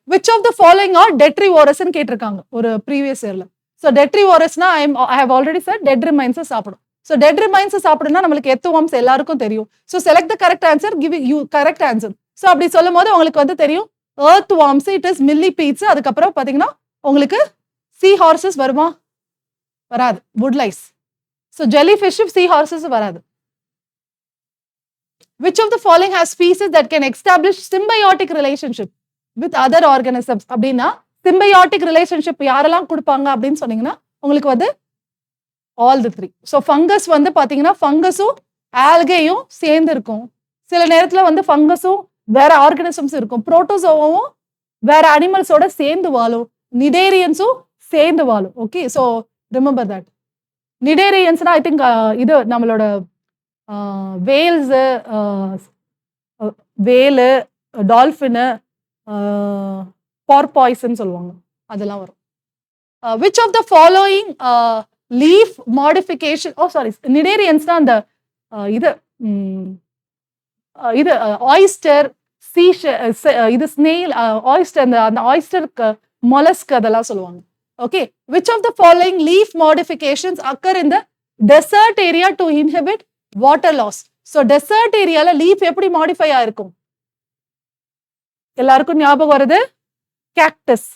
Which of the following are detrivorous ன்னு கேட்டிருக்காங்க ஒரு ப்ரீவியஸ் இயர்ல. ஸோ டெட்ரிவோரஸ்னா I have already said dead remains சாப்பிடும். So dead remains சாப்பிடுனா நம்மளுக்கு earthworms எல்லாருக்கும் தெரியும். So select the correct answer, give you correct answer. So அப்படி சொல்லும் போது உங்களுக்கு வந்து தெரியும் எர்த்வார்ம்ஸ் இட் இஸ் மில்லிபீட்ஸ். அதுக்கப்புறம் பாத்தீங்கன்னா உங்களுக்கு சீ ஹார்சஸ் வருமா? வராது, வுட்லைஸ். ஸோ ஜெல்லி ஃபிஷ், சீ ஹார்சஸ் வராது. Which of the following has species that can establish symbiotic relationship with other organisms அப்படின்னா சிம்பையாட்டிக் ரிலேஷன்ஷிப் யாரெல்லாம் கொடுப்பாங்க அப்படின்னு சொன்னீங்கன்னா உங்களுக்கு வந்து all the three. So fungus வந்து பார்த்தீங்கன்னா ஃபங்கஸும் ஆல்கேயும் சேர்ந்து இருக்கும். சில நேரத்தில் வந்து ஃபங்கஸும் வேற ஆர்கனிசம்ஸ் இருக்கும். புரோட்டோசோவும் வேற அனிமல்ஸோட சேர்ந்து வாழும். நிடேரியன்ஸும் சேர்ந்து வாழும். Okay, so remember that. நிடேரியன்ஸ்னா ஐ திங்க் இது நம்மளோட வேல்ஸு, வேலு, டால்ஃபினு, பார்பாய்ஸ்ன்னு சொல்லுவாங்க, அதெல்லாம் வரும். Which of the following leaf modification, sorry, cnidarians தான் அந்த இது இது ஆயிஸ்டர், இது ஸ்னெயில், ஆயிஸ்டர், அந்த ஆயிஸ்டர் மொலஸ்க் அதெல்லாம் சொல்லுவாங்க. Okay, which of the following leaf modifications occur in the desert area to inhibit water loss. So desert ஏரியால leaf எப்படி மாடிஃபை ஆயிருக்கும்? எல்லாருக்கும் ஞாபகம் வருது, cactus.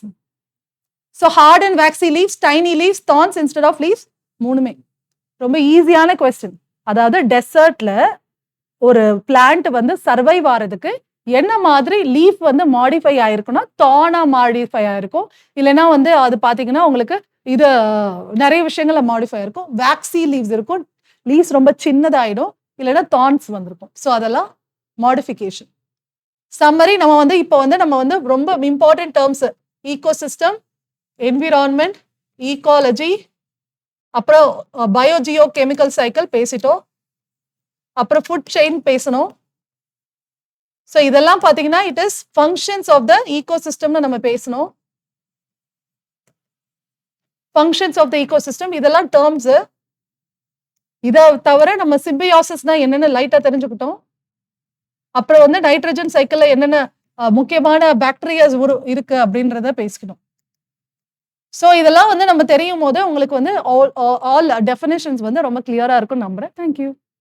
So heart and waxy leaves, tiny leaves, thorns instead of leaves, மூணுமே. ரொம்ப ஈஸியான question. அதாவது டெசர்ட்ல ஒரு பிளான்ட் வந்து சர்வைவ் ஆகிறதுக்கு என்ன மாதிரி லீஃப் வந்து மாடிஃபை ஆயிருக்குன்னா தானா மாடிஃபை ஆயிருக்கும். இல்லைன்னா வந்து அது பார்த்தீங்கன்னா உங்களுக்கு இது நிறைய விஷயங்கள்ல மாடிஃபை ஆயிருக்கும். வேக்ஸி லீவ்ஸ் இருக்கும், லீவ்ஸ் ரொம்ப சின்னதாயிடும், இல்லைன்னா தார்ன்ஸ் வந்திருக்கும். ஸோ அதெல்லாம் மாடிஃபிகேஷன். சம்மரி நம்ம வந்து இப்போ வந்து நம்ம வந்து ரொம்ப important terms ecosystem, environment, ecology, அப்புறம் பயோஜியோ கெமிக்கல் சைக்கிள் பேசிட்டோம், அப்புறம் ஃபுட் செயின் பேசணும். ஸோ இதெல்லாம் பார்த்தீங்கன்னா it is functions of the ஈகோசிஸ்டம்னு நம்ம பேசணும். ஃபங்க்ஷன்ஸ் ஆஃப் த ஈகோசிஸ்டம் இதெல்லாம் டேர்ம்ஸ். இதை தவிர நம்ம சிம்பியாசிஸ்னா என்னென்ன லைட்டா தெரிஞ்சுக்கிட்டோம். அப்புறம் வந்து நைட்ரஜன் சைக்கிள்ல என்னென்ன முக்கியமான பாக்டீரியாஸ் இருக்கு அப்படின்றத பேசிக்கணும். ஸோ இதெல்லாம் வந்து நம்ம தெரியும் போது உங்களுக்கு வந்து ஆல் டெஃபினேஷன்ஸ் வந்து ரொம்ப கிளியரா இருக்கும்னு நம்புறேன். தேங்க்யூ.